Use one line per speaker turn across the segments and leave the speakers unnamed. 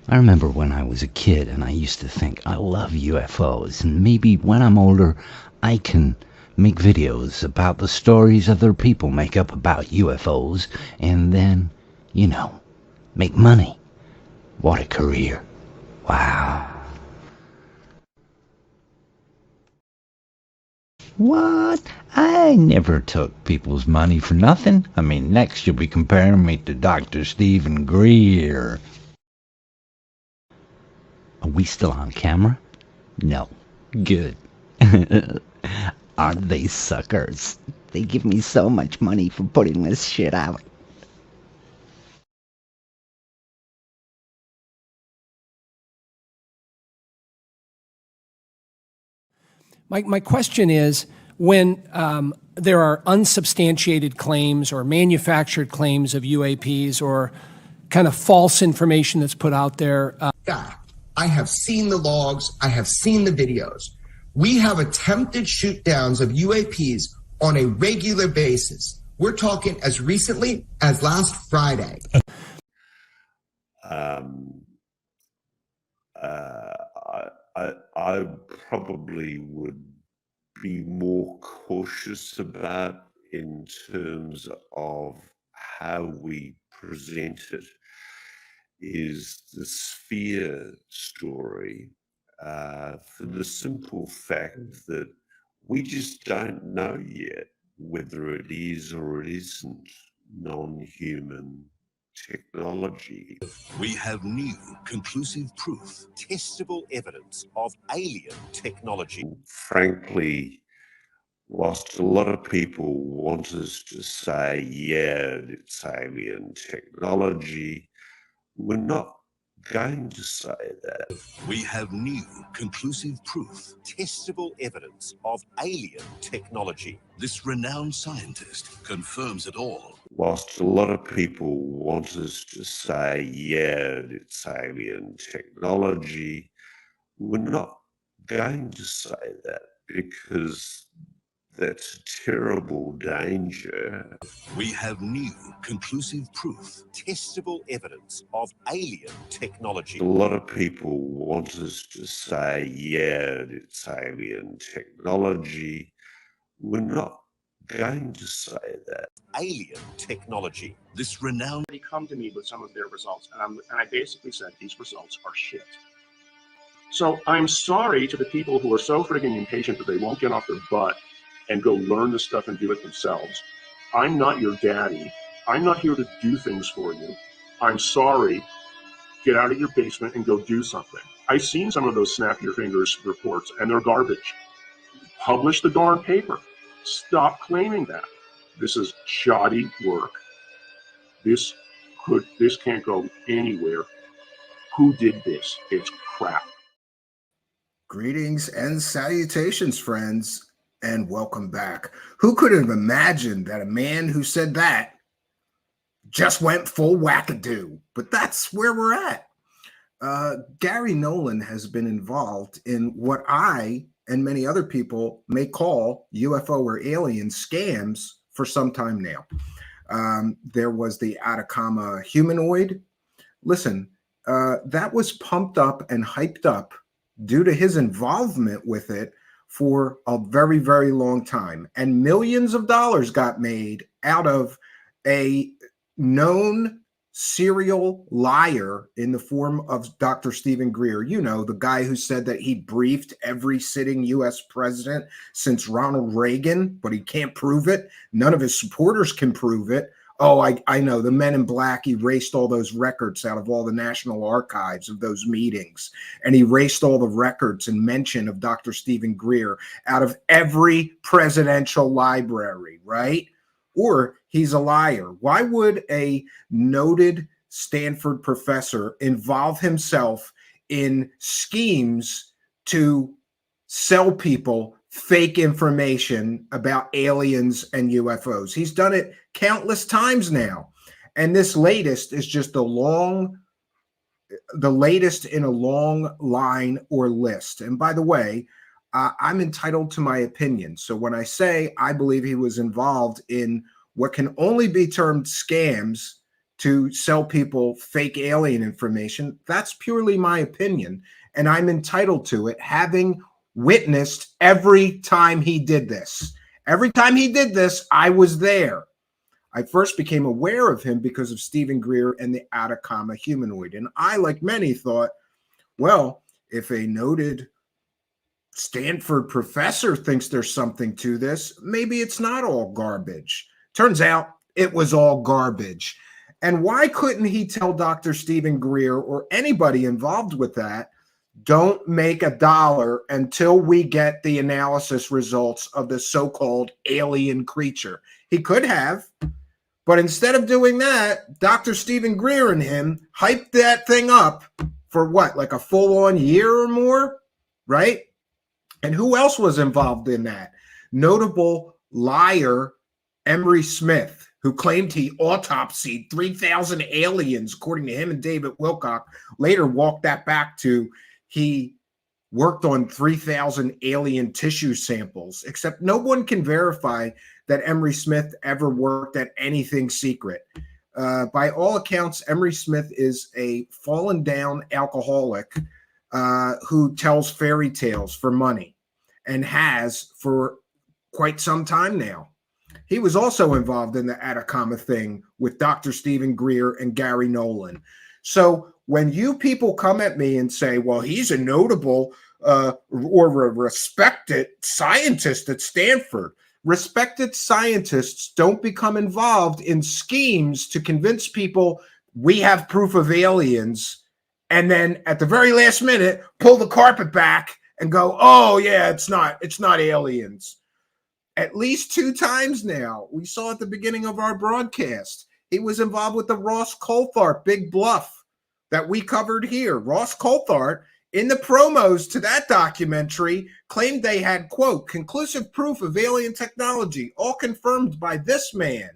I remember when I was a kid and I used to think, I love UFOs, and maybe when I'm older, I can make videos about the stories other people make up about UFOs, and then, make money. What a career. Wow. What? I never took people's money for nothing. I mean, next you'll be comparing me to Dr. Stephen Greer. Are we still on camera? No. Good. Aren't they suckers? They give me so much money for putting this shit out.
My question is, when there are unsubstantiated claims or manufactured claims of UAPs or kind of false information that's put out there.
Yeah, I have seen the logs. I have seen the videos. We have attempted shoot downs of UAPs on a regular basis. We're talking as recently as last Friday.
I probably would be more cautious about in terms of how we present it is the sphere story, for the simple fact that we just don't know yet whether it is or it isn't non-human technology.
We have new, conclusive proof, testable evidence of alien technology.
Frankly, whilst a lot of people want us to say, yeah, it's alien technology, we're not going to say that.
We have new, conclusive proof, testable evidence of alien technology. This renowned scientist confirms it all.
Whilst a lot of people want us to say, yeah, it's alien technology, we're not going to say that because that's a terrible danger.
We have new, conclusive proof, testable evidence of alien technology.
A lot of people want us to say, yeah, it's alien technology. We're not going to say that.
Alien technology. This renowned...
They come to me with some of their results, and I basically said, these results are shit. So I'm sorry to the people who are so friggin' impatient that they won't get off their butt and go learn this stuff and do it themselves. I'm not your daddy. I'm not here to do things for you. I'm sorry. Get out of your basement and go do something. I've seen some of those snap your fingers reports, and they're garbage. Publish the darn paper. Stop claiming that. This is shoddy work. This can't go anywhere. Who did this? It's crap.
Greetings and salutations, friends, and welcome back. Who could have imagined that a man who said that just went full wackadoo? But that's where we're at. Garry Nolan has been involved in what I and many other people may call UFO or alien scams for some time now. There was the Atacama Humanoid. Listen, that was pumped up and hyped up due to his involvement with it for a very, very long time. And millions of dollars got made out of a known serial liar in the form of Dr. Stephen Greer. You know, the guy who said that he briefed every sitting U.S. president since Ronald Reagan, but he can't prove it. None of his supporters can prove it. Oh, I know. The Men in Black erased all those records out of all the national archives of those meetings. And he erased all the records and mention of Dr. Stephen Greer out of every presidential library, right? Or he's a liar. Why would a noted Stanford professor involve himself in schemes to sell people fake information about aliens and UFOs? He's done it countless times now. And this latest is just the latest in a long line or list. And by the way, I'm entitled to my opinion. So when I say I believe he was involved in what can only be termed scams, to sell people fake alien information. That's purely my opinion, and I'm entitled to it, having witnessed every time he did this. Every time he did this, I was there. I first became aware of him because of Stephen Greer and the Atacama Humanoid. And I, like many, thought, well, if a noted Stanford professor thinks there's something to this, maybe it's not all garbage. Turns out it was all garbage. And why couldn't he tell Dr. Stephen Greer or anybody involved with that, don't make $1 until we get the analysis results of the so-called alien creature? He could have, but instead of doing that, Dr. Stephen Greer and him hyped that thing up for what, like a full-on year or more, right? And who else was involved in that? Notable liar Emery Smith, who claimed he autopsied 3,000 aliens, according to him and David Wilcock, later walked that back to he worked on 3,000 alien tissue samples, except no one can verify that Emery Smith ever worked at anything secret. By all accounts, Emery Smith is a fallen down alcoholic who tells fairy tales for money and has for quite some time now. He was also involved in the Atacama thing with Dr. Stephen Greer and Garry Nolan. So when you people come at me and say, well, he's a notable or a respected scientist at Stanford, respected scientists don't become involved in schemes to convince people we have proof of aliens, and then at the very last minute, pull the carpet back and go, oh, yeah, it's not aliens. At least 2 times now. We saw at the beginning of our broadcast. He was involved with the Ross Coulthart Big Bluff that we covered here. Ross Coulthart, in the promos to that documentary, claimed they had, quote, conclusive proof of alien technology, all confirmed by this man.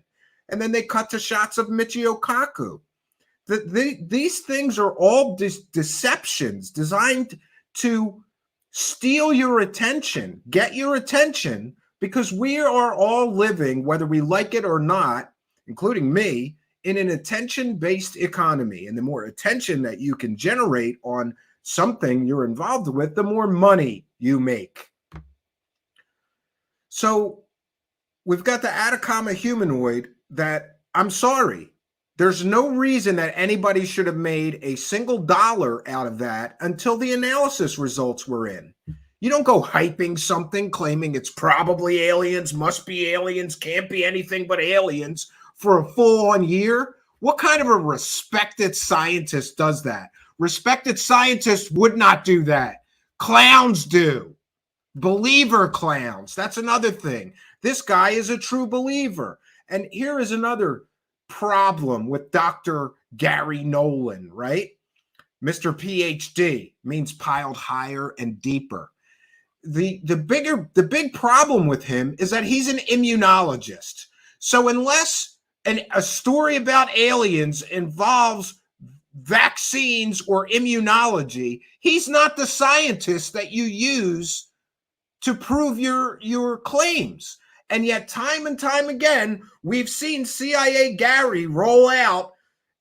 And then they cut to shots of Michio Kaku. These things are all deceptions designed to steal your attention, get your attention, because we are all living, whether we like it or not, including me, in an attention-based economy. And the more attention that you can generate on something you're involved with, the more money you make. So we've got the Atacama Humanoid that, I'm sorry, there's no reason that anybody should have made a single dollar out of that until the analysis results were in. You don't go hyping something, claiming it's probably aliens, must be aliens, can't be anything but aliens for a full-on year. What kind of a respected scientist does that? Respected scientists would not do that. Clowns do. Believer clowns. That's another thing. This guy is a true believer. And here is another problem with Dr. Garry Nolan, right? Mr. PhD means piled higher and deeper. The big problem with him is that he's an immunologist. So unless a story about aliens involves vaccines or immunology, he's not the scientist that you use to prove your claims. And yet time and time again, we've seen CIA Garry roll out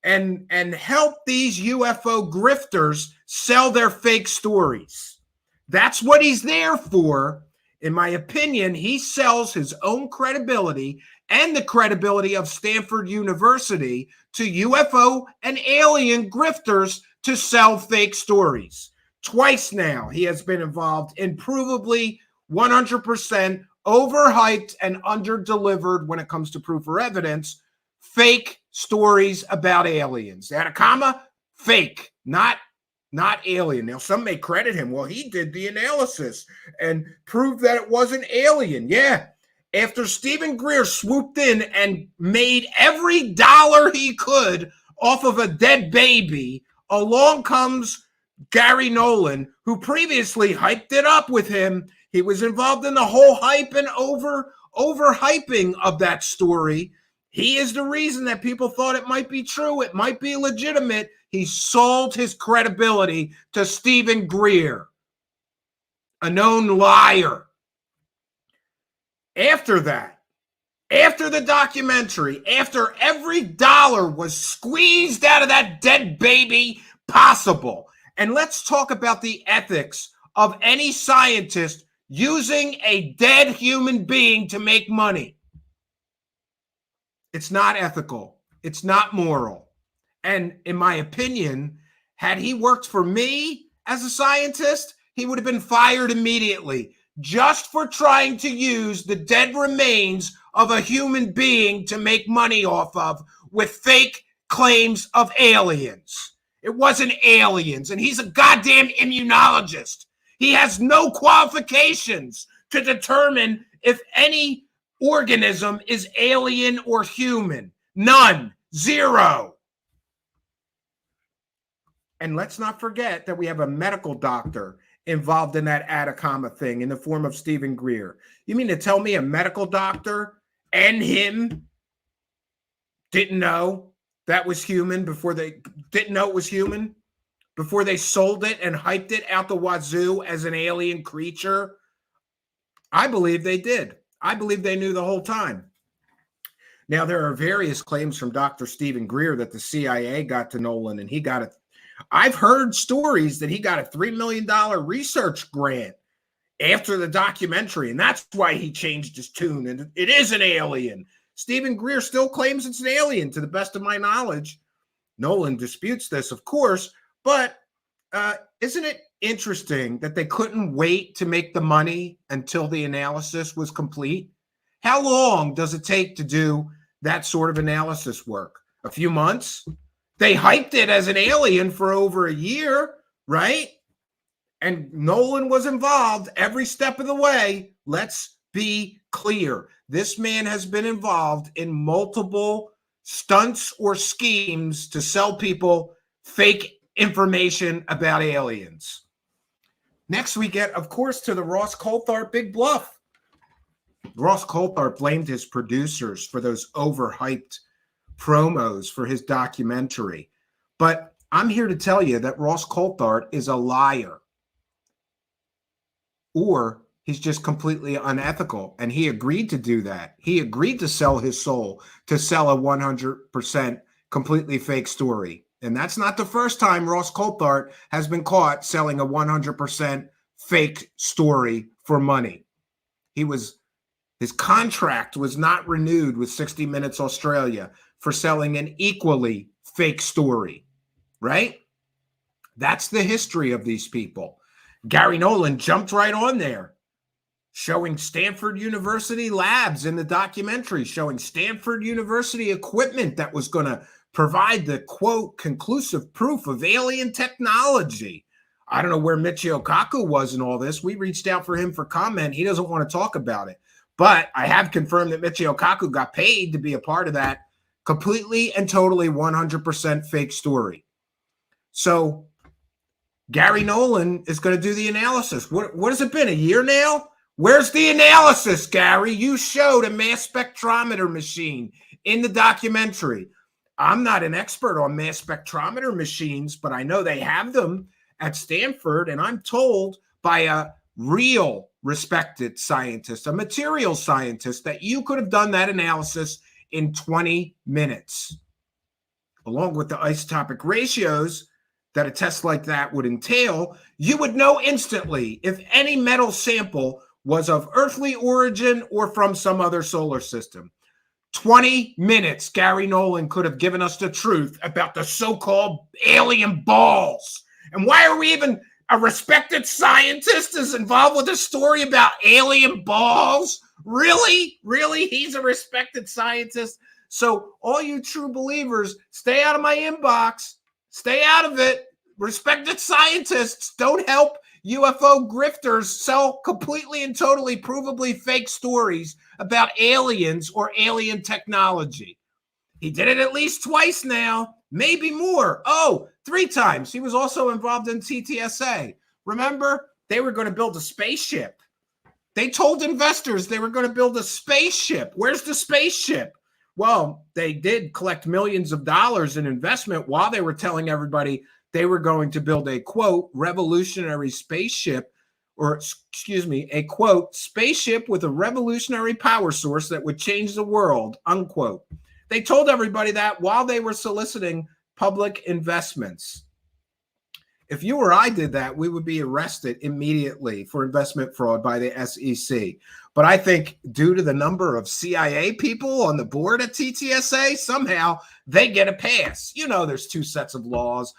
and help these UFO grifters sell their fake stories. That's what he's there for. In my opinion, he sells his own credibility and the credibility of Stanford University to UFO and alien grifters to sell fake stories. Twice now, he has been involved in provably 100% overhyped and underdelivered when it comes to proof or evidence, fake stories about aliens. Atacama, fake, not alien. Now, some may credit him. Well, he did the analysis and proved that it wasn't alien. Yeah. After Stephen Greer swooped in and made every dollar he could off of a dead baby, along comes Garry Nolan, who previously hyped it up with him. He was involved in the whole hype and overhyping of that story. He is the reason that people thought it might be true. It might be legitimate. He sold his credibility to Stephen Greer, a known liar. After that, After the documentary, after every dollar was squeezed out of that dead baby possible. And let's talk about the ethics of any scientist using a dead human being to make money. It's not ethical. It's not moral. And in my opinion, had he worked for me as a scientist, he would have been fired immediately just for trying to use the dead remains of a human being to make money off of with fake claims of aliens. It wasn't aliens, and he's a goddamn immunologist. He has no qualifications to determine if any organism is alien or human. None. Zero. And let's not forget that we have a medical doctor involved in that Atacama thing in the form of Stephen Greer. You mean to tell me a medical doctor and him didn't know that was human before they didn't know it was human? Before they sold it and hyped it out the wazoo as an alien creature? I believe they did. I believe they knew the whole time. Now, there are various claims from Dr. Stephen Greer that the CIA got to Nolan and he got it. I've heard stories that he got a $3 million research grant after the documentary, and that's why he changed his tune. And it is an alien. Stephen Greer still claims it's an alien, to the best of my knowledge. Nolan disputes this, of course, but isn't it interesting that they couldn't wait to make the money until the analysis was complete? How long does it take to do that sort of analysis work? A few months? They hyped it as an alien for over a year, right? And Nolan was involved every step of the way. Let's be clear. This man has been involved in multiple stunts or schemes to sell people fake information about aliens. Next, we get, of course, to the Ross Coulthart Big Bluff. Ross Coulthart blamed his producers for those overhyped promos for his documentary. But I'm here to tell you that Ross Coulthart is a liar. Or he's just completely unethical. And he agreed to do that. He agreed to sell his soul, to sell a 100% completely fake story. And that's not the first time Ross Coulthart has been caught selling a 100% fake story for money. His contract was not renewed with 60 Minutes Australia for selling an equally fake story, right? That's the history of these people. Garry Nolan jumped right on there, showing Stanford University labs in the documentary, showing Stanford University equipment that was going to provide the, quote, conclusive proof of alien technology. I don't know where Michio Kaku was in all this. We reached out for him for comment. He doesn't want to talk about it. But I have confirmed that Michio Kaku got paid to be a part of that completely and totally 100% fake story. So Garry Nolan is going to do the analysis. What has it been, a year now? Where's the analysis, Garry? You showed a mass spectrometer machine in the documentary. I'm not an expert on mass spectrometer machines, but I know they have them at Stanford, and I'm told by a real respected scientist, a material scientist, that you could have done that analysis in 20 minutes, along with the isotopic ratios that a test like that would entail. You would know instantly if any metal sample was of earthly origin or from some other solar system. 20 minutes, Garry Nolan could have given us the truth about the so-called alien balls. And why are we even, a respected scientist is involved with a story about alien balls? Really? Really? He's a respected scientist? So all you true believers, stay out of my inbox. Stay out of it. Respected scientists don't help UFO grifters sell completely and totally provably fake stories about aliens or alien technology. He did it at least twice now, maybe more. Oh, 3 times. He was also involved in TTSA. Remember, they were going to build a spaceship. They told investors they were going to build a spaceship. Where's the spaceship? Well, they did collect millions of dollars in investment while they were telling everybody they were going to build a, quote, revolutionary spaceship excuse me, a quote, spaceship with a revolutionary power source that would change the world, unquote. They told everybody that while they were soliciting public investments. If you or I did that, we would be arrested immediately for investment fraud by the SEC. But I think due to the number of CIA people on the board at TTSA, somehow they get a pass. You know, there's two sets of laws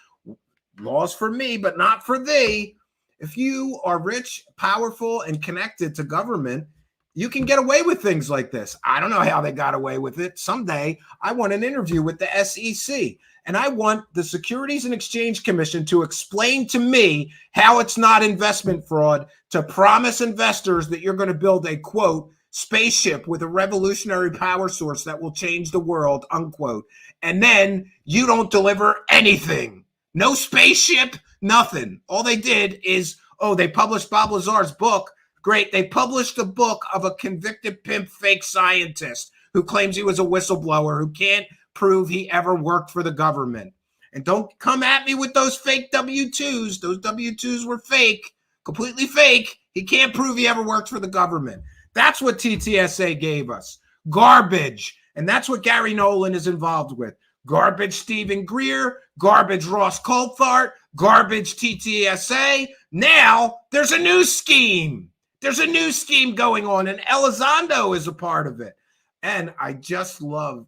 for me, but not for thee. If you are rich, powerful, and connected to government, you can get away with things like this. I don't know how they got away with it. Someday I want an interview with the SEC. And I want the Securities and Exchange Commission to explain to me how it's not investment fraud to promise investors that you're going to build a, quote, spaceship with a revolutionary power source that will change the world, unquote. And then you don't deliver anything. No spaceship, nothing. All they did is, they published Bob Lazar's book. Great. They published a book of a convicted pimp fake scientist who claims he was a whistleblower, who can't prove he ever worked for the government. And don't come at me with those fake W-2s. Those W-2s were fake, completely fake. He can't prove he ever worked for the government. That's what TTSA gave us. Garbage. And that's what Garry Nolan is involved with. Garbage Stephen Greer, garbage Ross Coulthart, garbage TTSA. Now there's a new scheme. There's a new scheme going on, and Elizondo is a part of it. And I just love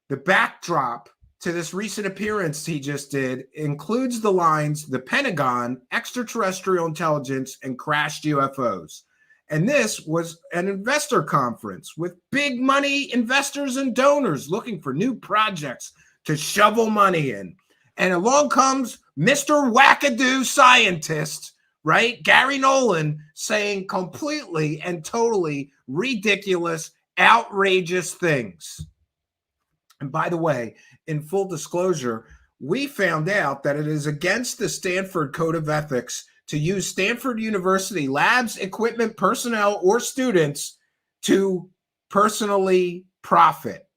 the backdrop to this recent appearance he just did includes the lines, the Pentagon, extraterrestrial intelligence, and crashed UFOs. And this was an investor conference with big money investors and donors looking for new projects to shovel money in. And along comes Mr. Wackadoo scientist, right? Garry Nolan saying completely and totally ridiculous, outrageous things. And by the way, in full disclosure, we found out that it is against the Stanford Code of Ethics to use Stanford University labs, equipment, personnel, or students to personally profit.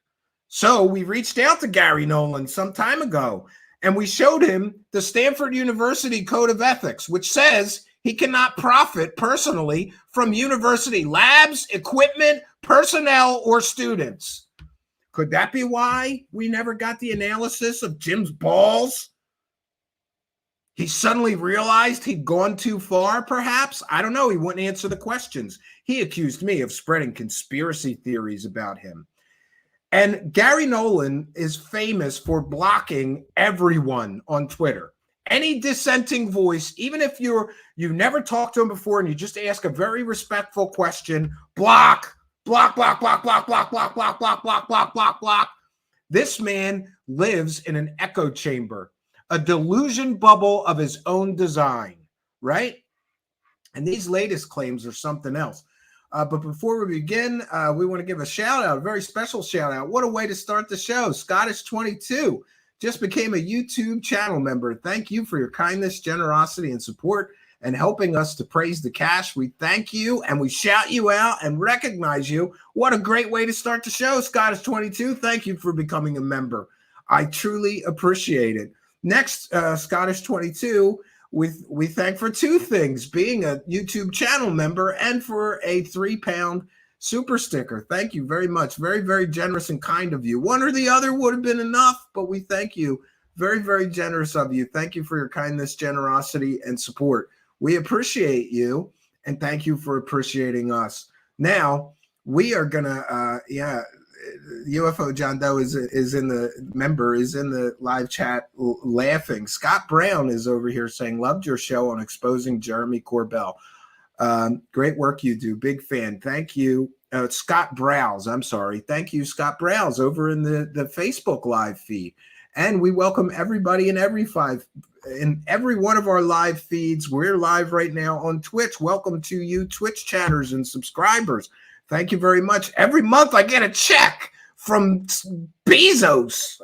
So we reached out to Garry Nolan some time ago, and we showed him the Stanford University Code of Ethics, which says he cannot profit personally from university labs, equipment, personnel, or students. Could that be why we never got the analysis of Jim's balls? He suddenly realized he'd gone too far, perhaps? I don't know. He wouldn't answer the questions. He accused me of spreading conspiracy theories about him. And Garry Nolan is famous for blocking everyone on Twitter. Any dissenting voice, even if you've never talked to him before and you just ask a very respectful question, block. This man lives in an echo chamber, a delusion bubble of his own design, right? And these latest claims are something else. But before we begin, we want to give a shout out, a very special shout out. What a way to start the show. Scottish22 just became a YouTube channel member. Thank you for your kindness, generosity, and support and helping us to praise the cash. We thank you and we shout you out and recognize you. What a great way to start the show, Scottish22. Thank you for becoming a member. I truly appreciate it. Next, Scottish22, we thank for two things, being a YouTube channel member and for a £3 super sticker. Thank you very much. Very, very generous and kind of you. One or the other would have been enough, but we thank you. Very, very generous of you. Thank you for your kindness, generosity, and support. We appreciate you, and thank you for appreciating us. Now, we are going to, UFO John Doe is in the live chat laughing. Scott Brown is over here saying, loved your show on exposing Jeremy Corbell. Great work you do. Big fan. Thank you. Scott Browse. I'm sorry. Thank you, Scott Browse, over in the Facebook live feed. And we welcome everybody in every one of our live feeds. We're live right now on Twitch. Welcome to you, Twitch chatters and subscribers. Thank you very much. Every month I get a check from Bezos.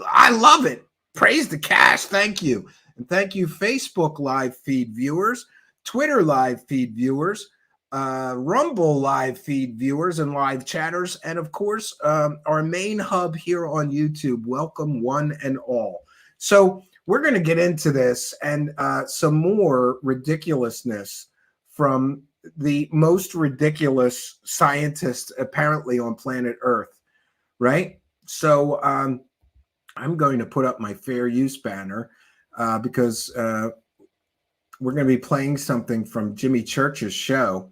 I love it. Praise the cash. Thank you. And thank you, Facebook live feed viewers, Twitter live feed viewers, Rumble live feed viewers and live chatters, and of course, our main hub here on YouTube. Welcome one and all. So we're going to get into this and some more ridiculousness from the most ridiculous scientist apparently on planet Earth, right? So I'm going to put up my fair use banner because we're going to be playing something from Jimmy Church's show.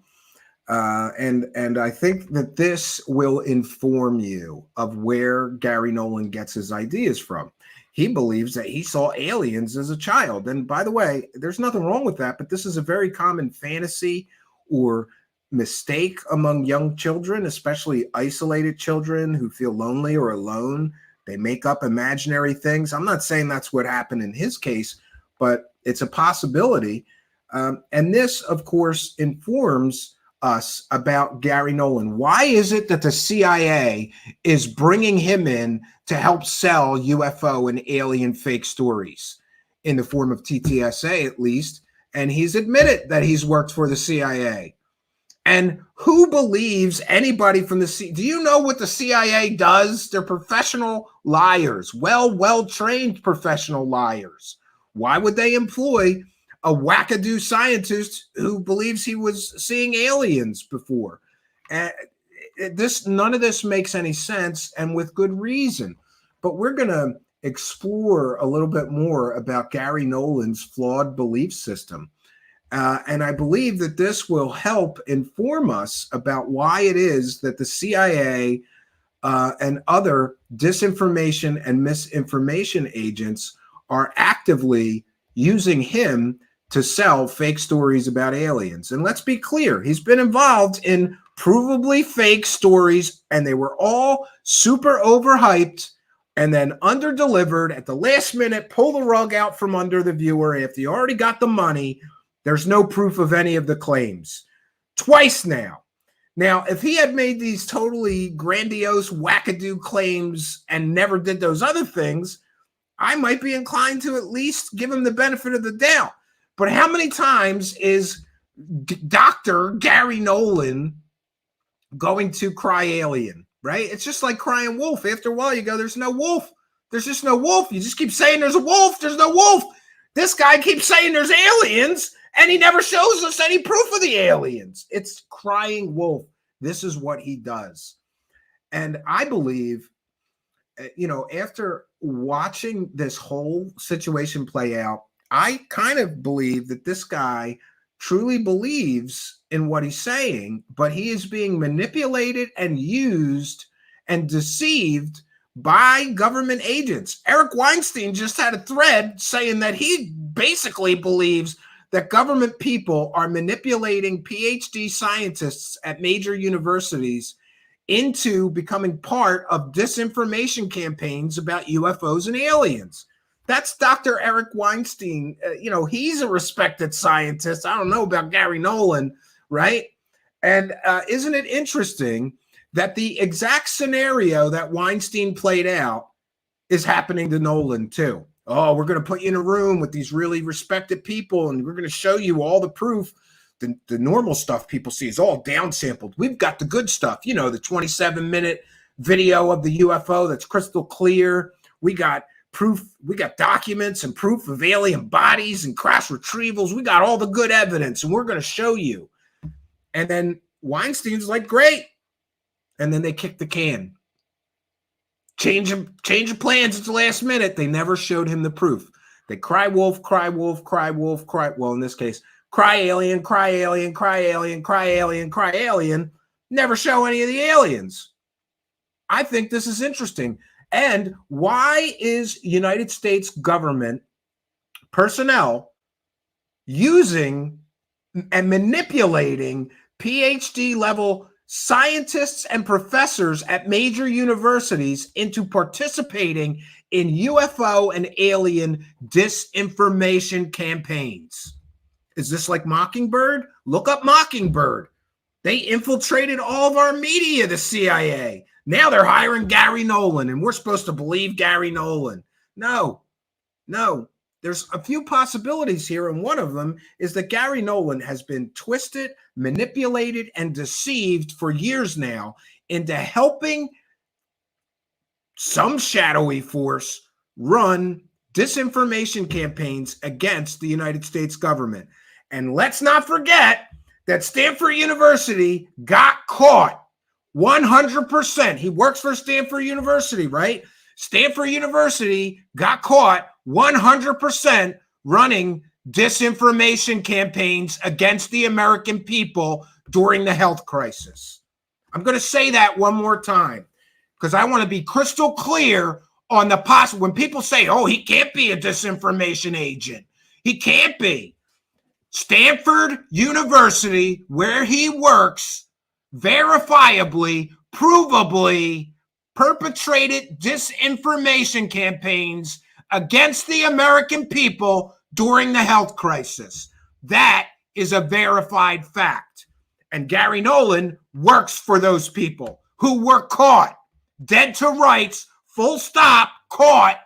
And I think that this will inform you of where Garry Nolan gets his ideas from. He believes that he saw aliens as a child. And by the way, there's nothing wrong with that, but this is a very common fantasy or mistake among young children, especially isolated children who feel lonely or alone. They make up imaginary things. I'm not saying that's what happened in his case, but it's a possibility. And this, of course, informs us about Garry Nolan. Why is it that the CIA is bringing him in to help sell UFO and alien fake stories in the form of TTSA, at least? And he's admitted that he's worked for the CIA. And who believes anybody from the CIA? Do you know what the CIA does? They're professional liars, well-trained professional liars. Why would they employ a wackadoo scientist who believes he was seeing aliens before? None of this makes any sense, and with good reason. But we're going to explore a little bit more about Garry Nolan's flawed belief system. And I believe that this will help inform us about why it is that the CIA and other disinformation and misinformation agents are actively using him to sell fake stories about aliens. And let's be clear, he's been involved in provably fake stories, and they were all super overhyped and then underdelivered at the last minute, pull the rug out from under the viewer after you already got the money. There's no proof of any of the claims. Twice now. Now, if he had made these totally grandiose wackadoo claims and never did those other things, I might be inclined to at least give him the benefit of the doubt. But how many times is Dr. Garry Nolan going to cry alien, right? It's just like crying wolf. After a while, you go, there's no wolf. There's just no wolf. You just keep saying there's a wolf. There's no wolf. This guy keeps saying there's aliens, and he never shows us any proof of the aliens. It's crying wolf. This is what he does. And I believe, after watching this whole situation play out, I kind of believe that this guy truly believes in what he's saying, but he is being manipulated and used and deceived by government agents. Eric Weinstein just had a thread saying that he basically believes that government people are manipulating PhD scientists at major universities into becoming part of disinformation campaigns about UFOs and aliens. That's Dr. Eric Weinstein. He's a respected scientist. I don't know about Garry Nolan, right? And isn't it interesting that the exact scenario that Weinstein played out is happening to Nolan too? Oh, we're going to put you in a room with these really respected people, and we're going to show you all the proof. The normal stuff people see is all downsampled. We've got the good stuff, the 27-minute video of the UFO that's crystal clear. We got proof. We got documents and proof of alien bodies and crash retrievals. We got all the good evidence, and we're going to show you. And then Weinstein's like, great. And then they kick the can. Change of plans at the last minute. They never showed him the proof. They cry wolf, cry wolf, cry wolf, cry. Well, in this case, cry alien, cry alien, cry alien, cry alien, cry alien. Never show any of the aliens. I think this is interesting. And why is United States government personnel using and manipulating PhD level scientists and professors at major universities into participating in UFO and alien disinformation campaigns? Is this like Mockingbird? Look up Mockingbird. They infiltrated all of our media, the CIA. Now they're hiring Garry Nolan, and we're supposed to believe Garry Nolan. No. There's a few possibilities here, and one of them is that Garry Nolan has been twisted, manipulated, and deceived for years now into helping some shadowy force run disinformation campaigns against the United States government. And let's not forget that Stanford University got caught 100%. He works for Stanford University, right? Stanford University got caught 100% running disinformation campaigns against the American people during the health crisis. I'm going to say that one more time because I want to be crystal clear on the possible. When people say, oh, he can't be a disinformation agent, he can't be. Stanford University, where he works, verifiably, provably perpetrated disinformation campaigns against the American people during the health crisis. That is a verified fact. And Garry Nolan works for those people who were caught, dead to rights, full stop, caught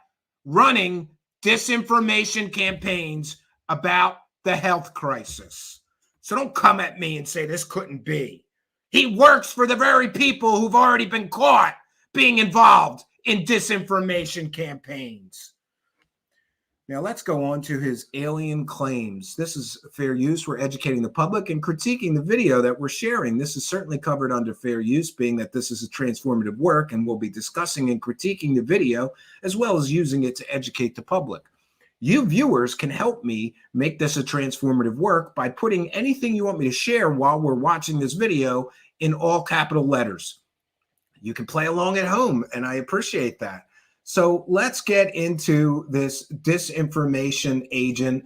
running disinformation campaigns about the health crisis. So don't come at me and say this couldn't be. He works for the very people who've already been caught being involved in disinformation campaigns. Now let's go on to his alien claims. This is fair use. We're educating the public and critiquing the video that we're sharing. This is certainly covered under fair use, being that this is a transformative work, and we'll be discussing and critiquing the video as well as using it to educate the public. You viewers can help me make this a transformative work by putting anything you want me to share while we're watching this video in all capital letters. You can play along at home, and I appreciate that. So let's get into this disinformation agent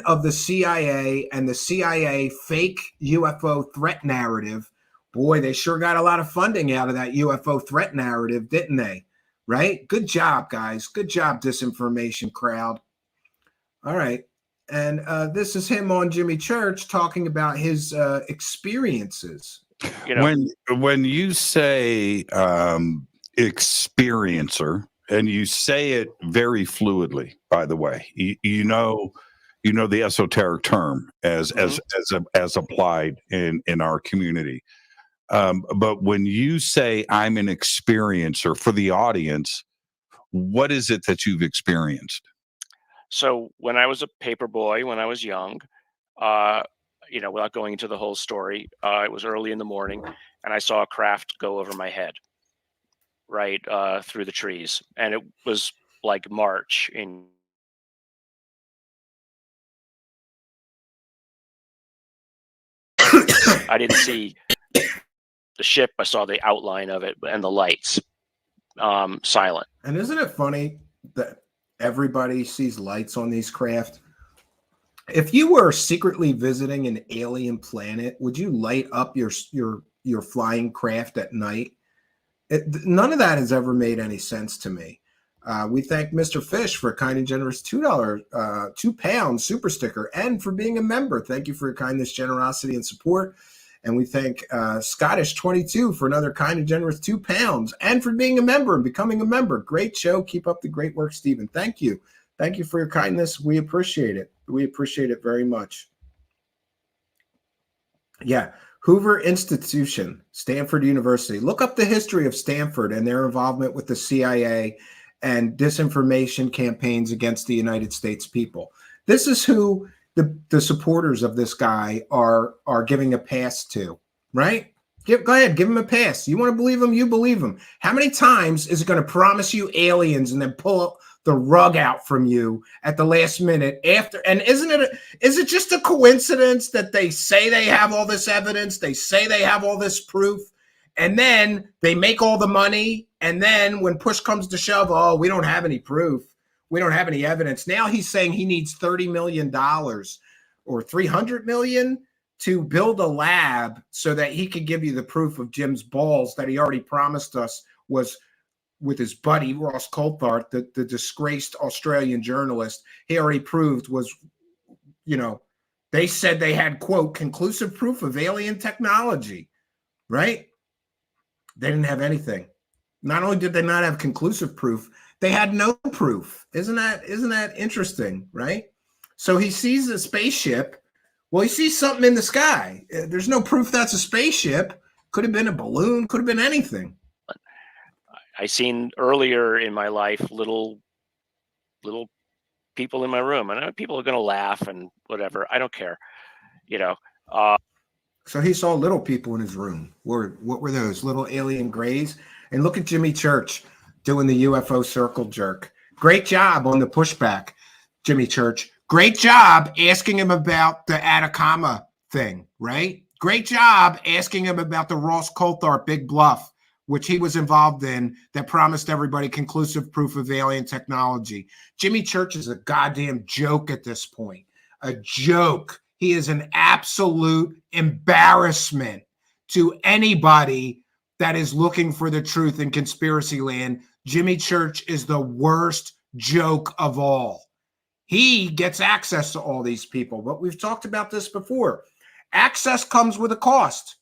of the CIA and the CIA fake UFO threat narrative. Boy, they sure got a lot of funding out of that UFO threat narrative, didn't they? Right? Good job, guys. Good job, disinformation crowd. All right. And this is him on Jimmy Church talking about his experiences.
You know,
when you say experiencer, and you say it very fluidly, by the way, you know the esoteric term as applied in our community. But when you say I'm an experiencer, for the audience, what is it that you've experienced?
so when I was a paper boy, when I was young, without going into the whole story, it was early in the morning, and I saw a craft go over my head, right through the trees, and it was like March in. I didn't see the ship. I saw the outline of it and the lights, silent.
And isn't it funny that everybody sees lights on these craft? If you were secretly visiting an alien planet, would you light up your flying craft at night? None of that has ever made any sense to me. We thank Mr. Fish for a kind and generous $2, £2 super sticker, and for being a member. Thank you for your kindness, generosity, and support. And we thank Scottish22 for another kind and generous £2, and for being a member and becoming a member. Great show. Keep up the great work, Stephen. Thank you. Thank you for your kindness. We appreciate it. We appreciate it very much. Yeah. Hoover Institution, Stanford University. Look up the history of Stanford and their involvement with the CIA and disinformation campaigns against the United States people. This is who the supporters of this guy are giving a pass to, right? Go ahead, give him a pass. You want to believe him, you believe him. How many times is it going to promise you aliens and then pull the rug out from you at the last minute after? And is it just a coincidence that they say they have all this evidence, they say they have all this proof, and then they make all the money, and then when push comes to shove, oh, we don't have any proof, we don't have any evidence. Now he's saying he needs $30 million or $300 million to build a lab so that he could give you the proof of Jim's balls that he already promised us was with his buddy, Ross Coulthart, the disgraced Australian journalist. He already proved was, they said they had, quote, conclusive proof of alien technology, right? They didn't have anything. Not only did they not have conclusive proof, they had no proof. Isn't that interesting, right? So he sees a spaceship. Well, he sees something in the sky. There's no proof that's a spaceship. Could have been a balloon, could have been anything.
I seen earlier in my life little little people in my room, and I know people are going to laugh and whatever. I don't care, you know.
So he saw little people in his room. What were those little alien grays? And look at Jimmy Church doing the UFO circle jerk. Great job on the pushback, Jimmy Church. Great job asking him about the Atacama thing, right? Great job asking him about the Ross Coulthart Big Bluff, which he was involved in, that promised everybody conclusive proof of alien technology. Jimmy Church is a goddamn joke at this point. A joke. He is an absolute embarrassment to anybody that is looking for the truth in conspiracy land. Jimmy Church is the worst joke of all. He gets access to all these people, but we've talked about this before. Access comes with a cost.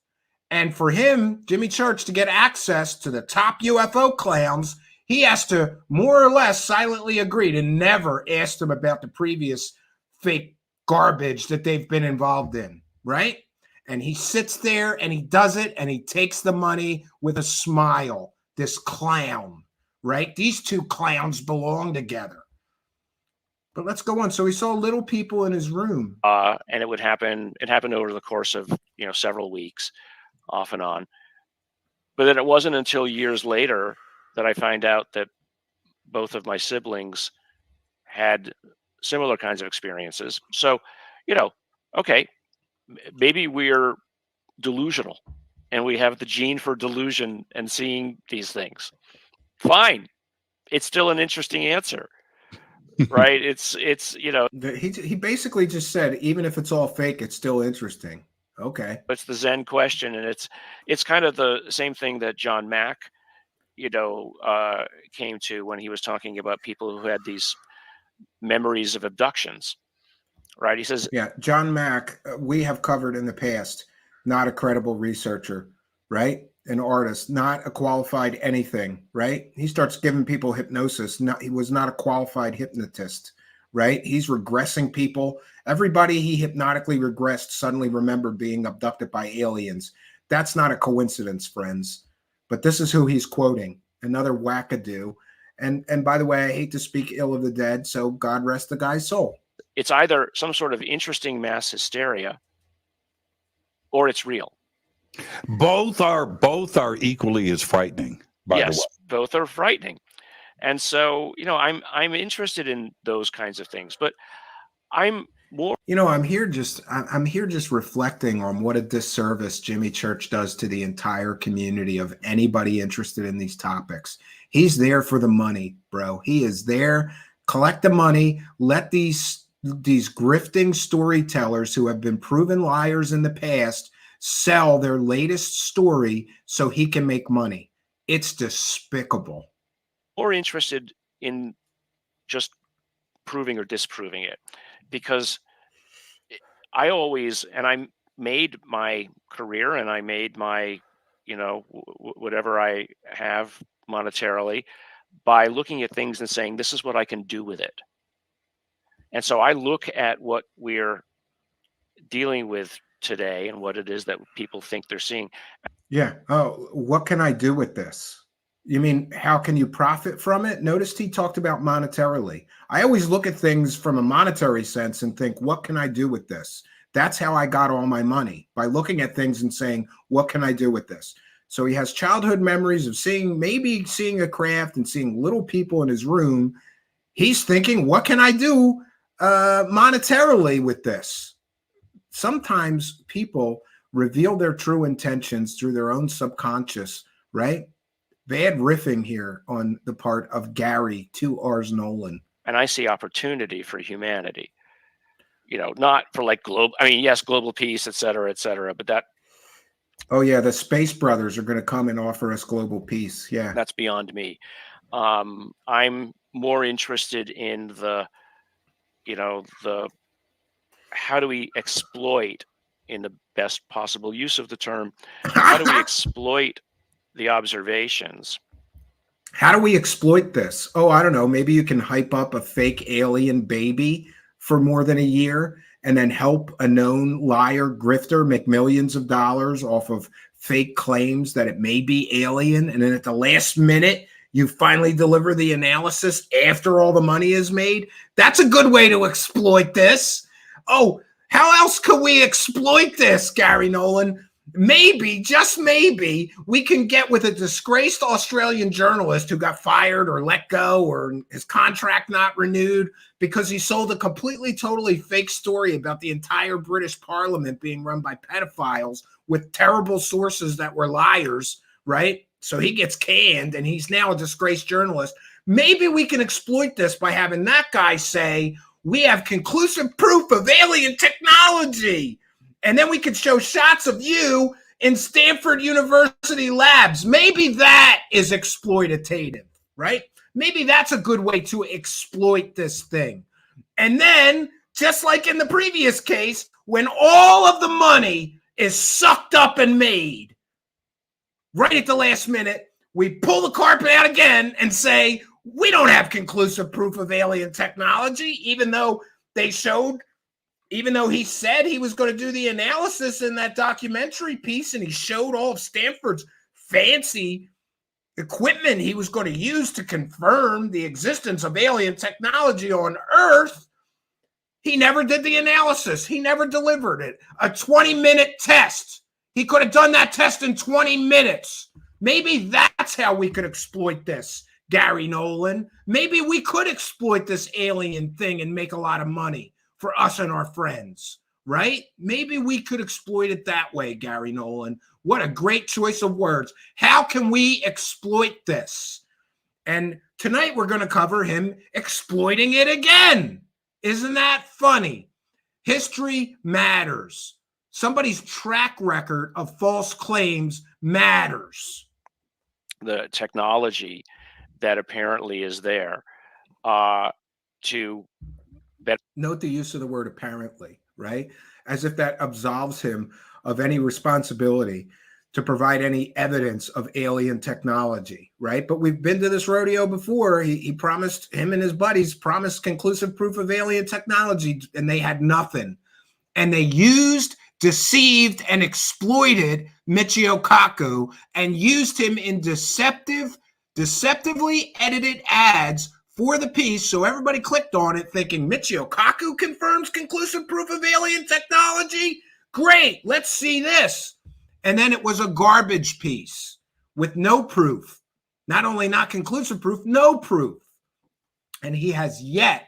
And for him, Jimmy Church, to get access to the top UFO clowns, he has to more or less silently agree to never ask them about the previous fake garbage that they've been involved in, right? And he sits there and he does it and he takes the money with a smile. This clown, right? These two clowns belong together. But let's go on. So he saw little people in his room.
And it happened over the course of, several weeks, off and on. But then it wasn't until years later that I find out that both of my siblings had similar kinds of experiences. So, okay, maybe we're delusional and we have the gene for delusion and seeing these things. Fine. It's still an interesting answer. Right?
He basically just said, even if it's all fake, it's still interesting. Okay.
It's the Zen question, and it's kind of the same thing that John Mack, came to when he was talking about people who had these memories of abductions. Right? He says,
yeah, John Mack, we have covered in the past, not a credible researcher, right? An artist, not a qualified anything, right? He starts giving people hypnosis. He was not a qualified hypnotist, right? He's regressing people. Everybody he hypnotically regressed suddenly remembered being abducted by aliens. That's not a coincidence, friends. But this is who he's quoting, another wackadoo. And by the way, I hate to speak ill of the dead, so God rest the guy's soul.
It's either some sort of interesting mass hysteria or it's real.
Both are equally as frightening, by the way.
Yes, both are frightening. And so, I'm interested in those kinds of things, but I'm more.
I'm here just reflecting on what a disservice Jimmy Church does to the entire community of anybody interested in these topics. He's there for the money, bro. He is there. Collect the money. Let these grifting storytellers who have been proven liars in the past sell their latest story so he can make money. It's despicable.
More interested in just proving or disproving it, because I made my career and I made my, whatever I have monetarily by looking at things and saying, this is what I can do with it. And so I look at what we're dealing with today and what it is that people think they're seeing.
Yeah. Oh, what can I do with this? You mean, how can you profit from it? Notice he talked about monetarily. I always look at things from a monetary sense and think, what can I do with this? That's how I got all my money, by looking at things and saying, what can I do with this? So he has childhood memories of maybe seeing a craft and seeing little people in his room. He's thinking, what can I do monetarily with this? Sometimes people reveal their true intentions through their own subconscious, right? Bad riffing here on the part of Garry, 2 R's Nolan.
And I see opportunity for humanity, not for like yes, global peace, et cetera, but that.
Oh yeah, the Space Brothers are going to come and offer us global peace. Yeah.
That's beyond me. I'm more interested in the how do we exploit, in the best possible use of the term, how do we exploit the observations?
How do we exploit this? Oh, I don't know. Maybe you can hype up a fake alien baby for more than a year and then help a known liar grifter make millions of dollars off of fake claims that it may be alien. And then at the last minute, You finally deliver the analysis after all the money is made. That's a good way to exploit this. Oh, how else could we exploit this, Garry Nolan? Maybe, just maybe, we can get with a disgraced Australian journalist who got fired or let go or his contract not renewed because he sold a completely, totally fake story about the entire British Parliament being run by pedophiles with terrible sources that were liars, right? So he gets canned and he's now a disgraced journalist. Maybe we can exploit this by having that guy say, we have conclusive proof of alien technology. And then we could show shots of you in Stanford University labs. Maybe that is exploitative, right? Maybe that's a good way to exploit this thing. And then, just like in the previous case, when all of the money is sucked up and made, right at the last minute, we pull the carpet out again and say, we don't have conclusive proof of alien technology, even though he said he was going to do the analysis in that documentary piece, and he showed all of Stanford's fancy equipment he was going to use to confirm the existence of alien technology on Earth. He never did the analysis. He never delivered it. A 20-minute test. He could have done that test in 20 minutes. Maybe that's how we could exploit this, Garry Nolan. Maybe we could exploit this alien thing and make a lot of money for us and our friends, right? Maybe we could exploit it that way, Garry Nolan. What a great choice of words. How can we exploit this? And tonight we're going to cover him exploiting it again. Isn't that funny? History matters. Somebody's track record of false claims matters.
The technology that apparently is there to
note the use of the word apparently, right? As if that absolves him of any responsibility to provide any evidence of alien technology, right? But we've been to this rodeo before. He promised, him and his buddies promised conclusive proof of alien technology, and they had nothing. And they used, deceived, and exploited Michio Kaku and used him in deceptively edited ads for the piece, so everybody clicked on it thinking Michio Kaku confirms conclusive proof of alien technology? Great, let's see this. And then it was a garbage piece with no proof. Not only not conclusive proof, no proof. And he has yet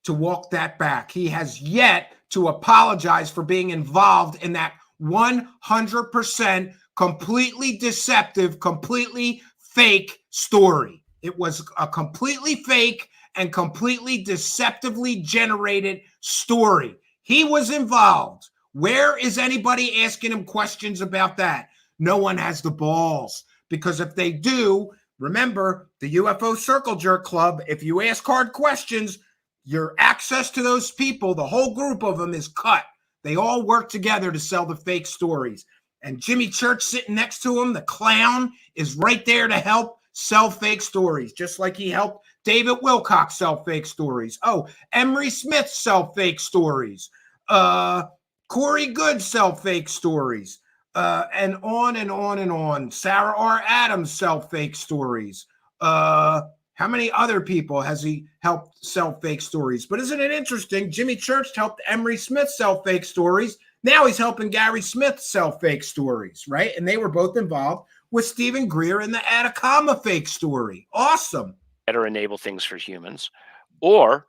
to walk that back. He has yet to apologize for being involved in that 100% completely deceptive, completely fake story. It was a completely fake and completely deceptively generated story. He was involved. Where is anybody asking him questions about that? No one has the balls, because if they do, remember the UFO Circle Jerk Club, if you ask hard questions, your access to those people, the whole group of them, is cut. They all work together to sell the fake stories. And Jimmy Church sitting next to him, the clown, is right there to help sell fake stories, just like he helped David Wilcock sell fake stories. Oh, Emery Smith sell fake stories. Corey Good sell fake stories. And on and on and on. Sarah R. Adams sell fake stories. How many other people has he helped sell fake stories? But isn't it interesting? Jimmy Church helped Emery Smith sell fake stories. Now he's helping Gary Smith sell fake stories, right? And they were both involved with Stephen Greer in the Atacama fake story. Awesome.
Better enable things for humans. Or,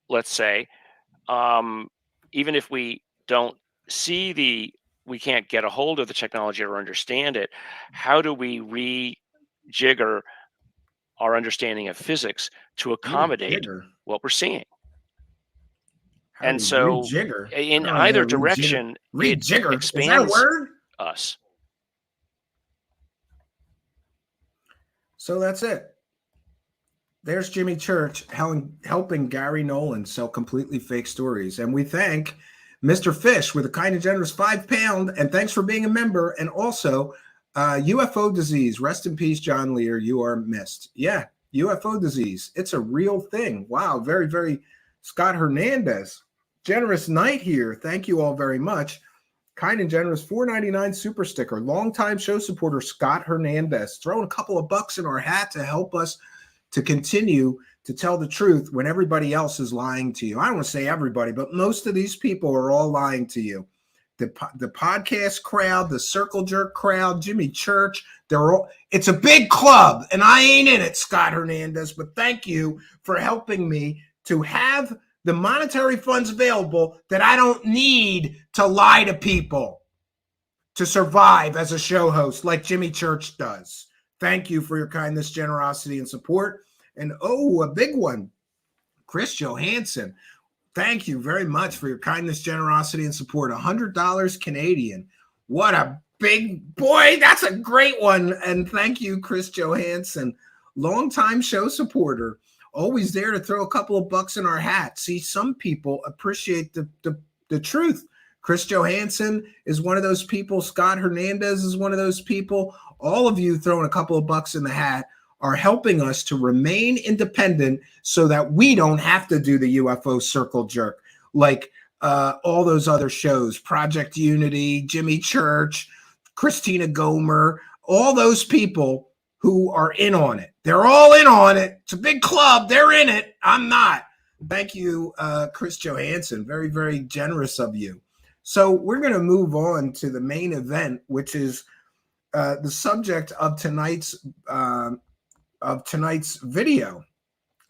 let's say, even if we don't see we can't get a hold of the technology or understand it, how do we rejigger our understanding of physics to accommodate what we're seeing? And so in either direction, it expands us.
So that's it. There's Jimmy Church helping Garry Nolan sell completely fake stories. And we thank Mr. Fish with a kind and generous £5. And thanks for being a member. And also UFO disease. Rest in peace, John Lear. You are missed. Yeah, UFO disease. It's a real thing. Wow. Very, very Scott Hernandez. Generous night here. Thank you all very much. Kind and generous $4.99 super sticker. Longtime show supporter Scott Hernandez throwing a couple of bucks in our hat to help us to continue to tell the truth when everybody else is lying to you. I don't want to say everybody, but most of these people are all lying to you. The podcast crowd, the circle jerk crowd, Jimmy Church, it's a big club, and I ain't in it, Scott Hernandez, but thank you for helping me to have the monetary funds available that I don't need to lie to people to survive as a show host like Jimmy Church does. Thank you for your kindness, generosity, and support. And a big one, Chris Johansson. Thank you very much for your kindness, generosity, and support. $100 Canadian. What a big boy. That's a great one. And thank you, Chris Johansson, longtime show supporter. Always there to throw a couple of bucks in our hat. See, some people appreciate the truth. Chris Johansson is one of those people. Scott Hernandez is one of those people. All of you throwing a couple of bucks in the hat are helping us to remain independent so that we don't have to do the UFO circle jerk like all those other shows, Project Unity, Jimmy Church, Christina Gomer, all those people who are in on it. They're all in on it. It's a big club. They're in it. I'm not. Thank you, Chris Johansson. Very, very generous of you. So we're going to move on to the main event, which is the subject of tonight's video.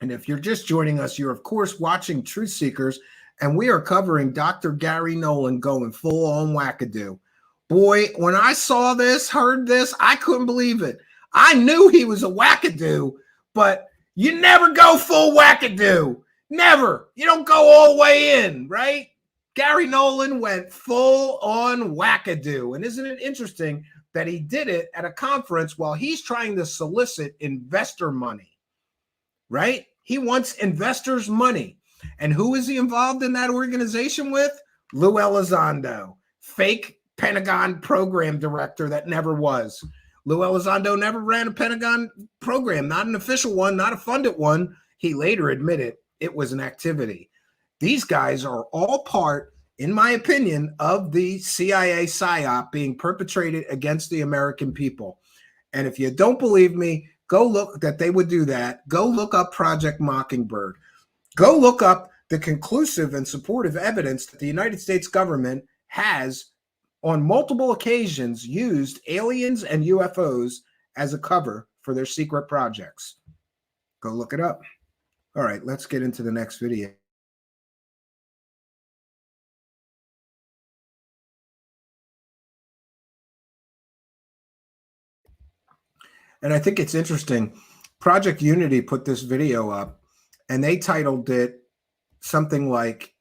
And if you're just joining us, you're of course watching Truthseekers, and we are covering Dr. Garry Nolan going full on wackadoo. Boy, when I saw this, heard this, I couldn't believe it. I knew he was a wackadoo, but you never go full wackadoo. Never. You don't go all the way in, right? Garry Nolan went full on wackadoo. And isn't it interesting that he did it at a conference while he's trying to solicit investor money, right? He wants investors' money. And who is he involved in that organization with? Lou Elizondo, fake Pentagon program director that never was. Lou Elizondo never ran a Pentagon program, not an official one, not a funded one. He later admitted it was an activity. These guys are all part, in my opinion, of the CIA psyop being perpetrated against the American people. And if you don't believe me, go look that they would do that. Go look up Project Mockingbird. Go look up the conclusive and supportive evidence that the United States government has on multiple occasions used aliens and UFOs as a cover for their secret projects. Go look it up. All right, let's get into the next video. And I think it's interesting. Project Unity put this video up, and they titled it something like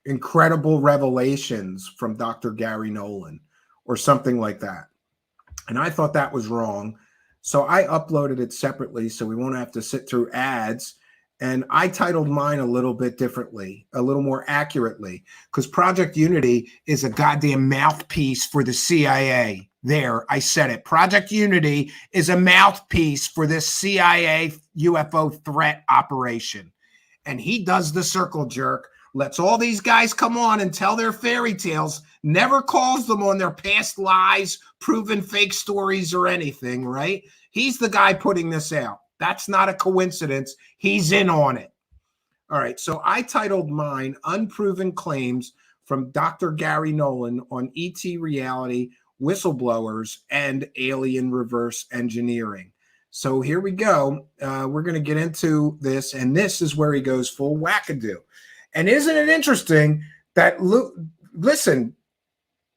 Incredible Revelations from Dr. Garry Nolan or something like that. And I thought that was wrong. So I uploaded it separately so we won't have to sit through ads. And I titled mine a little bit differently, a little more accurately, because Project Unity is a goddamn mouthpiece for the CIA. There, I said it. Project Unity is a mouthpiece for this CIA UFO threat operation. And he does the circle jerk, lets all these guys come on and tell their fairy tales, never calls them on their past lies, proven fake stories or anything, right? He's the guy putting this out. That's not a coincidence. He's in on it. All right, so I titled mine Unproven Claims from Dr. Garry Nolan on ET Reality, Whistleblowers, and Alien Reverse Engineering. So here we go. We're going to get into this, and this is where he goes full wackadoo. And isn't it interesting that, listen,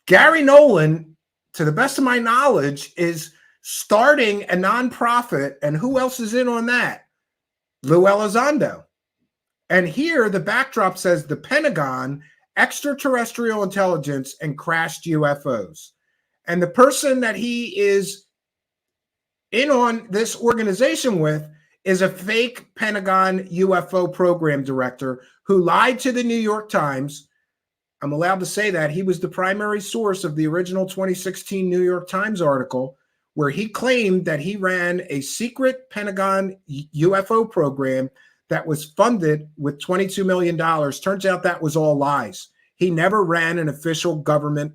Garry Nolan, to the best of my knowledge, is starting a nonprofit, and who else is in on that? Lou Elizondo. And here the backdrop says the Pentagon, extraterrestrial intelligence, and crashed UFOs. And the person that he is in on this organization with is a fake Pentagon UFO program director who lied to the New York Times. I'm allowed to say that. He was the primary source of the original 2016 New York Times article where he claimed that he ran a secret Pentagon UFO program that was funded with $22 million. Turns out that was all lies. He never ran an official government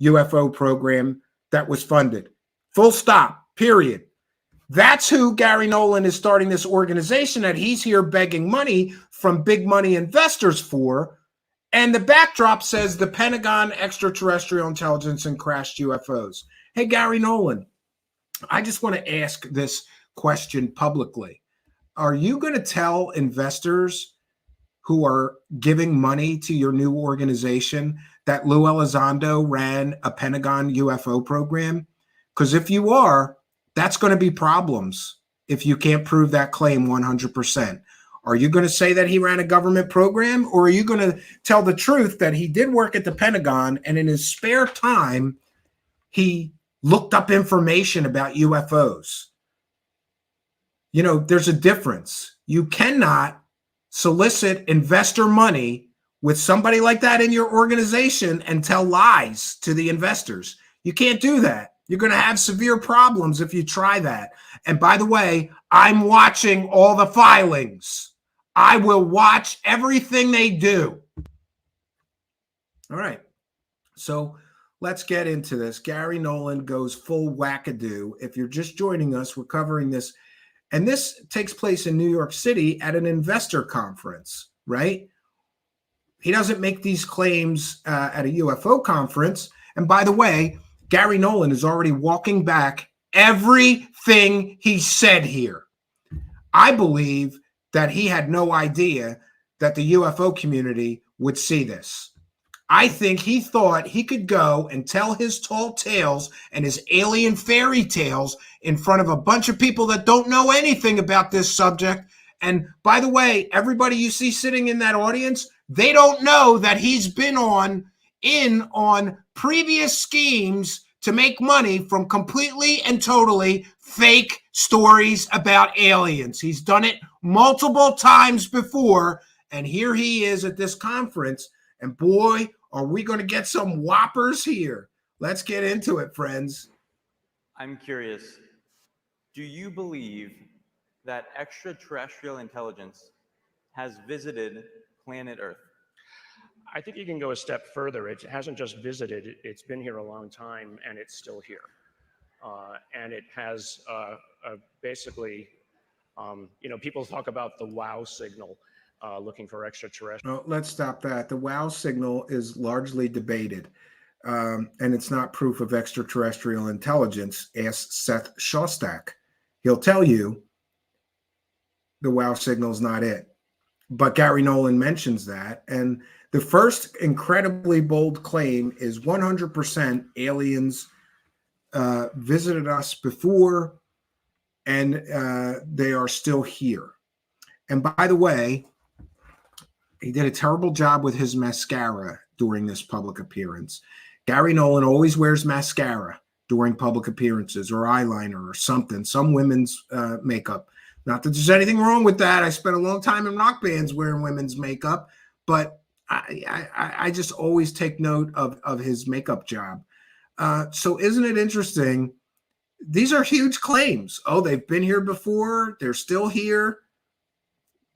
UFO program that was funded. Full stop, period. That's who Garry Nolan is starting this organization that he's here begging money from big money investors for. And the backdrop says the Pentagon, extraterrestrial intelligence, and crashed UFOs. Hey, Garry Nolan, I just want to ask this question publicly. Are you going to tell investors who are giving money to your new organization that Lou Elizondo ran a Pentagon UFO program? Because if you are, that's going to be problems if you can't prove that claim 100%. Are you going to say that he ran a government program, or are you going to tell the truth that he did work at the Pentagon and in his spare time, he looked up information about UFOs? You know, there's a difference. You cannot solicit investor money with somebody like that in your organization and tell lies to the investors. You can't do that. You're going to have severe problems if you try that. And by the way, I'm watching all the filings. I will watch everything they do. All right. So let's get into this. Garry Nolan goes full wackadoo. If you're just joining us, we're covering this. And this takes place in New York City at an investor conference, right? He doesn't make these claims at a UFO conference. And by the way, Garry Nolan is already walking back everything he said here. I believe that he had no idea that the UFO community would see this. I think he thought he could go and tell his tall tales and his alien fairy tales in front of a bunch of people that don't know anything about this subject. And by the way, everybody you see sitting in that audience, they don't know that he's been on previous schemes to make money from completely and totally fake stories about aliens. He's done it multiple times before, and here he is at this conference, and boy, are we going to get some whoppers here. Let's get into it, friends.
I'm curious, do you believe that extraterrestrial intelligence has visited planet Earth?
I think you can go a step further. It hasn't just visited, it's been here a long time, and it's still here. And it has basically, people talk about the wow signal looking for extraterrestrial.
Well, let's stop that. The wow signal is largely debated, and it's not proof of extraterrestrial intelligence. Ask Seth Shostak. He'll tell you the wow signal is not it. But Garry Nolan mentions that. And the first incredibly bold claim is 100% aliens visited us before, and they are still here. And by the way, he did a terrible job with his mascara during this public appearance. Garry Nolan always wears mascara during public appearances, or eyeliner or something, some women's makeup. Not that there's anything wrong with that. I spent a long time in rock bands wearing women's makeup, but I just always take note of his makeup job. So isn't it interesting? These are huge claims. Oh, they've been here before. They're still here.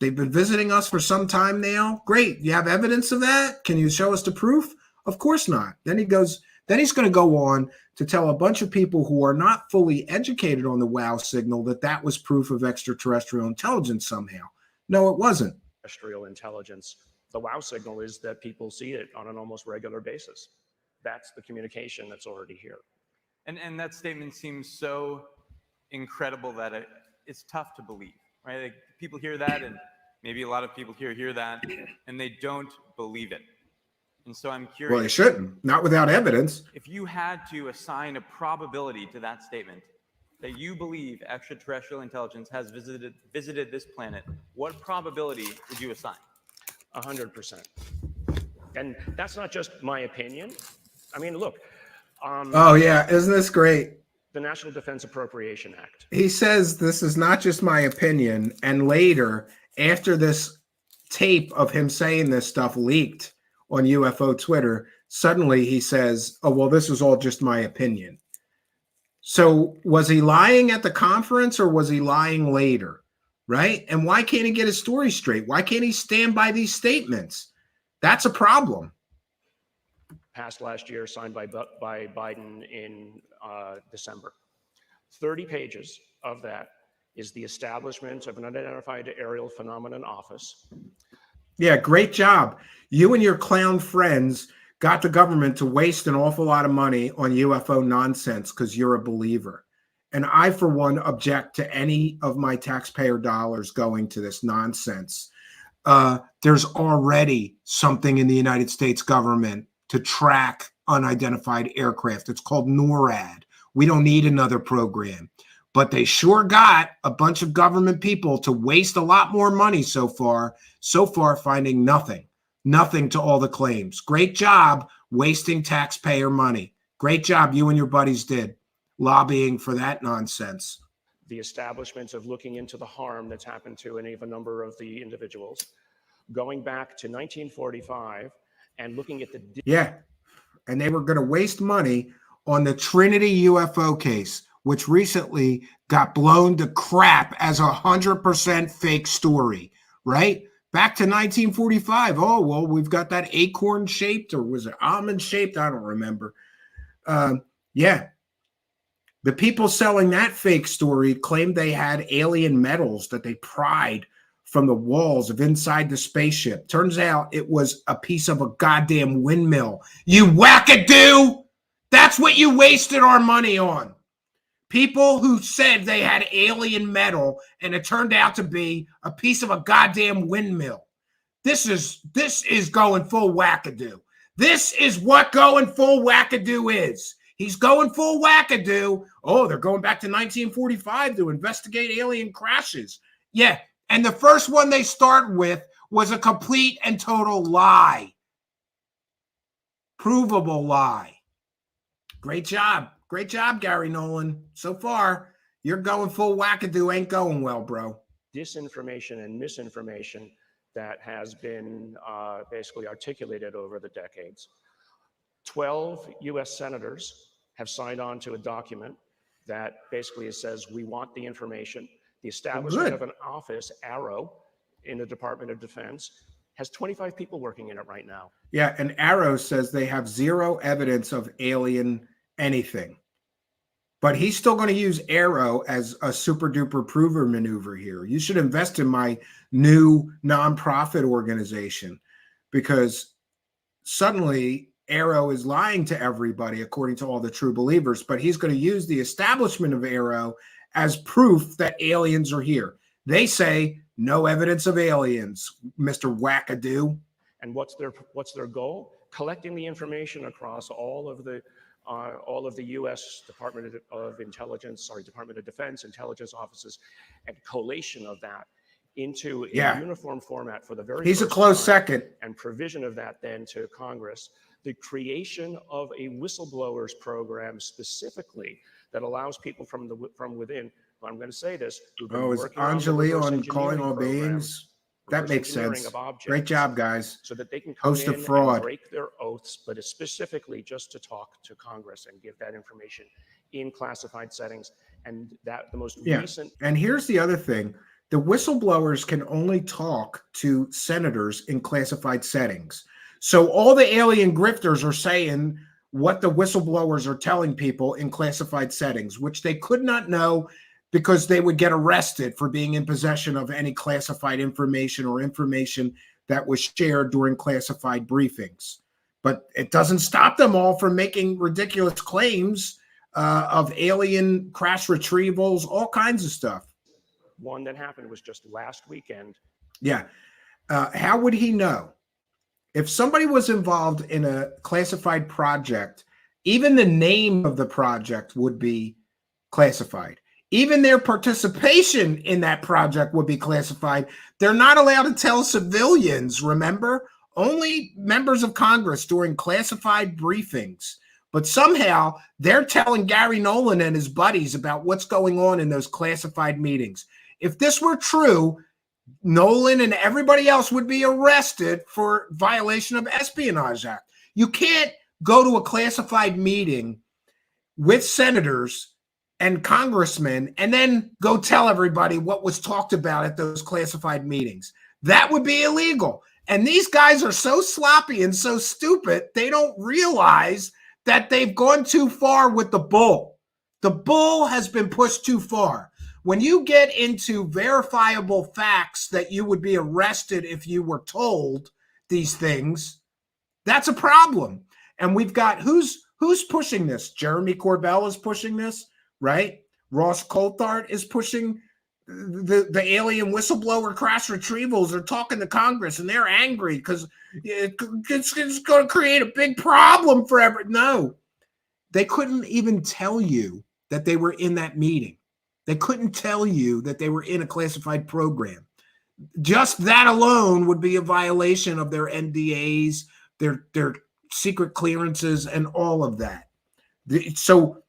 They've been visiting us for some time now. Great. You have evidence of that? Can you show us the proof? Of course not. Then he's going to go on to tell a bunch of people who are not fully educated on the wow signal that was proof of extraterrestrial intelligence somehow. No, it wasn't.
Terrestrial intelligence. The wow signal is that people see it on an almost regular basis. That's the communication that's already here.
And that statement seems so incredible that it's tough to believe, right? Like, people hear that, and maybe a lot of people hear that, and they don't believe it. And so I'm curious.
Well, they shouldn't. Not without evidence.
If you had to assign a probability to that statement, that you believe extraterrestrial intelligence has visited this planet, what probability would you assign?
100%. And that's not just my opinion. I mean, look.
Oh, yeah. Isn't this great?
The National Defense Appropriation Act.
He says this is not just my opinion. And later, after this tape of him saying this stuff leaked on UFO Twitter, suddenly he says, oh, well, this is all just my opinion. So was he lying at the conference, or was he lying later? Right? And why can't he get his story straight? Why can't he stand by these statements? That's a problem.
passed last year, signed by Biden in December. 30 pages of that is the establishment of an unidentified aerial phenomenon office.
Yeah, great job. You and your clown friends got the government to waste an awful lot of money on UFO nonsense because you're a believer. And I, for one, object to any of my taxpayer dollars going to this nonsense. There's already something in the United States government to track unidentified aircraft. It's called NORAD. We don't need another program. But they sure got a bunch of government people to waste a lot more money so far finding nothing to all the claims. Great job wasting taxpayer money. Great job you and your buddies did lobbying for that nonsense.
The establishment of looking into the harm that's happened to any of a number of the individuals, going back to 1945 and looking at the...
Yeah, and they were going to waste money on the Trinity UFO case, which recently got blown to crap as 100% fake story, right? Back to 1945. Oh, well, we've got that acorn shaped, or was it almond shaped? I don't remember. Yeah. The people selling that fake story claimed they had alien metals that they pried from the walls of inside the spaceship. Turns out it was a piece of a goddamn windmill. You wackadoo! That's what you wasted our money on. People who said they had alien metal and it turned out to be a piece of a goddamn windmill. This is going full wackadoo. This is what going full wackadoo is. He's going full wackadoo. Oh, they're going back to 1945 to investigate alien crashes. Yeah, and the first one they start with was a complete and total lie. Provable lie. Great job. Great job, Garry Nolan. So far, you're going full wackadoo. Ain't going well, bro.
Disinformation and misinformation that has been basically articulated over the decades. 12 US senators have signed on to a document that basically says we want the information. The establishment of an office, Arrow, in the Department of Defense, has 25 people working in it right now.
Yeah, and Arrow says they have zero evidence of alien anything. But he's still going to use Arrow as a super duper prover maneuver here. You should invest in my new nonprofit organization, because suddenly Arrow is lying to everybody, according to all the true believers, but he's going to use the establishment of Arrow as proof that aliens are here. They say no evidence of aliens, Mr. Wackadoo.
And what's their goal? Collecting the information across all of the U.S. Department of Defense intelligence offices, and collation of that into a uniform format for the very
He's
first
a close
time,
second.
and provision of that then to Congress. The creation of a whistleblowers program specifically that allows people from within. I'm going to say this.
Oh, is Anjali on Calling All Beings? That makes sense. Great job, guys.
So that they can come
Host
in
of fraud.
and break their oaths, but it's specifically just to talk to Congress and give that information in classified settings. And that the most recent.
And here's the other thing. The whistleblowers can only talk to senators in classified settings. So all the alien grifters are saying what the whistleblowers are telling people in classified settings, which they could not know because they would get arrested for being in possession of any classified information or information that was shared during classified briefings. But it doesn't stop them all from making ridiculous claims of alien crash retrievals, all kinds of stuff.
One that happened was just last weekend.
Yeah. How would he know? If somebody was involved in a classified project, even the name of the project would be classified. Even their participation in that project would be classified. They're not allowed to tell civilians, remember? Only members of Congress during classified briefings. But somehow they're telling Garry Nolan and his buddies about what's going on in those classified meetings. If this were true, Nolan and everybody else would be arrested for violation of Espionage Act. You can't go to a classified meeting with senators and congressmen and then go tell everybody what was talked about at those classified meetings. That would be illegal. And these guys are so sloppy and so stupid, they don't realize that they've gone too far with the bull. The bull has been pushed too far. When you get into verifiable facts that you would be arrested if you were told these things, that's a problem. And we've got who's pushing this? Jeremy Corbell is pushing this, right? Ross Coulthart is pushing the alien whistleblower crash retrievals are talking to Congress, and they're angry because it's going to create a big problem for everyone. No, they couldn't even tell you that they were in that meeting. They couldn't tell you that they were in a classified program. Just that alone would be a violation of their NDAs, their secret clearances, and all of that. So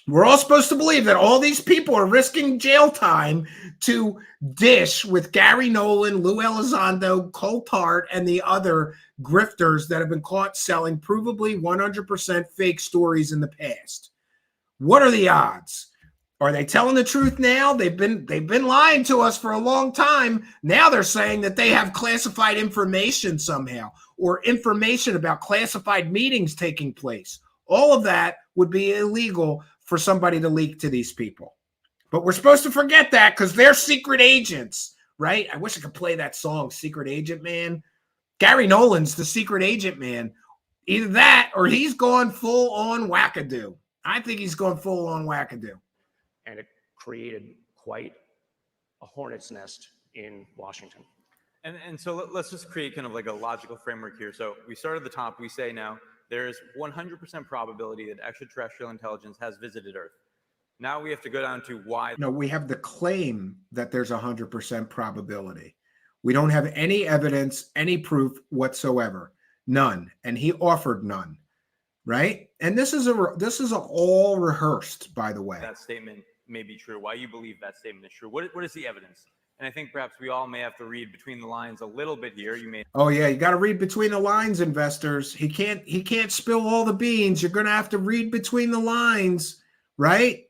we're all supposed to believe that all these people are risking jail time to dish with Garry Nolan, Lou Elizondo, Coulthart, and the other grifters that have been caught selling provably 100% fake stories in the past. What are the odds? Are they telling the truth now? They've been lying to us for a long time. Now they're saying that they have classified information somehow, or information about classified meetings taking place. All of that would be illegal for somebody to leak to these people. But we're supposed to forget that because they're secret agents, right? I wish I could play that song, Secret Agent Man. Garry Nolan's the secret agent man. Either that or he's gone full on wackadoo. I think he's gone full on wackadoo.
And it created quite a hornet's nest in Washington.
And so let's just create kind of like a logical framework here. So we start at the top. We say now there is 100% probability that extraterrestrial intelligence has visited Earth. Now we have to go down to why.
No, we have the claim that there's 100% probability. We don't have any evidence, any proof whatsoever. None. And he offered none. Right? And this is all rehearsed, by the way.
That statement may be true. Why you believe that statement is true. What is the evidence? And I think perhaps we all may have to read between the lines a little bit here. You may.
Oh yeah, you got to read between the lines, investors. He can't spill all the beans. You're going to have to read between the lines, right?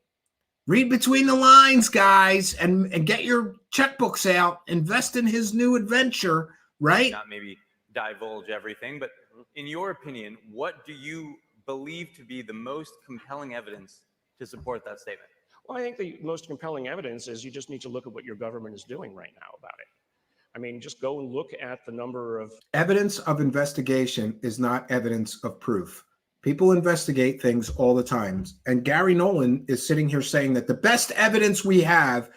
Read between the lines, guys, and get your checkbooks out. Invest in his new adventure, right?
Not maybe divulge everything, but in your opinion, what do you believe to be the most compelling evidence to support that statement?
Well, I think the most compelling evidence is you just need to look at what your government is doing right now about it. I mean, just go and look at the number of...
Evidence of investigation is not evidence of proof. People investigate things all the time. And Garry Nolan is sitting here saying that the best evidence we have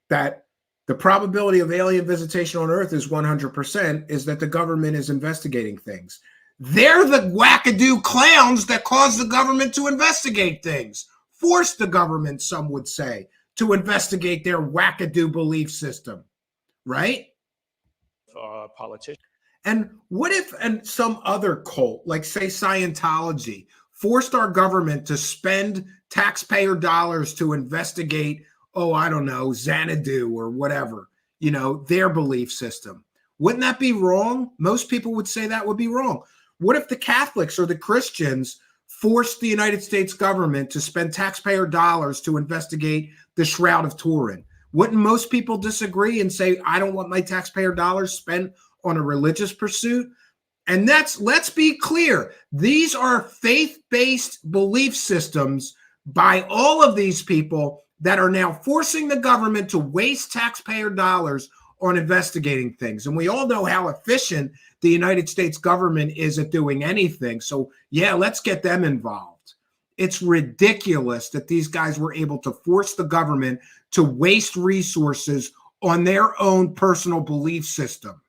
that the probability of alien visitation on Earth is 100% is that the government is investigating things. They're the wackadoo clowns that cause the government to investigate things. Force the government, some would say, to investigate their wackadoo belief system, right?
Politicians.
And what if some other cult, like say Scientology, forced our government to spend taxpayer dollars to investigate, oh, I don't know, Xanadu or whatever, their belief system? Wouldn't that be wrong? Most people would say that would be wrong. What if the Catholics or the Christians forced the United States government to spend taxpayer dollars to investigate the Shroud of Turin? Wouldn't most people disagree and say, I don't want my taxpayer dollars spent on a religious pursuit? And let's be clear, these are faith-based belief systems by all of these people that are now forcing the government to waste taxpayer dollars on investigating things. And we all know how efficient the United States government is at doing anything. So yeah, let's get them involved. It's ridiculous that these guys were able to force the government to waste resources on their own personal belief system.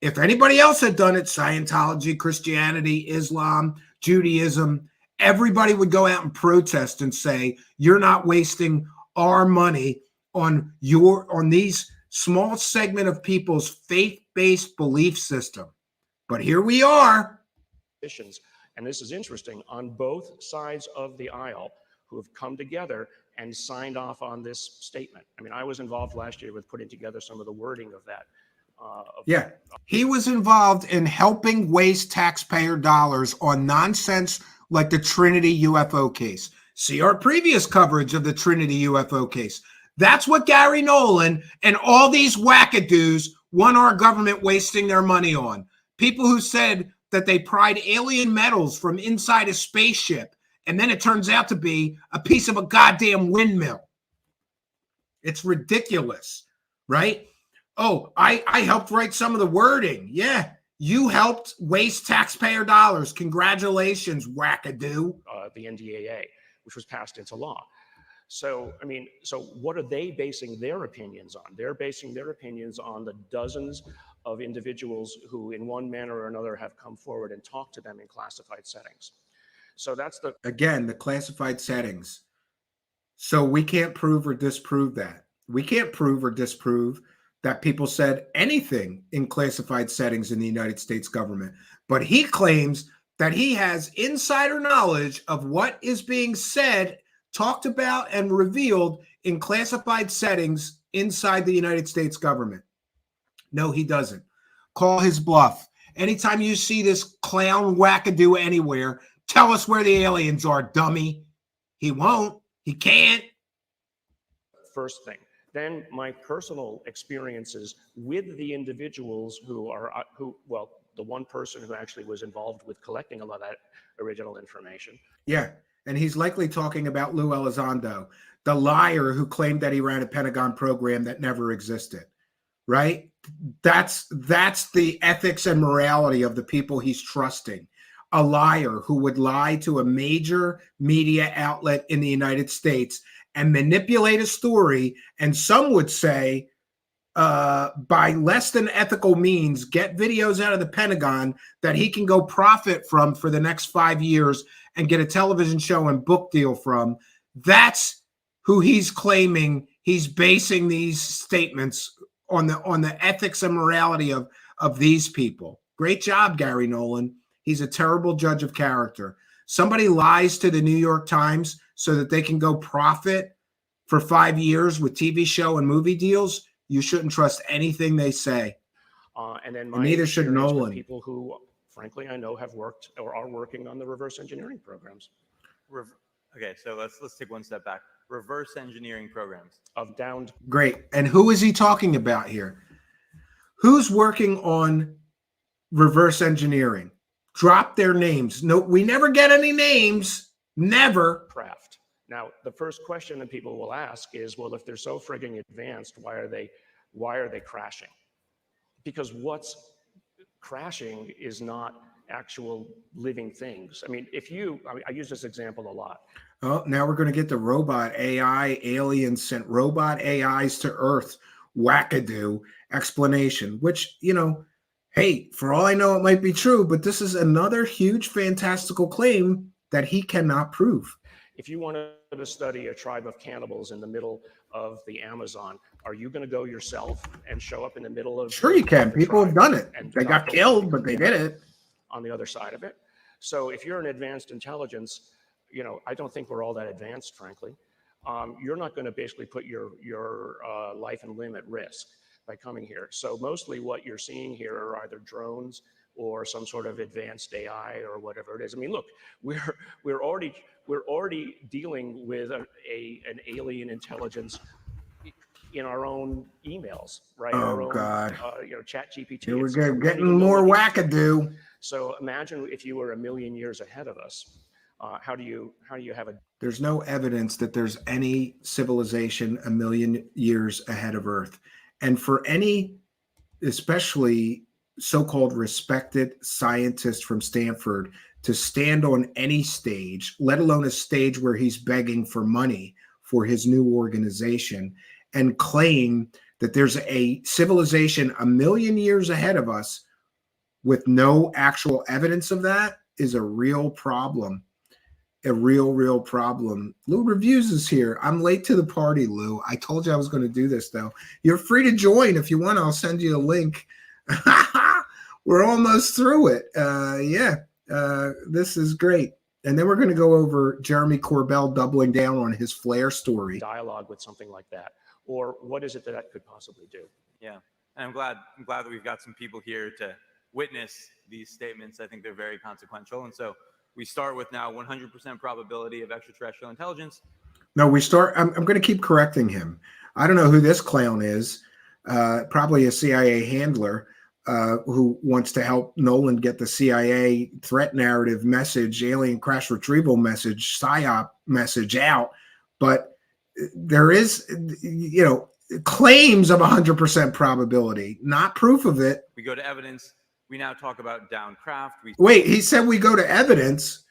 If anybody else had done it, Scientology, Christianity, Islam, Judaism, everybody would go out and protest and say, you're not wasting our money on these small segment of people's faith-based belief system. But here we are.
And this is interesting, on both sides of the aisle who have come together and signed off on this statement. I mean, I was involved last year with putting together some of the wording of that.
He was involved in helping waste taxpayer dollars on nonsense like the Trinity UFO case. See our previous coverage of the Trinity UFO case. That's what Garry Nolan and all these wackadoos want our government wasting their money on. People who said that they pried alien metals from inside a spaceship, and then it turns out to be a piece of a goddamn windmill. It's ridiculous, right? Oh, I helped write some of the wording. Yeah, you helped waste taxpayer dollars. Congratulations, wackadoo.
The NDAA, which was passed into law. So, I mean, so what are they basing their opinions on? They're basing their opinions on the dozens of individuals who, in one manner or another, have come forward and talked to them in classified settings. So that's
again, the classified settings. So we can't prove or disprove that. We can't prove or disprove that people said anything in classified settings in the United States government. But he claims that he has insider knowledge of what is being said, talked about, and revealed in classified settings inside the United States government. No, he doesn't. Call his bluff. Anytime you see this clown wackadoo anywhere, tell us where the aliens are, dummy. He won't. He can't.
First thing. Then my personal experiences with the individuals well, the one person who actually was involved with collecting a lot of that original information.
Yeah, and he's likely talking about Lou Elizondo, the liar who claimed that he ran a Pentagon program that never existed, right? That's the ethics and morality of the people he's trusting. A liar who would lie to a major media outlet in the United States and manipulate a story, and some would say by less than ethical means, get videos out of the Pentagon that he can go profit from for the next 5 years and get a television show and book deal from. That's who he's claiming he's basing these statements on the ethics and morality of these people. Great job, Garry Nolan. He's a terrible judge of character. Somebody lies to the New York Times so that they can go profit for 5 years with TV show and movie deals. You shouldn't trust anything they say.
And then
neither should Nolan.
People who, frankly, I know have worked or are working on the reverse engineering programs.
Okay, so let's take one step back. Reverse engineering programs
of downed.
Great. And who is he talking about here? Who's working on reverse engineering? Drop their names. No, we never get any names. Never.
Craft. Now, the first question that people will ask is, well, if they're so frigging advanced, why are they crashing? Because what's crashing is not actual living things. I mean, I use this example a lot.
Oh, now we're going to get the robot AI. Aliens sent robot AIs to Earth. Wackadoo explanation, which, hey, for all I know, it might be true, but this is another huge fantastical claim that he cannot prove.
If you wanted to study a tribe of cannibals in the middle of the Amazon, are you going to go yourself and show up in the middle of?
Sure, you can. People have done it. They got killed, but they did it.
On the other side of it. So if you're an advanced intelligence, I don't think we're all that advanced, frankly. You're not going to basically put your life and limb at risk by coming here. So mostly what you're seeing here are either drones or some sort of advanced AI or whatever it is. I mean, look, we're already dealing with an alien intelligence in our own emails, right?
Oh, God.
ChatGPT.
Here we go, getting more wackadoo.
So imagine if you were a million years ahead of us. How do you have a?
There's no evidence that there's any civilization a million years ahead of Earth. And for any, especially so-called respected scientist from Stanford, to stand on any stage, let alone a stage where he's begging for money for his new organization, and claim that there's a civilization a million years ahead of us with no actual evidence of that is a real problem. A real problem. Lou Reviews is here. I'm late to the party, Lou. I told you I was going to do this, though. You're free to join if you want. I'll send you a link. We're almost through it. This is great. And then we're going to go over Jeremy Corbell doubling down on his flare story.
Dialogue with something like that. Or what is it that could possibly do?
Yeah. And I'm glad that we've got some people here to witness these statements. I think they're very consequential. And so we start with now 100% probability of extraterrestrial intelligence.
No, I'm going to keep correcting him. I don't know who this clown is. Probably a CIA handler. who wants to help Nolan get the CIA threat narrative message, alien crash retrieval message, PSYOP message out. But there is, claims of 100% probability, not proof of it.
We go to evidence. We now talk about downcraft.
Wait, he said we go to evidence.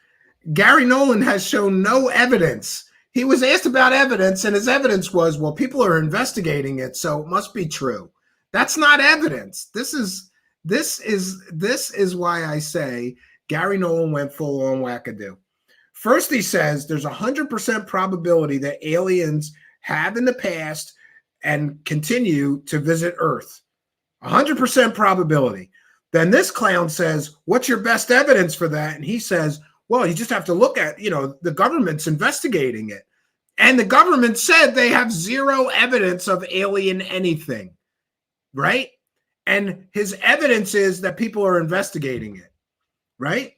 Garry Nolan has shown no evidence. He was asked about evidence, and his evidence was, well, people are investigating it, so it must be true. That's not evidence. This is why I say Garry Nolan went full on wackadoo. First, he says there's 100% probability that aliens have in the past and continue to visit Earth. 100% probability. Then this clown says, what's your best evidence for that? And he says, well, you just have to look at, the government's investigating it. And the government said they have zero evidence of alien anything, right? And his evidence is that people are investigating it, right?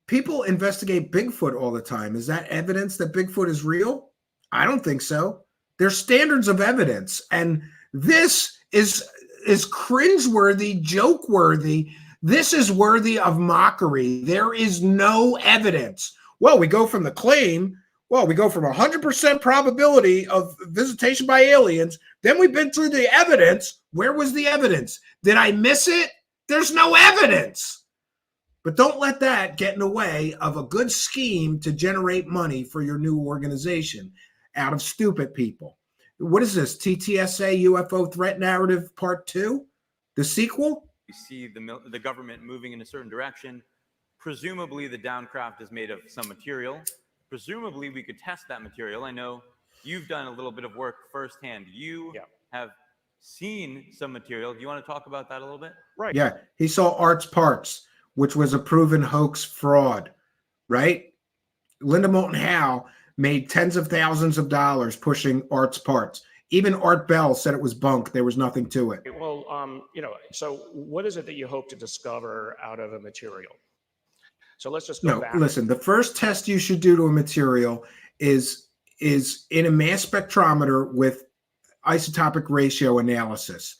People investigate Bigfoot all the time. Is that evidence that Bigfoot is real? I don't think so. There's standards of evidence. And this is cringeworthy, joke-worthy. This is worthy of mockery. There is no evidence. Well, we go from the claim, we go from 100% probability of visitation by aliens. Then we've been through the evidence. Where was the evidence? Did I miss it? There's no evidence. But don't let that get in the way of a good scheme to generate money for your new organization out of stupid people. What is this? TTSA UFO Threat Narrative Part 2? The sequel?
We see the government moving in a certain direction. Presumably the downcraft is made of some material. Presumably we could test that material. I know you've done a little bit of work firsthand. You have seen some material. Do you want to talk about that a little bit?
Right.
Yeah, he saw Art's Parts, which was a proven hoax fraud, right? Linda Moulton Howe made tens of thousands of dollars pushing Art's Parts. Even Art Bell said it was bunk. There was nothing to it.
Well, so what is it that you hope to discover out of a material? So let's just go back.
Listen, the first test you should do to a material is in a mass spectrometer with isotopic ratio analysis.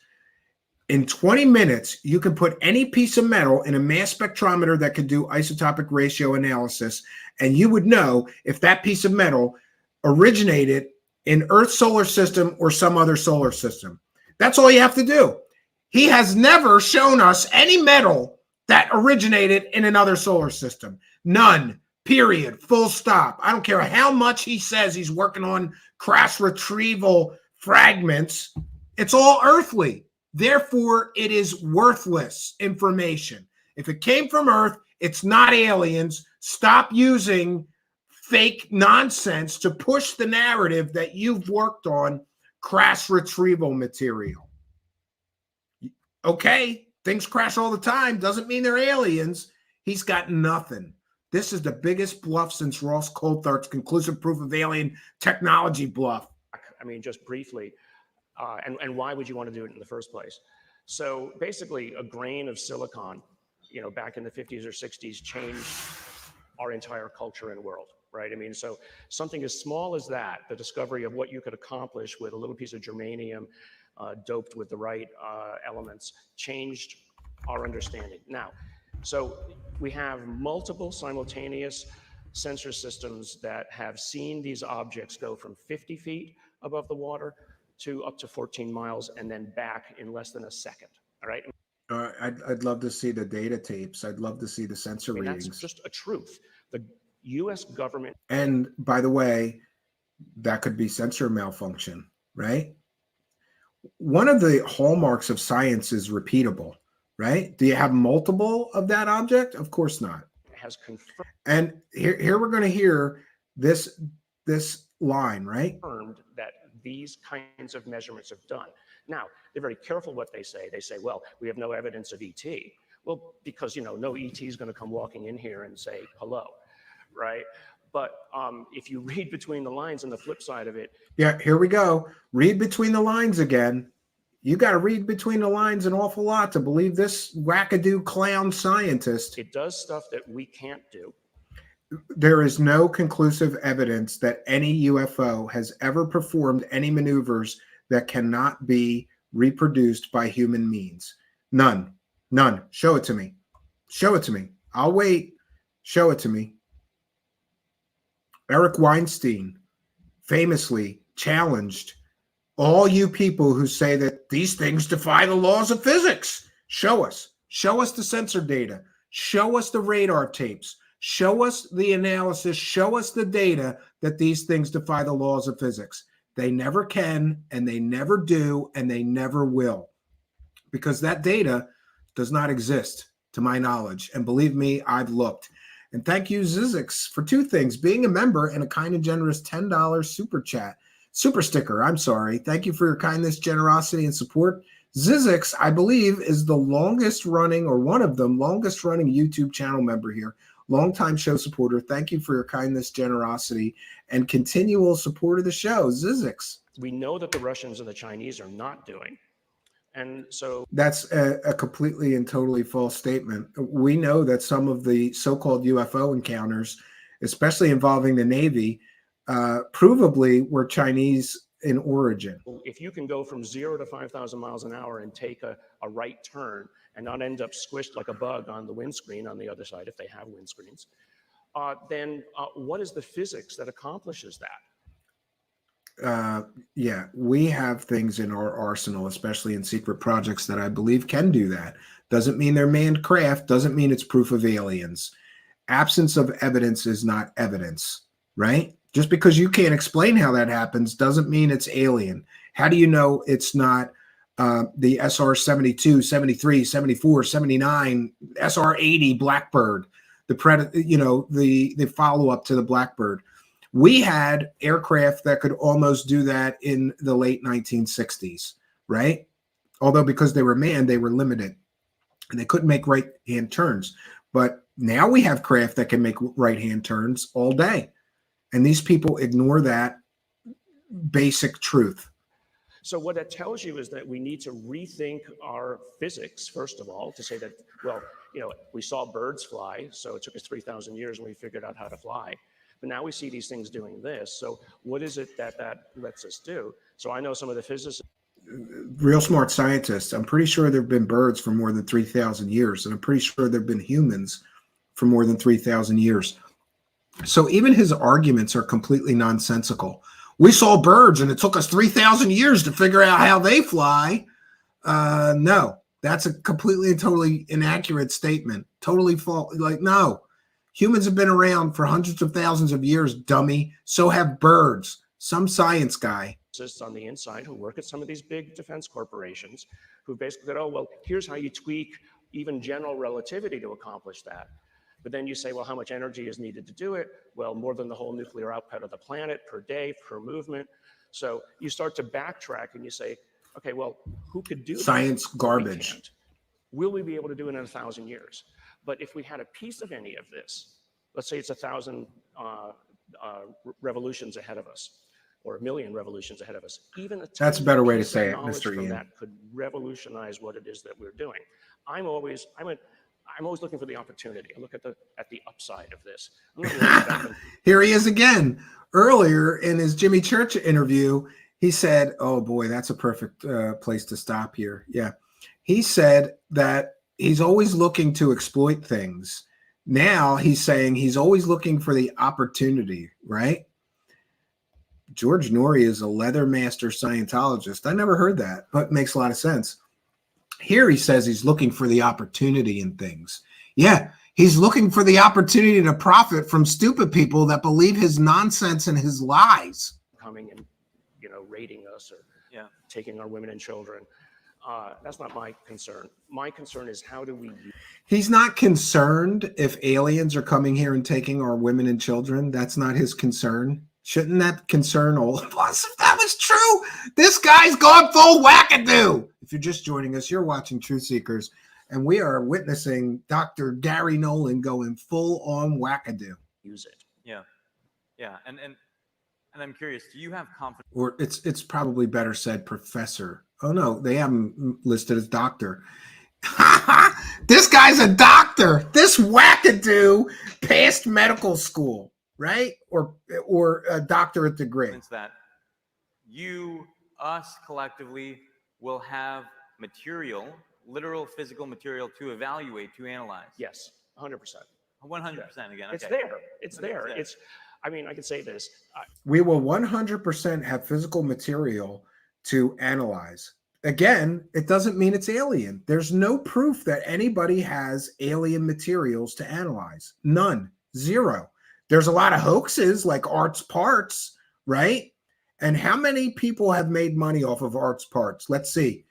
In 20 minutes, you can put any piece of metal in a mass spectrometer that could do isotopic ratio analysis, and you would know if that piece of metal originated in Earth's solar system or some other solar system. That's all you have to do. He has never shown us any metal that originated in another solar system. None, period, full stop. I don't care how much he says he's working on crash retrieval fragments. It's all earthly. Therefore, it is worthless information. If it came from Earth, it's not aliens. Stop using fake nonsense to push the narrative that you've worked on, crash retrieval material. Okay, things crash all the time. Doesn't mean they're aliens. He's got nothing. This is the biggest bluff since Ross Coulthart's conclusive proof of alien technology bluff.
I mean, just briefly, and why would you want to do it in the first place? So basically, a grain of silicon, back in the 50s or 60s, changed our entire culture and world, right? I mean, so something as small as that, the discovery of what you could accomplish with a little piece of germanium doped with the right elements, changed our understanding. Now, so we have multiple simultaneous sensor systems that have seen these objects go from 50 feet above the water to up to 14 miles and then back in less than a second, all right?
I'd love to see the data tapes. I'd love to see the sensor readings.
That's just a truth. The U.S. government.
And by the way, that could be sensor malfunction, right? One of the hallmarks of science is repeatable, right? Do you have multiple of that object? Of course not.
Has confirmed.
And here we're going to hear this line, right?
Confirmed that these kinds of measurements have done. Now, they're very careful what they say. They say, well, we have no evidence of ET. Well, because, no ET is going to come walking in here and say hello, right? But if you read between the lines on the flip side of it.
Yeah, here we go. Read between the lines again. You got to read between the lines an awful lot to believe this wackadoo clown scientist.
It does stuff that we can't do.
There is no conclusive evidence that any UFO has ever performed any maneuvers that cannot be reproduced by human means. None. None. Show it to me. Show it to me. I'll wait. Show it to me. Eric Weinstein famously challenged all you people who say that these things defy the laws of physics. Show us. Show us the sensor data. Show us the radar tapes. Show us the analysis. Show us the data that these things defy the laws of physics. They never can, and they never do, and they never will, because that data does not exist to my knowledge. And believe me, I've looked. And thank you, Zizix, for two things: being a member and a kind and generous $10 super sticker. I'm sorry. Thank you for your kindness, generosity, and support. Zizix, I believe, is the longest running, or one of them longest running YouTube channel member here. Longtime show supporter. Thank you for your kindness, generosity, and continual support of the show. Zizix.
We know that the Russians and the Chinese are not doing. And so
that's a completely and totally false statement. We know that some of the so-called UFO encounters, especially involving the Navy, provably were Chinese in origin.
If you can go from 0 to 5,000 miles an hour and take a right turn and not end up squished like a bug on the windscreen on the other side, if they have windscreens, then what is the physics that accomplishes that?
Yeah, we have things in our arsenal, especially in secret projects, that I believe can do that. Doesn't mean they're manned craft, doesn't mean it's proof of aliens. Absence of evidence is not evidence, right? Just because you can't explain how that happens doesn't mean it's alien. How do you know it's not the SR-72, 73, 74, 79, SR-80 Blackbird, the follow-up to the Blackbird? We had aircraft that could almost do that in the late 1960s, right? Although because they were manned, they were limited and they couldn't make right-hand turns. But now we have craft that can make right-hand turns all day. And these people ignore that basic truth.
So what that tells you is that we need to rethink our physics, first of all, to say that, well, we saw birds fly, so it took us 3,000 years and we figured out how to fly. But now we see these things doing this. So what is it that lets us do? So I know some of the physicists.
Real smart scientists. I'm pretty sure there have been birds for more than 3,000 years. And I'm pretty sure there have been humans for more than 3,000 years. So even his arguments are completely nonsensical. We saw birds and it took us 3,000 years to figure out how they fly. No, that's a completely and totally inaccurate statement. Totally false. No. Humans have been around for hundreds of thousands of years, dummy. So have birds. Some science guy
on the inside who work at some of these big defense corporations who basically said, oh, well, here's how you tweak even general relativity to accomplish that. But then you say, well, how much energy is needed to do it? Well, more than the whole nuclear output of the planet per day, per movement. So you start to backtrack and you say, okay, well, who could do
science
that?
garbage.
Will we be able to do it in 1,000 years? But if we had a piece of any of this, let's say it's 1,000 revolutions ahead of us, or 1,000,000 revolutions ahead of us, even
that's a better way to say it, Mr. Ian.
That could revolutionize what it is that we're doing. I'm always looking for the opportunity. I look at the upside of this.
Here he is again. Earlier in his Jimmy Church interview, he said, "Oh boy, that's a perfect place to stop here." Yeah, he said that he's always looking to exploit things. Now he's saying he's always looking for the opportunity, right? George Norrie is a leather master Scientologist. I never heard that, but it makes a lot of sense. Here he says he's looking for the opportunity in things. Yeah, he's looking for the opportunity to profit from stupid people that believe his nonsense and his lies.
Coming and, raiding us or taking our women and children. That's not my concern. My concern is how do we...
He's not concerned if aliens are coming here and taking our women and children. That's not his concern. Shouldn't that concern all of us? If that was true, this guy's gone full wackadoo. If you're just joining us, you're watching Truthseekers, and we are witnessing Dr. Garry Nolan going full on wackadoo.
Use it.
Yeah. And I'm curious, do you have confidence?
Or it's probably better said professor. Oh no, they have him listed as doctor. This guy's a doctor. This wackadoo passed medical school, right? Or a doctorate degree.
That us collectively will have material literal physical material to evaluate, to analyze.
Yes, 100%.
100% again. Okay.
It's there. It's there. It's, I mean, I can say this.
We will 100% have physical material to analyze. Again, it doesn't mean it's alien. There's no proof that anybody has alien materials to analyze. None. Zero. There's a lot of hoaxes like Art's Parts, right? And how many people have made money off of Art's Parts? Let's see.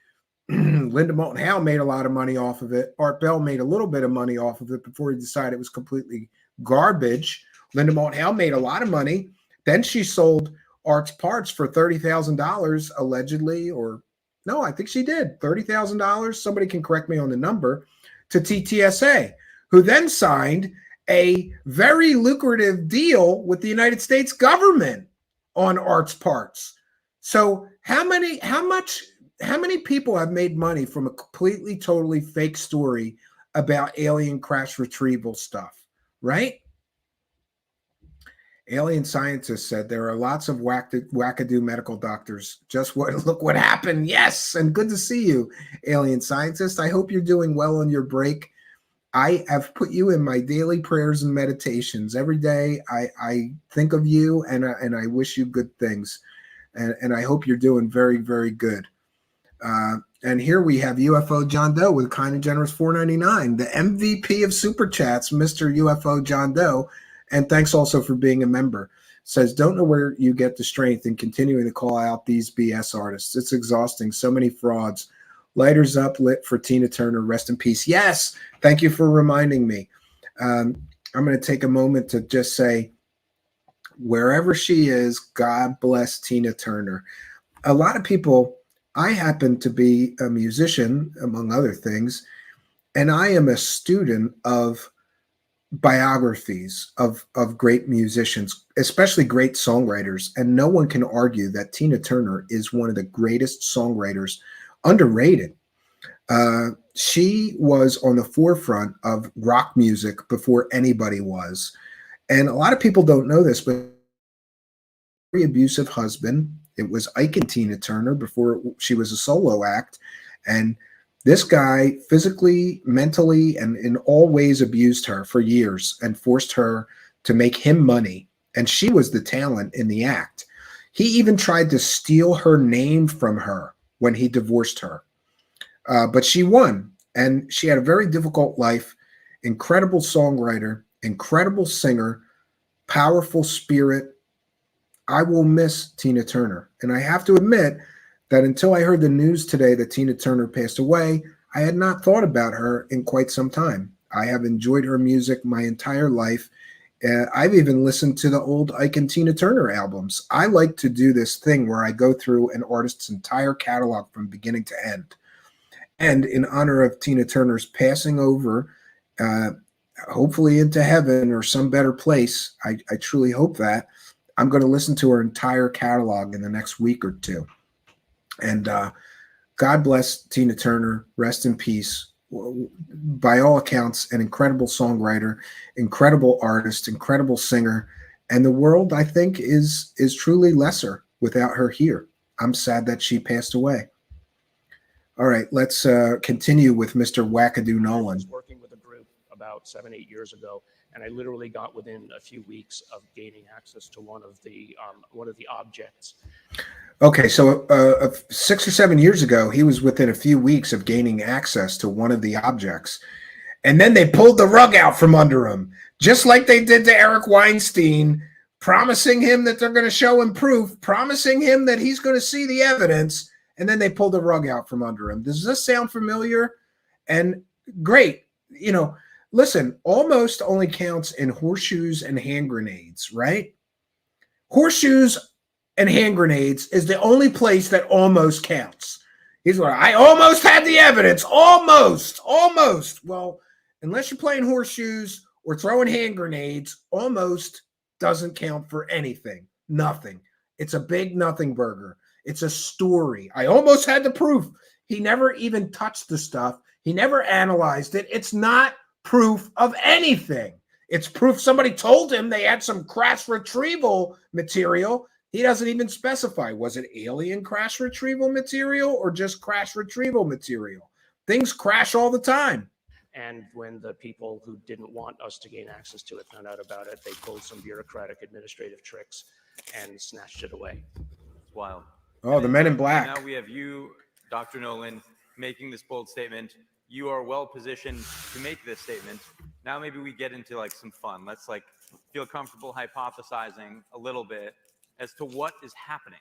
Linda Moulton Howe made a lot of money off of it. Art Bell made a little bit of money off of it before he decided it was completely garbage. Linda Moulton Howe made a lot of money. Then she sold Art's Parts for $30,000 allegedly, or no, I think she did $30,000. Somebody can correct me on the number, to TTSA, who then signed a very lucrative deal with the United States government on Art's Parts. So how many people have made money from a completely, totally fake story about alien crash retrieval stuff, right? Alien scientists said there are lots of wackadoo medical doctors. Look what happened. Yes, and good to see you, alien scientist. I hope you're doing well on your break. I have put you in my daily prayers and meditations. Every day I think of you and I wish you good things. And I hope you're doing very, very good. And here we have UFO John Doe with kind and generous $4.99, the MVP of Super Chats, Mr. UFO John Doe. And thanks also for being a member. Says, don't know where you get the strength in continuing to call out these BS artists. It's exhausting. So many frauds. Lighters up, lit for Tina Turner. Rest in peace. Yes. Thank you for reminding me. I'm going to take a moment to just say, wherever she is, God bless Tina Turner. A lot of people, I happen to be a musician, among other things, and I am a student of biographies of great musicians, especially great songwriters. And no one can argue that Tina Turner is one of the greatest songwriters, underrated. She was on the forefront of rock music before anybody was. And a lot of people don't know this, but very abusive husband. It was Ike and Tina Turner before she was a solo act. And this guy physically, mentally, and in all ways abused her for years and forced her to make him money. And she was the talent in the act. He even tried to steal her name from her when he divorced her. But she won, and she had a very difficult life. Incredible songwriter, incredible singer, powerful spirit. I will miss Tina Turner. And I have to admit that until I heard the news today that Tina Turner passed away, I had not thought about her in quite some time. I have enjoyed her music my entire life. I've even listened to the old Ike and Tina Turner albums. I like to do this thing where I go through an artist's entire catalog from beginning to end. And in honor of Tina Turner's passing over, hopefully into heaven or some better place, I truly hope that, I'm going to listen to her entire catalog in the next week or two. And God bless Tina Turner. Rest in peace. By all accounts, an incredible songwriter, incredible artist, incredible singer. And the world, I think, is truly lesser without her here. I'm sad that she passed away. All right, let's continue with Mr. Wackadoo Nolan.
I was working with a group about 7-8 years ago, and I literally got within a few weeks of gaining access to one of the objects.
Okay, so 6 or 7 years ago, he was within a few weeks of gaining access to one of the objects. And then they pulled the rug out from under him, just like they did to Eric Weinstein, promising him that they're going to show him proof, promising him that he's going to see the evidence, and then they pulled the rug out from under him. Does this sound familiar? And great. You know, listen, almost only counts in horseshoes and hand grenades, right? Horseshoes and hand grenades is the only place that almost counts. He's like, I almost had the evidence. Almost. Well, unless you're playing horseshoes or throwing hand grenades, almost doesn't count for anything. Nothing. It's a big nothing burger. It's a story. I almost had the proof. He never even touched the stuff. He never analyzed it. It's not proof of anything. It's proof somebody told him they had some crash retrieval material. He doesn't even specify. Was it alien crash retrieval material or just crash retrieval material? Things crash all the time.
And when the people who didn't want us to gain access to it found out about it, they pulled some bureaucratic administrative tricks and snatched it away.
It's wild.
Oh, the Men in Black.
Now we have you, Dr. Nolan, making this bold statement. You are well positioned to make this statement. Now maybe we get into like some fun. Let's like feel comfortable hypothesizing a little bit as to what is happening.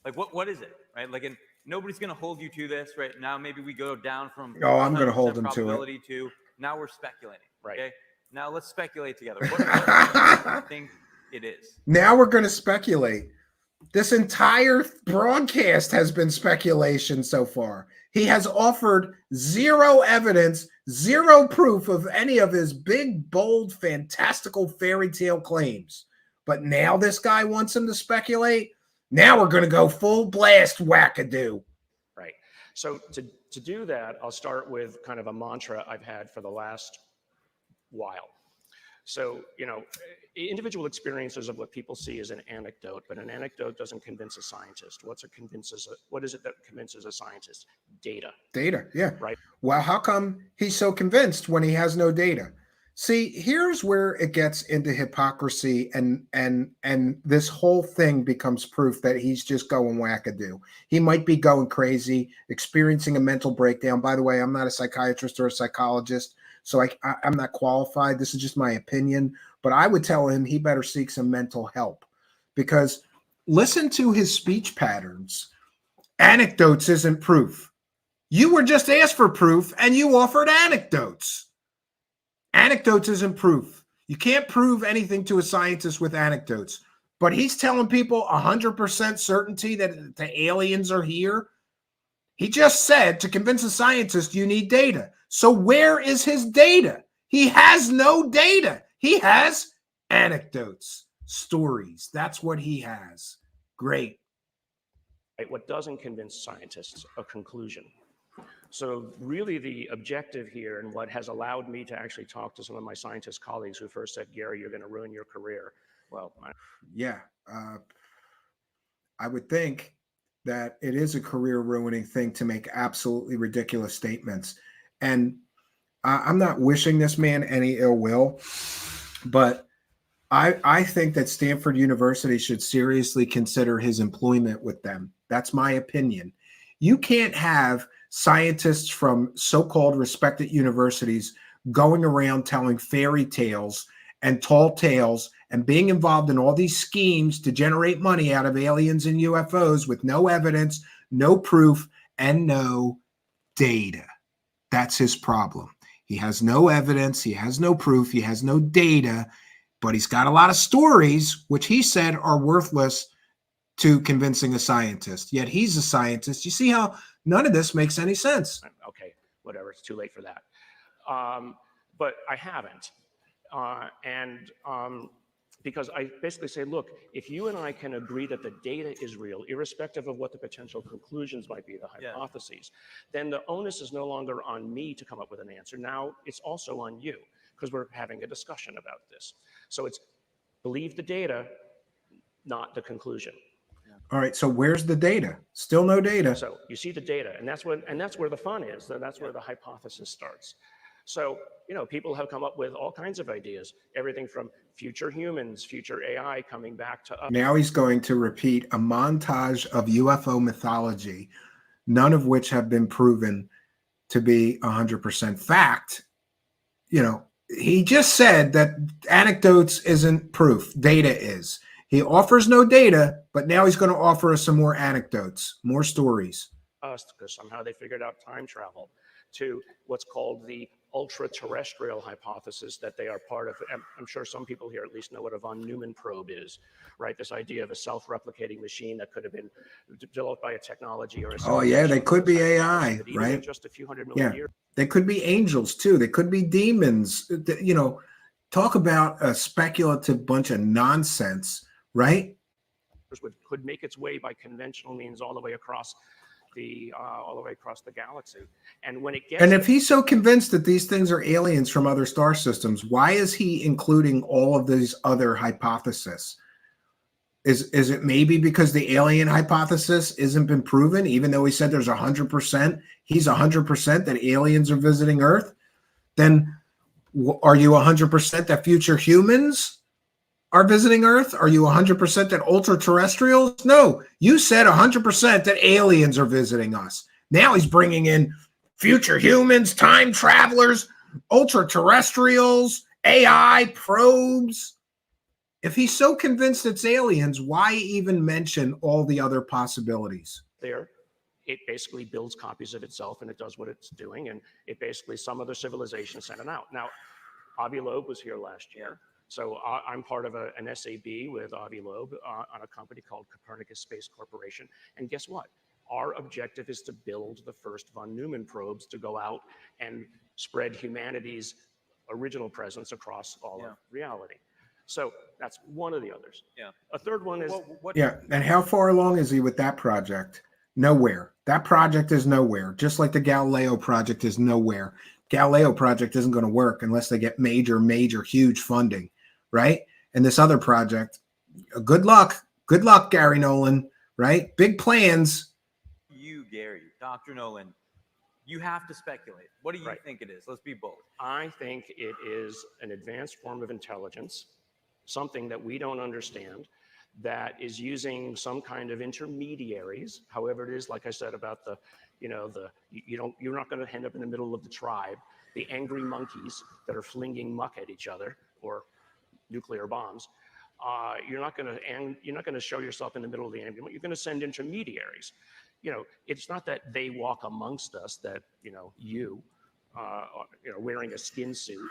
Like what is it, right? Like, and nobody's going to hold you to this, right? Now maybe we go down from
I'm going to hold him to it.
To now we're speculating,
right?
Okay, now let's speculate together. What do you think it is?
Now we're going to speculate. This entire broadcast has been speculation so far. He has offered zero evidence, zero proof of any of his big, bold, fantastical fairy tale claims. But now this guy wants him to speculate. Now we're going to go full blast wackadoo.
Right. So to do that, I'll start with kind of a mantra I've had for the last while. So, individual experiences of what people see as an anecdote, but an anecdote doesn't convince a scientist. What is it that convinces a scientist? Data.
Data, yeah.
Right.
Well, how come he's so convinced when he has no data? See, here's where it gets into hypocrisy, and this whole thing becomes proof that he's just going wackadoo. He might be going crazy, experiencing a mental breakdown. By the way, I'm not a psychiatrist or a psychologist, so I'm not qualified. This is just my opinion. But I would tell him he better seek some mental help, because listen to his speech patterns. Anecdotes isn't proof. You were just asked for proof, and you offered anecdotes. Anecdotes isn't proof. You can't prove anything to a scientist with anecdotes. But he's telling people 100% certainty that the aliens are here. He just said to convince a scientist you need data. So where is his data? He has no data. He has anecdotes, stories. That's what he has. Great.
Right. What doesn't convince scientists? A conclusion. So really the objective here, and what has allowed me to actually talk to some of my scientist colleagues who first said, Gary, you're going to ruin your career. Well,
yeah, I would think that it is a career ruining thing to make absolutely ridiculous statements. And I'm not wishing this man any ill will, but I think that Stanford University should seriously consider his employment with them. That's my opinion. You can't have scientists from so-called respected universities going around telling fairy tales and tall tales and being involved in all these schemes to generate money out of aliens and UFOs with no evidence, no proof, and no data. That's his problem. He has no evidence, he has no proof, he has no data, but he's got a lot of stories, which he said are worthless to convincing a scientist. Yet he's a scientist. You see how none of this makes any sense.
Okay, whatever, it's too late for that. But I haven't. Because I basically say, look, if you and I can agree that the data is real, irrespective of what the potential conclusions might be, the hypotheses, then the onus is no longer on me to come up with an answer. Now it's also on you, because we're having a discussion about this. So it's believe the data, not the conclusion.
All right, so where's the data? Still no data.
So you see the data, and that's where the fun is. That's where the hypothesis starts. So, people have come up with all kinds of ideas, everything from future humans, future AI coming back to us.
Now he's going to repeat a montage of UFO mythology, none of which have been proven to be 100% fact. He just said that anecdotes isn't proof, data is. He offers no data, but now he's going to offer us some more anecdotes, more stories.
Us, because somehow they figured out time travel, to what's called the ultra-terrestrial hypothesis that they are part of. I'm sure some people here at least know what a von Neumann probe is, right? This idea of a self-replicating machine that could have been developed by a technology or a...
Oh yeah, they could be AI, right?
Just a few hundred million years.
They could be angels too. They could be demons. Talk about a speculative bunch of nonsense, right?
Could make its way by conventional means all the way across the galaxy. And when it gets,
and if he's so convinced that these things are aliens from other star systems, why is he including all of these other hypotheses? Is it maybe because the alien hypothesis isn't been proven, even though he said there's 100%, he's 100% that aliens are visiting Earth? Then are you 100% that future humans are visiting Earth? Are you 100% that ultra-terrestrials? No, you said 100% that aliens are visiting us. Now he's bringing in future humans, time travelers, ultra-terrestrials, AI probes. If he's so convinced it's aliens, why even mention all the other possibilities?
There, it basically builds copies of itself, and it does what it's doing, and it basically, some other civilization sent it out. Now, Avi Loeb was here last year, so I'm part of an SAB with Avi Loeb on a company called Copernicus Space Corporation, and guess what? Our objective is to build the first von Neumann probes to go out and spread humanity's original presence across all of reality. So that's one of the others.
Yeah.
A third one is...
Yeah, and how far along is he with that project? Nowhere. That project is nowhere, just like the Galileo project is nowhere. Galileo project isn't going to work unless they get major, huge funding, right? And this other project, good luck, Garry Nolan, right? Big plans.
You, Garry, Dr. Nolan, you have to speculate. What do you think it is? Let's be bold.
I think it is an advanced form of intelligence, something that we don't understand, that is using some kind of intermediaries, however it is, like I said about the, you're not going to end up in the middle of the tribe, the angry monkeys that are flinging muck at each other or nuclear bombs. You're not going to show yourself in the middle of the ambulance. You're going to send intermediaries. It's not that they walk amongst us, that wearing a skin suit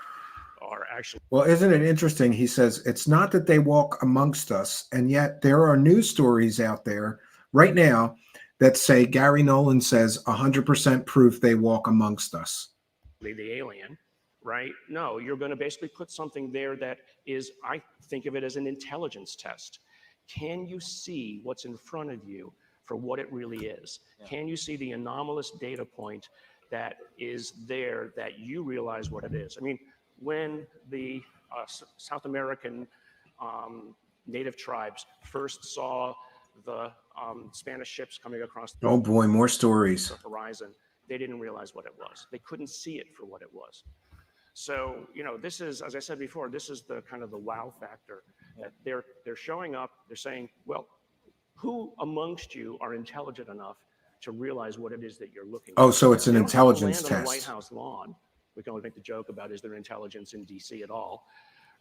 are actually...
Well, isn't it interesting? He says it's not that they walk amongst us, and yet there are news stories out there right now that say Garry Nolan says 100% proof they walk amongst us.
The alien, right? No, you're going to basically put something there that is, I think of it as an intelligence test. Can you see what's in front of you for what it really is? Yeah. Can you see the anomalous data point that is there that you realize what it is? I mean, when the South American native tribes first saw the Spanish ships coming across the
oh boy, more stories.
Horizon, they didn't realize what it was. They couldn't see it for what it was. So, this is, as I said before, this is the kind of the wow factor. That they're showing up, they're saying, well, who amongst you are intelligent enough to realize what it is that you're looking
for? Oh,
at?
so it's an intelligence
test.
test.
On the White House lawn. We can always make the joke about, is there intelligence in DC at all,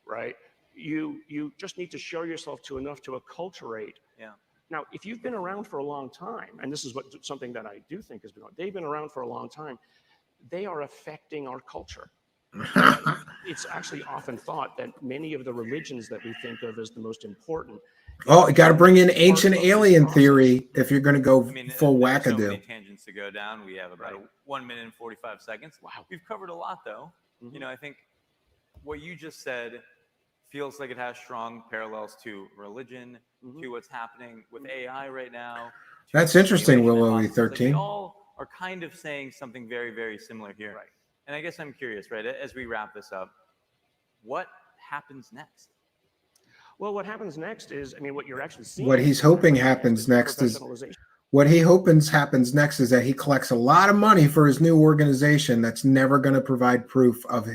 right? You just need to show yourself to enough to acculturate.
Yeah.
Now, if you've been around for a long time, and this is something that I do think has been, they've been around for a long time, they are affecting our culture. It's actually often thought that many of the religions that we think of as the most important.
Oh, you got to bring in ancient alien theory if you're going to go full wackadoo.
So many tangents to go down. We have about 1 minute and 45 seconds. Wow. We've covered a lot, though. Mm-hmm. I think what you just said feels like it has strong parallels to religion, to what's happening with AI right now.
That's interesting, Willowy 13.
Like, we all are kind of saying something very, very similar here. Right. And I guess I'm curious, right, as we wrap this up, what happens next?
Well, what happens next is, what you're actually seeing.
What he's hoping happens next is, that he collects a lot of money for his new organization that's never going to provide proof of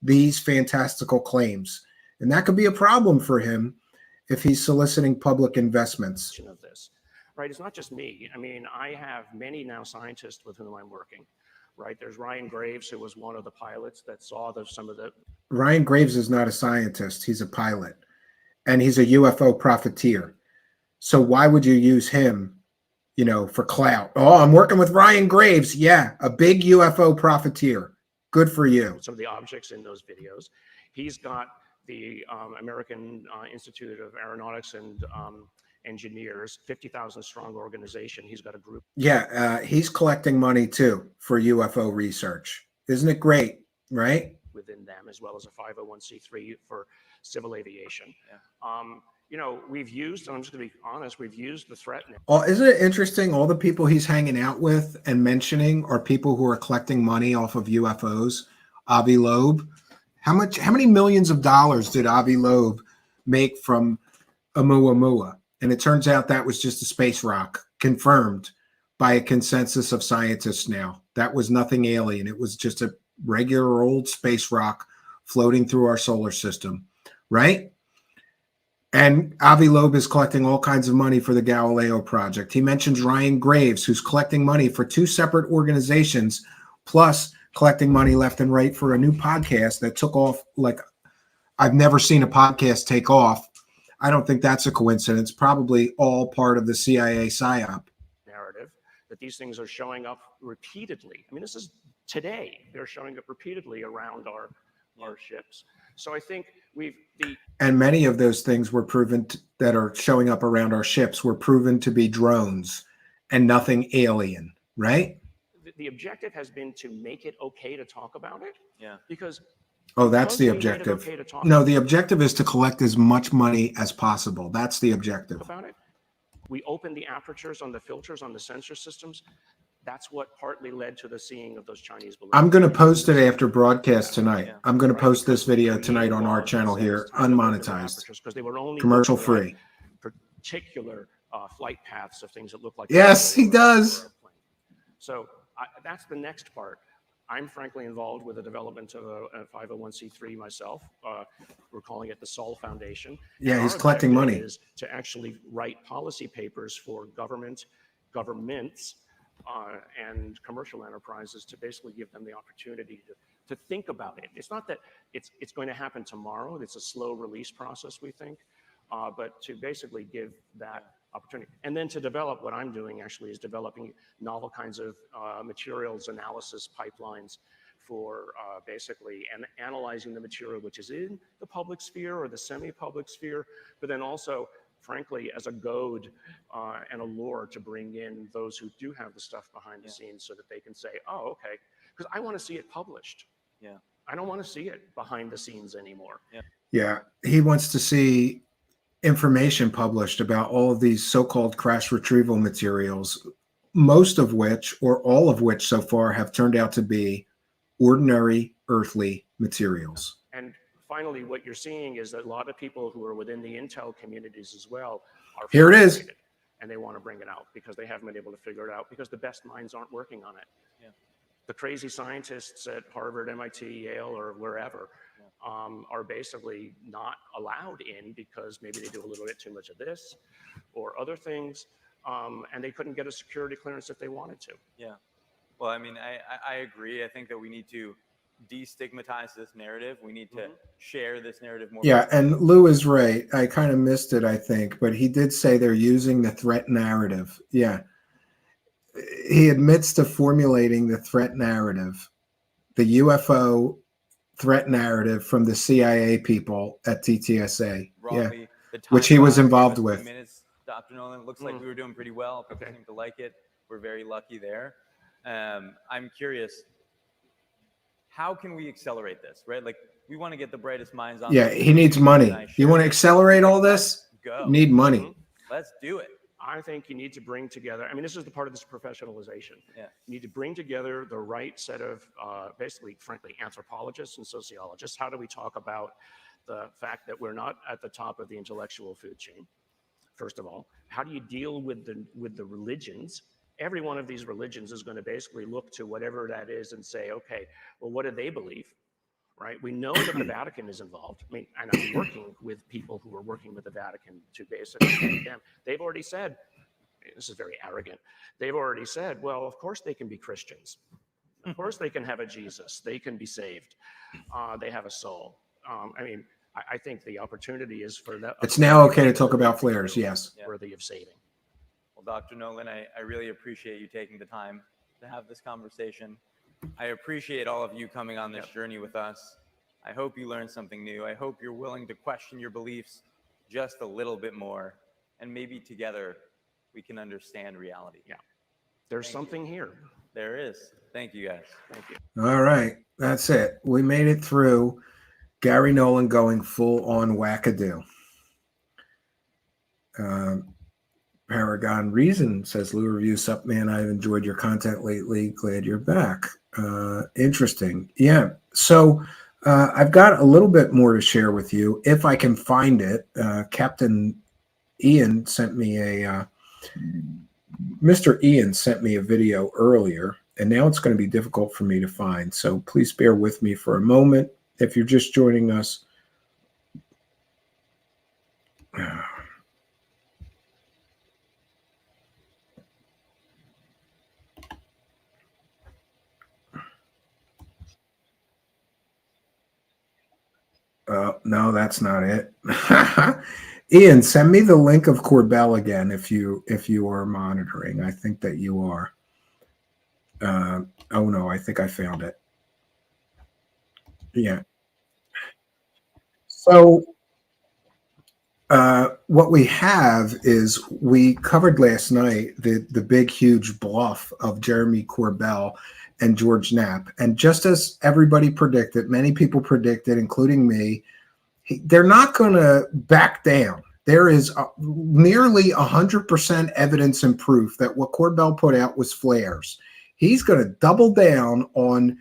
these fantastical claims. And that could be a problem for him if he's soliciting public investments.
Of this, right? It's not just me. I have many now scientists with whom I'm working. Right, there's Ryan Graves, who was one of the pilots that saw some of the...
Ryan Graves is not a scientist. He's a pilot. And he's a UFO profiteer. So why would you use him, for clout? Oh, I'm working with Ryan Graves. Yeah, a big UFO profiteer. Good for you.
Some of the objects in those videos. He's got the American Institute of Aeronautics and Engineers, 50,000 strong organization. He's got a group.
Yeah, he's collecting money too for UFO research. Isn't it great, right?
Within them, as well as a 501c3 for civil aviation. Yeah. We've used, and I'm just going to be honest, we've used the threat.
Oh, isn't it interesting? All the people he's hanging out with and mentioning are people who are collecting money off of UFOs. Avi Loeb. How many millions of dollars did Avi Loeb make from Oumuamua? And it turns out that was just a space rock, confirmed by a consensus of scientists now. That was nothing alien. It was just a regular old space rock floating through our solar system, right? And Avi Loeb is collecting all kinds of money for the Galileo project. He mentions Ryan Graves, who's collecting money for 2 separate organizations, plus collecting money left and right for a new podcast that took off like I've never seen a podcast take off. I don't think that's a coincidence. Probably all part of the CIA PSYOP.
Narrative that these things are showing up repeatedly. I mean, this is today. They're showing up repeatedly around our ships. So I think
and many of those things were proven that are showing up around our ships were proven to be drones and nothing alien, right?
The objective has been to make it okay to talk about it.
Yeah.
Because
oh, that's the objective. No, the objective is to collect as much money as possible. That's the objective.
About it. We opened the apertures on the filters on the sensor systems. That's what partly led to the seeing of those Chinese balloons.
I'm going to post it after broadcast tonight. I'm going to post this video tonight on our channel here, unmonetized,
because they were only
commercial free.
Particular flight paths of things that look like.
Yes, he does.
So that's the next part. I'm frankly involved with the development of a 501c3 myself. We're calling it the Sol Foundation.
Yeah, he's collecting money.
Is to actually write policy papers for governments, and commercial enterprises to basically give them the opportunity to think about it. It's not that it's going to happen tomorrow. It's a slow release process, we think, but to basically give that opportunity. And then to develop, what I'm doing actually is developing novel kinds of materials analysis pipelines for basically analyzing the material which is in the public sphere or the semi-public sphere, but then also, frankly, as a goad and a lure to bring in those who do have the stuff behind the scenes so that they can say, oh, okay, because I want to see it published.
Yeah.
I don't want to see it behind the scenes anymore.
Yeah, he wants to see information published about all of these so-called crash retrieval materials, most of which, or all of which so far, have turned out to be ordinary earthly materials.
And finally, what you're seeing is that a lot of people who are within the intel communities as well are
here it is,
and they want to bring it out because they haven't been able to figure it out because the best minds aren't working on it.
Yeah.
The crazy scientists at Harvard, MIT, Yale, or wherever are basically not allowed in because maybe they do a little bit too much of this or other things, and they couldn't get a security clearance if they wanted to.
Yeah. Well, I mean, I agree. I think that we need to destigmatize this narrative. We need to share this narrative more.
Yeah, and Lou is right. I kind of missed it, I think, but he did say they're using the threat narrative. Yeah. He admits to formulating the threat narrative, the UFO threat narrative from the CIA people at TTSA.
Broadly,
yeah, which he was involved with.
Minutes, Dr. Nolan, it looks like we were doing pretty well. People seem to like it. We're very lucky there. I'm curious, how can we accelerate this, right? Like, we want to get the brightest minds on.
Yeah, he needs money. You want to accelerate all this?
Go.
You need money.
Let's do it.
I think you need to bring together, I mean, this is the part of this professionalization.
Yeah.
You need to bring together the right set of, basically, frankly, anthropologists and sociologists. How do we talk about the fact that we're not at the top of the intellectual food chain, first of all? How do you deal with the religions? Every one of these religions is going to basically look to whatever that is and say, okay, well, what do they believe? Right? We know that the Vatican is involved. I mean, and I'm working with people who are working with the Vatican to basically them. They've already said, this is very arrogant. They've already said, well, of course they can be Christians. Of course they can have a Jesus. They can be saved. They have a soul. I mean, I think the opportunity is for that.
It's now okay to talk about flares. Yes.
Worthy of saving.
Well, Dr. Nolan, I really appreciate you taking the time to have this conversation. I appreciate all of you coming on this journey with us. I hope you learned something new. I hope you're willing to question your beliefs just a little bit more, and maybe together we can understand reality.
Yeah. There's something here.
There is. Thank you, guys.
Thank you.
All right. That's it. We made it through Garry Nolan going full on wackadoo. Paragon Reason says, Lou Review, sup, man. I've enjoyed your content lately. Glad you're back. Interesting. Yeah. So I've got a little bit more to share with you if I can find it. Captain Ian sent me a Mr. Ian sent me a video earlier, and now it's going to be difficult for me to find. So please bear with me for a moment if you're just joining us. No, that's not it. Ian, send me the link of Corbell again if you are monitoring. I think that you are. Oh no, I think I found it. Yeah. So what we have is, we covered last night the big huge bluff of Jeremy Corbell and George Knapp, and just as everybody predicted, many people predicted, including me, they're not going to back down. There is nearly 100% evidence and proof that what Corbell put out was flares. He's going to double down on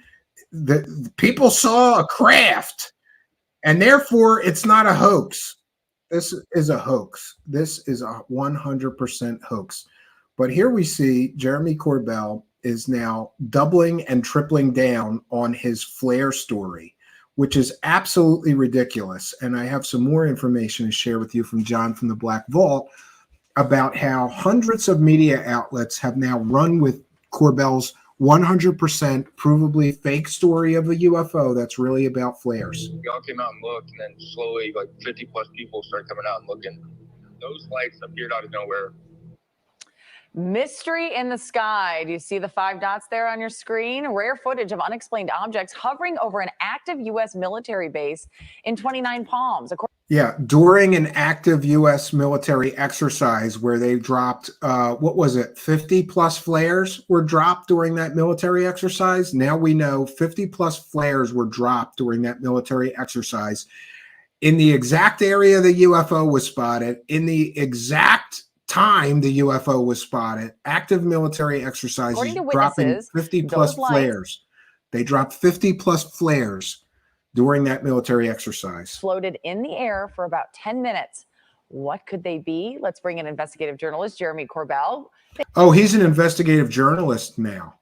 the people saw a craft, and therefore it's not a hoax. This is a hoax. This is a 100% hoax. But here we see Jeremy Corbell is now doubling and tripling down on his flare story, which is absolutely ridiculous. And I have some more information to share with you from John from the Black Vault about how hundreds of media outlets have now run with Corbell's 100% provably fake story of a UFO that's really about flares.
We all came out and looked, and then slowly, like 50 plus people started coming out and looking. Those lights appeared out of nowhere.
Mystery in the sky. Do you see the 5 dots there on your screen? Rare footage of unexplained objects hovering over an active U.S. military base in 29 Palms.
Yeah, during an active U.S. military exercise where they dropped, what was it, 50 plus flares were dropped during that military exercise. Now we know 50 plus flares were dropped during that military exercise. In the exact area the UFO was spotted, in the exact time the UFO was spotted, active military exercises dropping 50 plus flares. They dropped 50 plus flares during that military exercise.
Floated in the air for about 10 minutes. What could they be? Let's bring in investigative journalist Jeremy Corbell.
Oh, he's an investigative journalist now,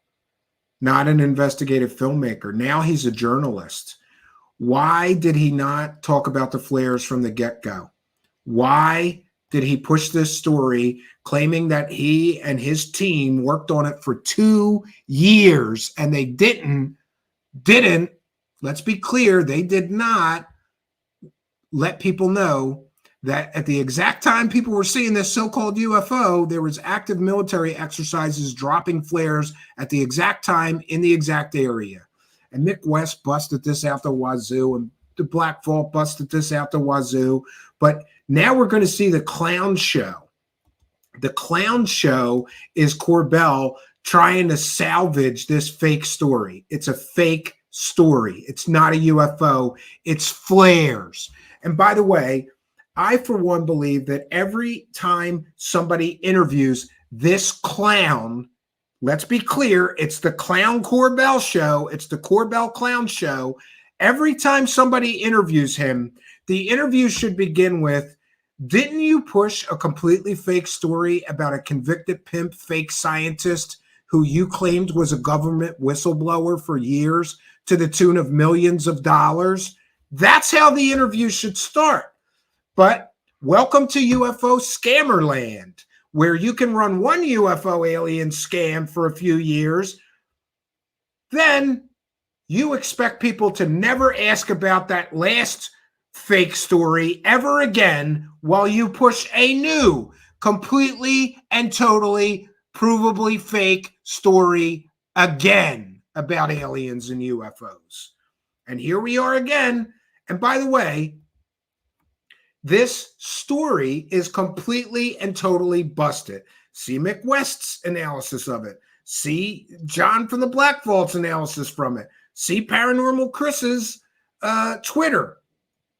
not an investigative filmmaker. Now he's a journalist. Why did he not talk about the flares from the get-go? Why did he push this story claiming that he and his team worked on it for 2 years and they didn't, let's be clear, they did not let people know that at the exact time people were seeing this so-called UFO, there was active military exercises dropping flares at the exact time in the exact area. And Mick West busted this out the wazoo, and the Black Vault busted this out the wazoo. But now we're going to see the clown show. The clown show is Corbell trying to salvage this fake story. It's a fake story. It's not a UFO. It's flares. And by the way, I, for one, believe that every time somebody interviews this clown, let's be clear, it's the Clown Corbell show. It's the Corbell Clown show. Every time somebody interviews him, the interview should begin with, didn't you push a completely fake story about a convicted pimp fake scientist who you claimed was a government whistleblower for years to the tune of millions of dollars? That's how the interview should start. But welcome to UFO Scammer Land, where you can run one UFO alien scam for a few years. Then you expect people to never ask about that last fake story ever again while you push a new, completely and totally provably fake story again about aliens and UFOs. And here we are again. And by the way, this story is completely and totally busted. See Mick West's analysis of it. See John from the Black Vault's analysis from it. See Paranormal Chris's Twitter,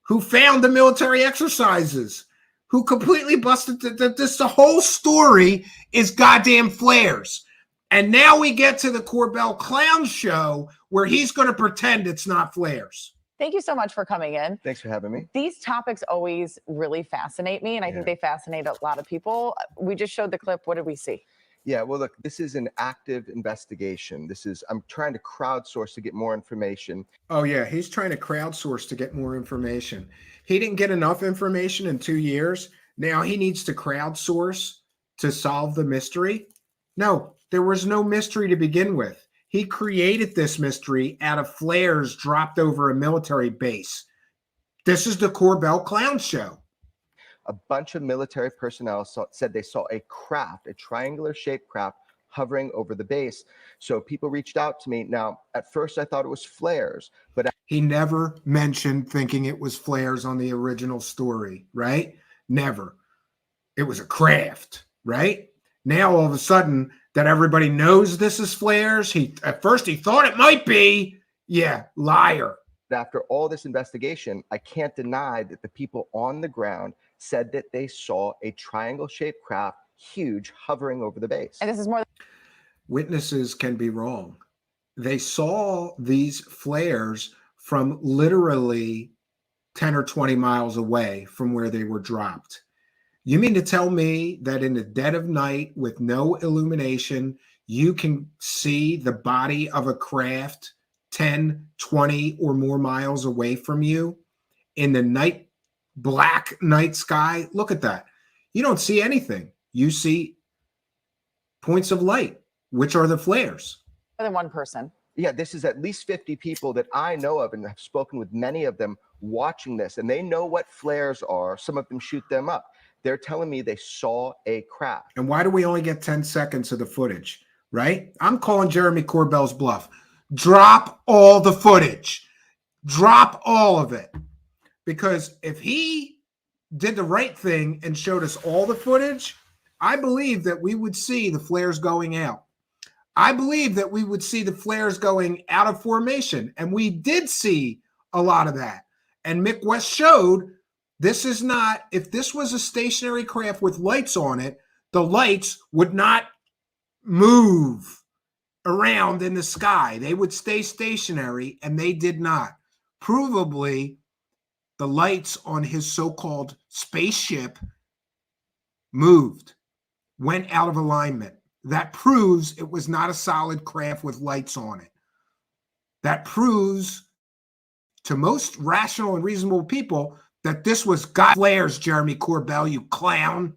who found the military exercises, who completely busted that the whole story is goddamn flares. And now we get to the Corbell Clown show where he's going to pretend it's not flares.
Thank you so much for coming in.
Thanks for having me.
These topics always really fascinate me, and I think they fascinate a lot of people. We just showed the clip. What did we see?
Yeah, well, look, this is an active investigation. I'm trying to crowdsource to get more information.
Oh, yeah, he's trying to crowdsource to get more information. He didn't get enough information in 2 years. Now he needs to crowdsource to solve the mystery. No, there was no mystery to begin with. He created this mystery out of flares dropped over a military base. This is the Corbell clown show.
A bunch of military personnel said they saw a craft, a triangular-shaped craft, hovering over the base. So people reached out to me. Now, at first, I thought it was flares, but
he never mentioned thinking it was flares on the original story, right? Never. It was a craft, right? Now, all of a sudden, that everybody knows this is flares. At first, he thought it might be. Yeah, liar.
After all this investigation, I can't deny that the people on the ground said that they saw a triangle-shaped craft, huge, hovering over the base.
And this is more.
Witnesses can be wrong. They saw these flares from literally 10 or 20 miles away from where they were dropped. You mean to tell me that in the dead of night with no illumination, you can see the body of a craft 10, 20 or more miles away from you in the black night sky? Look at that. You don't see anything. You see points of light, which are the flares.
More than one person.
Yeah, this is at least 50 people that I know of and have spoken with many of them watching this, and they know what flares are. Some of them shoot them up. They're telling me they saw a craft.
And why do we only get 10 seconds of the footage, right? I'm calling Jeremy Corbell's bluff. Drop all the footage. Drop all of it. Because if he did the right thing and showed us all the footage, I believe that we would see the flares going out. I believe that we would see the flares going out of formation. And we did see a lot of that. And Mick West showed this is not, if this was a stationary craft with lights on it, the lights would not move around in the sky. They would stay stationary, and they did not. Provably, the lights on his so-called spaceship moved, went out of alignment. That proves it was not a solid craft with lights on it. That proves to most rational and reasonable people that this was God flares, Jeremy Corbell, you clown.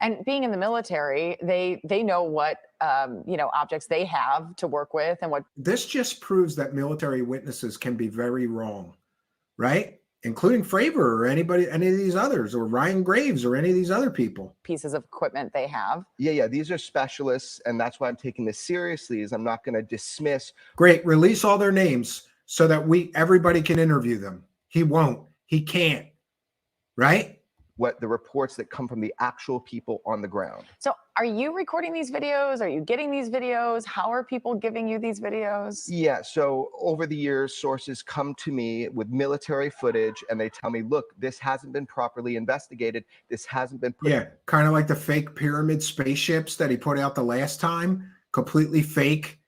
And being in the military, they know what objects they have to work with and what.
This just proves that military witnesses can be very wrong, right? Including Fravor or any of these others, or Ryan Graves or any of these other people.
Pieces of equipment they have.
Yeah, these are specialists, and that's why I'm taking this seriously, is I'm not going to dismiss.
Great, release all their names so that everybody can interview them. He won't. He can't, right?
What the reports that come from the actual people on the ground.
So are you recording these videos? Are you getting these videos? How are people giving you these videos?
Yeah, so over the years, sources come to me with military footage and they tell me, look, this hasn't been properly investigated. This hasn't been.
Yeah, kind of like the fake pyramid spaceships that he put out the last time. Completely fake.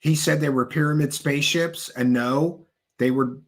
He said they were pyramid spaceships, and no, they were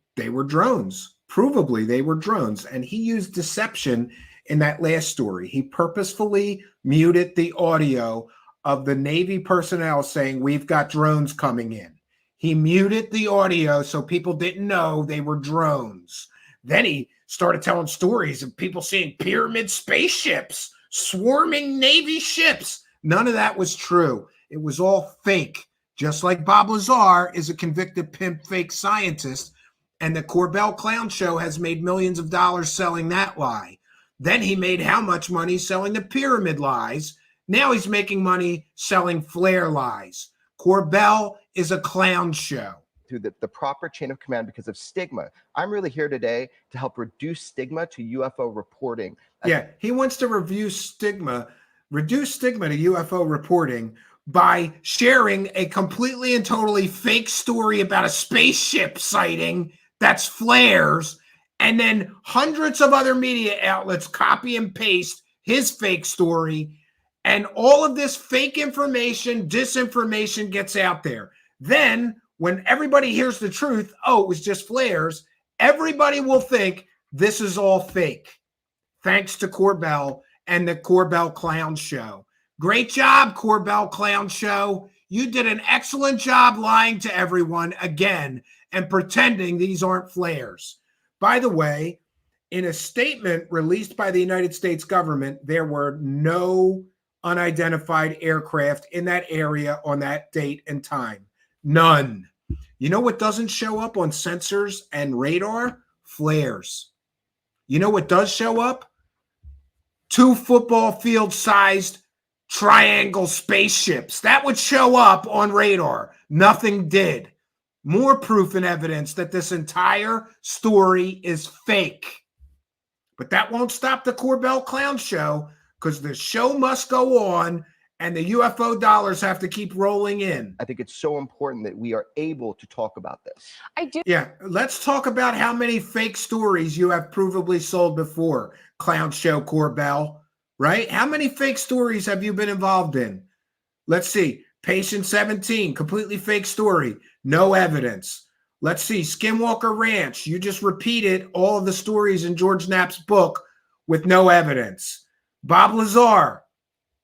drones. Provably, they were drones. And he used deception in that last story. He purposefully muted the audio of the Navy personnel saying, we've got drones coming in. He muted the audio so people didn't know they were drones. Then he started telling stories of people seeing pyramid spaceships, swarming Navy ships. None of that was true. It was all fake. Just like Bob Lazar is a convicted pimp fake scientist, and the Corbell Clown Show has made millions of dollars selling that lie. Then he made how much money selling the pyramid lies? Now he's making money selling flare lies. Corbell is a clown show.
Through the proper chain of command because of stigma. I'm really here today to help reduce stigma to UFO reporting.
Yeah, he wants to reduce stigma to UFO reporting by sharing a completely and totally fake story about a spaceship sighting that's flares, and then hundreds of other media outlets copy and paste his fake story, and all of this fake information, disinformation gets out there. Then when everybody hears the truth, oh, it was just flares, everybody will think this is all fake. Thanks to Corbell and the Corbell Clown Show. Great job, Corbell Clown Show. You did an excellent job lying to everyone again and pretending these aren't flares. By the way, in a statement released by the United States government, there were no unidentified aircraft in that area on that date and time. None. You know what doesn't show up on sensors and radar? Flares. You know what does show up? 2 football field sized triangle spaceships. That would show up on radar. Nothing did. More proof and evidence that this entire story is fake. But that won't stop the Corbell Clown Show, because the show must go on and the UFO dollars have to keep rolling in.
I think it's so important that we are able to talk about this.
I do.
Yeah, let's talk about how many fake stories you have provably sold before, Clown Show Corbell, right? How many fake stories have you been involved in? Let's see. Patient 17, completely fake story, no evidence. Let's see. Skinwalker Ranch, you just repeated all of the stories in George Knapp's book with no evidence. Bob Lazar,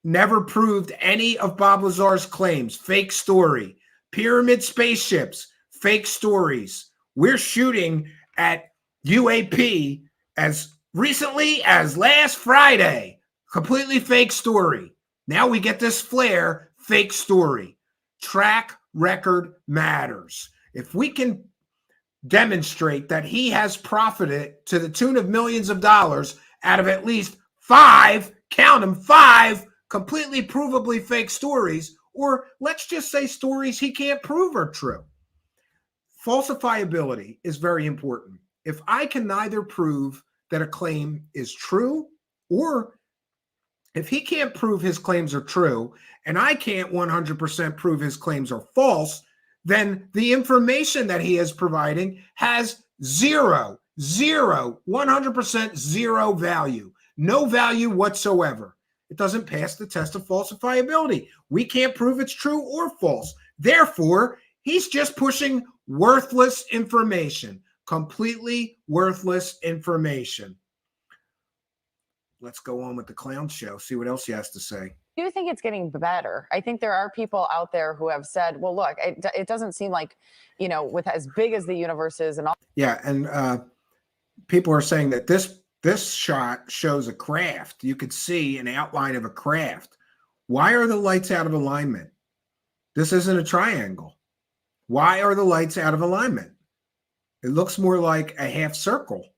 never proved any of Bob Lazar's claims. Fake story. Pyramid spaceships. Fake stories. We're shooting at UAP as recently as last Friday. Completely fake story. Now we get this flare. Fake story. Track record matters. If we can demonstrate that he has profited to the tune of millions of dollars out of at least 5, count them, 5 completely provably fake stories, or let's just say stories he can't prove are true. Falsifiability is very important. If I can neither prove that a claim is true, or if he can't prove his claims are true, and I can't 100% prove his claims are false, then the information that he is providing has 100% zero value. No value whatsoever. It doesn't pass the test of falsifiability. We can't prove it's true or false. Therefore, he's just pushing worthless information, completely worthless information. Let's go on with the Clown Show, see what else he has to say.
I do think it's getting better. I think there are people out there who have said, well, look, it doesn't seem like, you know, with as big as the universe is and all.
Yeah, and people are saying that this shot shows a craft. You could see an outline of a craft. Why are the lights out of alignment? This isn't a triangle. Why are the lights out of alignment? It looks more like a half circle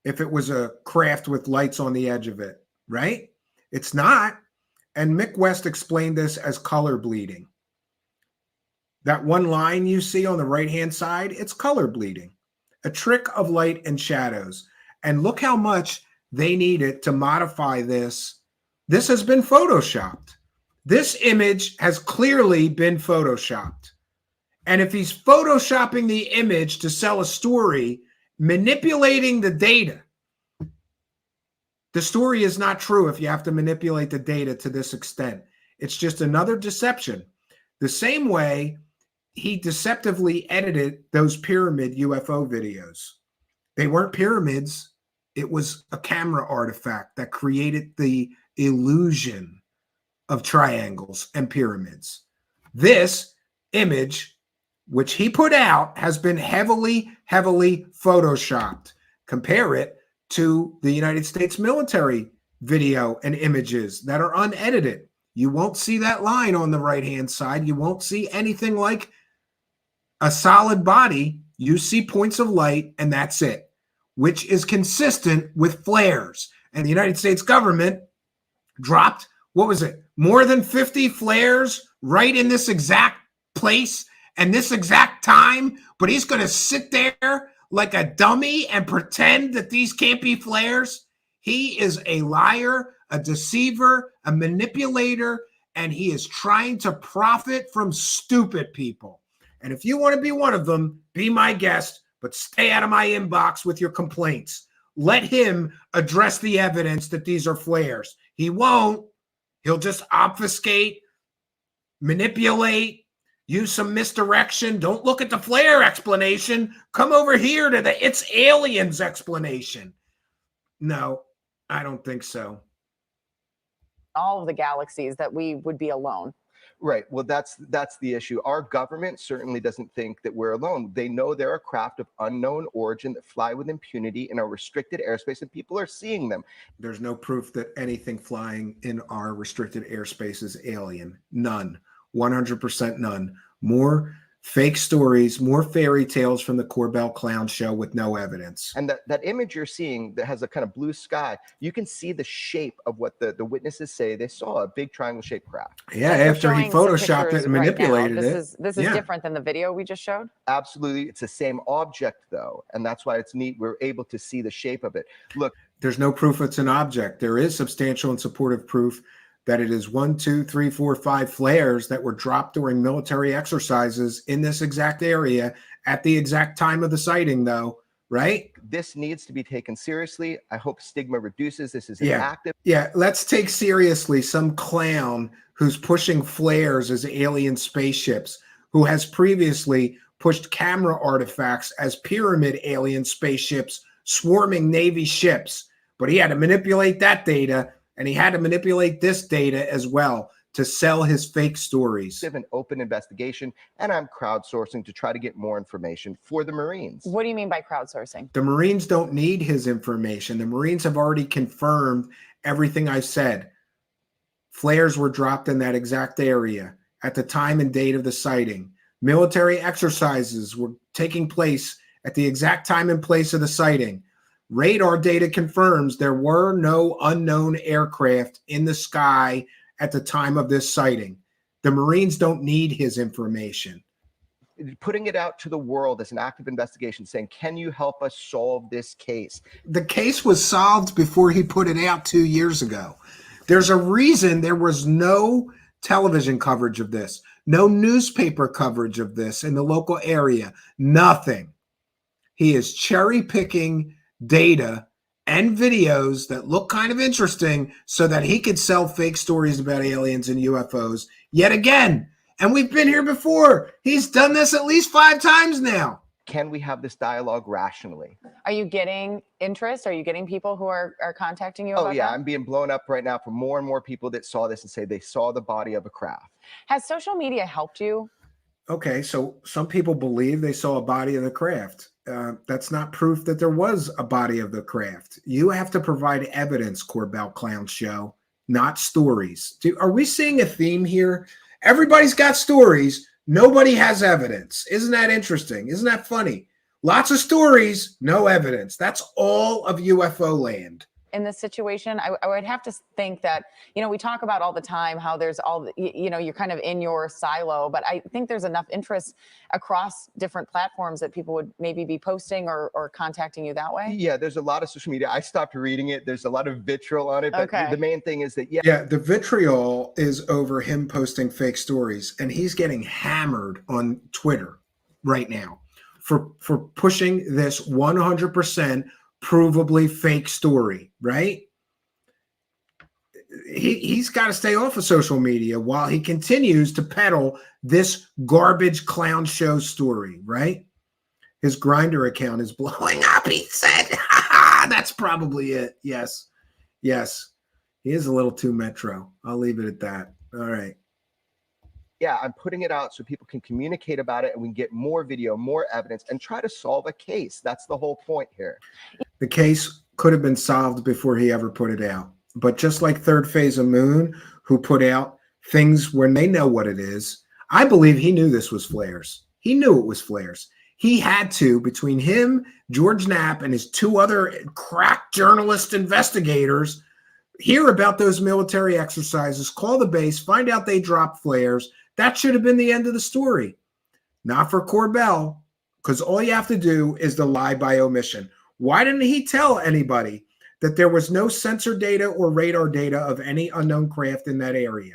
if it was a craft with lights on the edge of it, right? It's not. And Mick West explained this as color bleeding. That one line you see on the right-hand side, it's color bleeding, a trick of light and shadows. And look how much they needed to modify this. This has been photoshopped. This image has clearly been photoshopped. And if he's photoshopping the image to sell a story, manipulating the data, the story is not true if you have to manipulate the data to this extent. It's just another deception. The same way he deceptively edited those pyramid UFO videos. They weren't pyramids. It was a camera artifact that created the illusion of triangles and pyramids. This image, which he put out, has been heavily photoshopped. Compare it to the United States military video and images that are unedited. You won't see that line on the right-hand side. You won't see anything like a solid body. You see points of light, and that's it, which is consistent with flares. And the United States government dropped, what was it, more than 50 flares right in this exact place and this exact time, but he's going to sit there like a dummy and pretend that these can't be flares. He is a liar, a deceiver, a manipulator, and he is trying to profit from stupid people. And if you want to be one of them, be my guest, but stay out of my inbox with your complaints. Let him address the evidence that these are flares. He won't. He'll just obfuscate, manipulate, use some misdirection. Don't look at the flare explanation. Come over here to the it's aliens explanation. No, I don't think so.
All of the galaxies that we would be alone.
Right. Well, that's the issue. Our government certainly doesn't think that we're alone. They know there are craft of unknown origin that fly with impunity in our restricted airspace, and people are seeing them.
There's no proof that anything flying in our restricted airspace is alien. None. 100% none. More fake stories, more fairy tales from the Corbell clown show with no evidence.
And that image you're seeing that has a kind of blue sky, you can see the shape of what the witnesses say they saw, a big triangle-shaped craft.
Yeah, after he photoshopped it and manipulated it.
This is different than the video we just showed?
Absolutely. It's the same object, though, and that's why it's neat. We're able to see the shape of it. Look.
There's no proof it's an object. There is substantial and supportive proof that it is 1, 2, 3, 4, 5 flares that were dropped during military exercises in this exact area at the exact time of the sighting, though, right?
This needs to be taken seriously. I hope stigma reduces. This is an active.
Yeah, let's take seriously some clown who's pushing flares as alien spaceships, who has previously pushed camera artifacts as pyramid alien spaceships swarming Navy ships. But he had to manipulate that data, and he had to manipulate this data as well to sell his fake stories.
An open investigation, and I'm crowdsourcing to try to get more information for the Marines.
What do you mean by crowdsourcing?
The Marines don't need his information. The Marines have already confirmed everything I said. Flares were dropped in that exact area at the time and date of the sighting. Military exercises were taking place at the exact time and place of the sighting. Radar data confirms there were no unknown aircraft in the sky at the time of this sighting. The Marines don't need his information.
Putting it out to the world as an active investigation, saying, can you help us solve this case?
The case was solved before he put it out 2 years ago. There's a reason there was no television coverage of this, no newspaper coverage of this in the local area, nothing. He is cherry picking data and videos that look kind of interesting so that he could sell fake stories about aliens and UFOs yet again. And we've been here before. He's done this at least 5 times now.
Can we have this dialogue rationally?
Are you getting interest? Are you getting people who are contacting you about that?
I'm being blown up right now for more and more people that saw this and say they saw the body of a craft.
Has social media helped you?
Okay, so some people believe they saw a body of the craft. That's not proof that there was a body of the craft. You have to provide evidence, Corbell Clown Show, not stories. Are we seeing a theme here? Everybody's got stories. Nobody has evidence. Isn't that interesting? Isn't that funny? Lots of stories, no evidence. That's all of UFO land.
In this situation, I would have to think that, we talk about all the time how there's you're kind of in your silo, but I think there's enough interest across different platforms that people would maybe be posting or contacting you that way.
Yeah, there's a lot of social media. I stopped reading it. There's a lot of vitriol on it, but the main thing is that,
the vitriol is over him posting fake stories, and he's getting hammered on Twitter right now for pushing this 100% provably fake story, right? He's got to stay off of social media while he continues to peddle this garbage clown show story, right? His Grindr account is blowing up, he said. That's probably it. Yes. He is a little too metro. I'll leave it at that. All right.
Yeah, I'm putting it out so people can communicate about it and we can get more video, more evidence, and try to solve a case. That's the whole point here.
The case could have been solved before he ever put it out. But just like Third Phase of Moon, who put out things when they know what it is, I believe he knew this was flares. He knew it was flares. He had to, between him, George Knapp, and his 2 other crack journalist investigators, hear about those military exercises, call the base, find out they dropped flares. That should have been the end of the story. Not for Corbell, because all you have to do is the lie by omission. Why didn't he tell anybody that there was no sensor data or radar data of any unknown craft in that area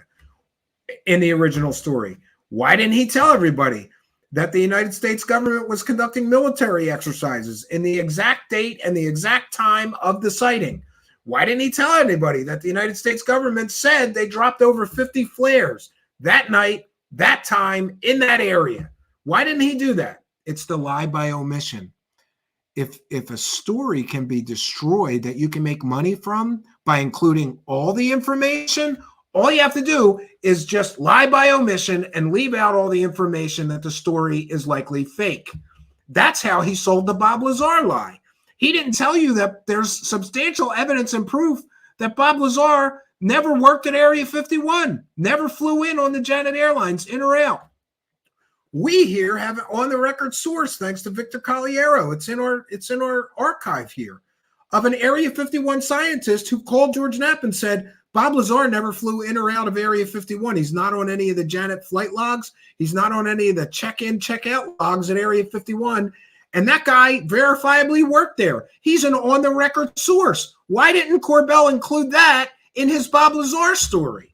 in the original story? Why didn't he tell everybody that the United States government was conducting military exercises in the exact date and the exact time of the sighting? Why didn't he tell anybody that the United States government said they dropped over 50 flares that night that time in that area. Why didn't he do that? It's the lie by omission. If a story can be destroyed that you can make money from by including all the information, all you have to do is just lie by omission and leave out all the information that the story is likely fake. That's how he sold the Bob Lazar lie. He didn't tell you that there's substantial evidence and proof that Bob Lazar never worked at Area 51, never flew in on the Janet Airlines, in or out. We here have an on-the-record source, thanks to Victor Colliero. It's in our archive here, of an Area 51 scientist who called George Knapp and said, Bob Lazar never flew in or out of Area 51. He's not on any of the Janet flight logs. He's not on any of the check-in, check-out logs at Area 51. And that guy verifiably worked there. He's an on-the-record source. Why didn't Corbell include that in his Bob Lazar story?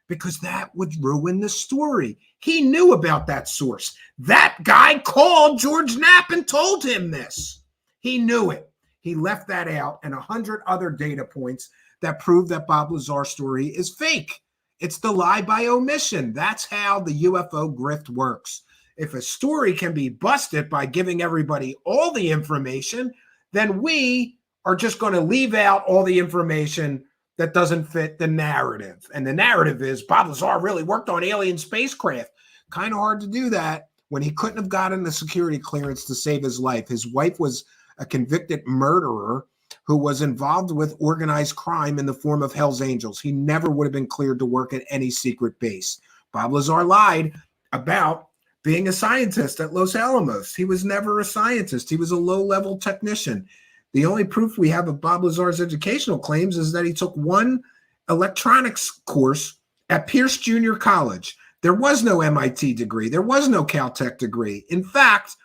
Because that would ruin the story. He knew about that source. That guy called George Knapp and told him this. He knew it. He left that out, and 100 other data points that prove that Bob Lazar story is fake. It's the lie by omission. That's how the UFO grift works. If a story can be busted by giving everybody all the information, then we are just going to leave out all the information that doesn't fit the narrative. And the narrative is Bob Lazar really worked on alien spacecraft. Kind of hard to do that when he couldn't have gotten the security clearance to save his life. His wife was a convicted murderer who was involved with organized crime in the form of Hell's Angels. He never would have been cleared to work at any secret base. Bob Lazar lied about being a scientist at Los Alamos. He was never a scientist. He was a low-level technician. The only proof we have of Bob Lazar's educational claims is that he took one electronics course at Pierce Junior College. There was no MIT degree. There was no Caltech degree. In fact,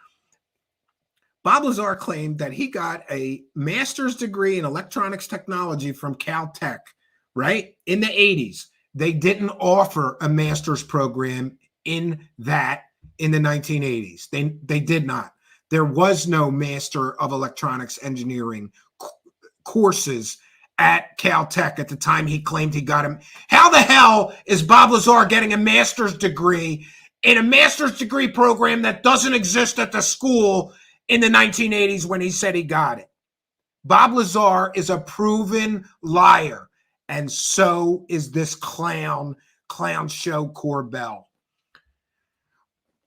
Bob Lazar claimed that he got a master's degree in electronics technology from Caltech, right? In the 80s. They didn't offer a master's program in the 1980s. They did not. There was no Master of Electronics Engineering courses at Caltech at the time he claimed he got him. How the hell is Bob Lazar getting a master's degree in a master's degree program that doesn't exist at the school in the 1980s when he said he got it? Bob Lazar is a proven liar, and so is this clown show Corbell.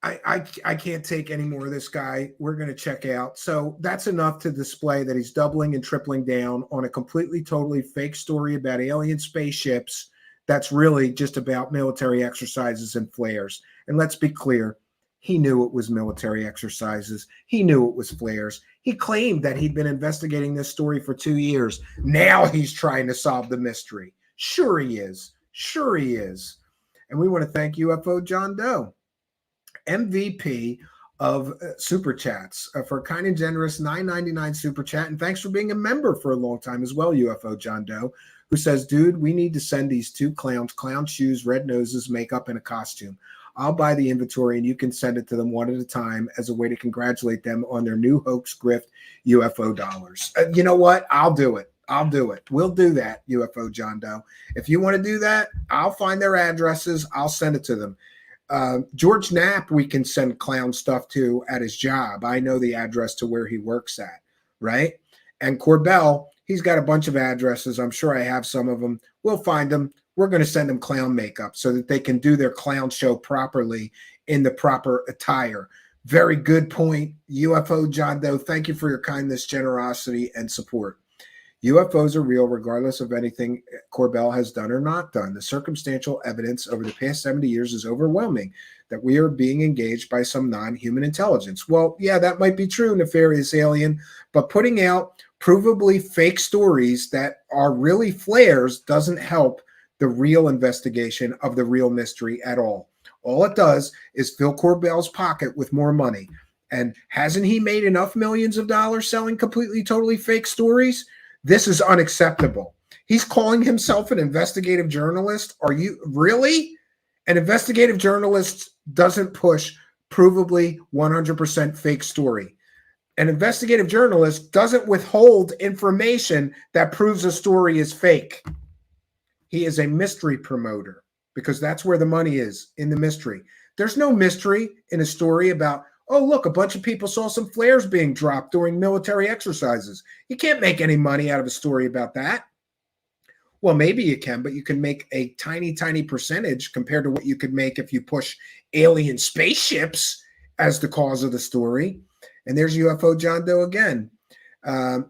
I can't take any more of this guy. We're going to check out. So that's enough to display that he's doubling and tripling down on a completely, totally fake story about alien spaceships that's really just about military exercises and flares. And let's be clear, he knew it was military exercises. He knew it was flares. He claimed that he'd been investigating this story for 2 years. Now he's trying to solve the mystery. Sure he is. Sure he is. And we want to thank UFO John Doe, MVP of Super Chats, for a kind and generous $9.99 Super Chat. And thanks for being a member for a long time as well, UFO John Doe, who says, dude, we need to send these two clowns, clown shoes, red noses, makeup, and a costume. I'll buy the inventory and you can send it to them one at a time as a way to congratulate them on their new hoax grift UFO dollars. You know what? I'll do it. I'll do it. We'll do that, UFO John Doe. If you want to do that, I'll find their addresses. I'll send it to them. George Knapp, we can send clown stuff to at his job. I know the address to where he works at, right? And Corbell, he's got a bunch of addresses. I'm sure I have some of them. We'll find them. We're going to send them clown makeup so that they can do their clown show properly in the proper attire. Very good point, UFO John Doe. Thank you for your kindness, generosity, and support. UFOs are real regardless of anything Corbell has done or not done. The circumstantial evidence over the past 70 years is overwhelming that we are being engaged by some non-human intelligence. Well, yeah, that might be true, nefarious alien, but putting out provably fake stories that are really flares doesn't help the real investigation of the real mystery at all. All it does is fill Corbell's pocket with more money. And hasn't he made enough millions of dollars selling completely, totally fake stories? This is unacceptable. He's calling himself an investigative journalist. Are you really? An investigative journalist doesn't push provably 100% fake story. An investigative journalist doesn't withhold information that proves a story is fake. He is a mystery promoter. because that's where the money is, in the mystery. There's no mystery in a story about, oh, look, a bunch of people saw some flares being dropped during military exercises. You can't make any money out of a story about that. Well, maybe you can, but you can make a tiny, tiny percentage compared to what you could make if you push alien spaceships as the cause of the story. And there's UFO John Doe again.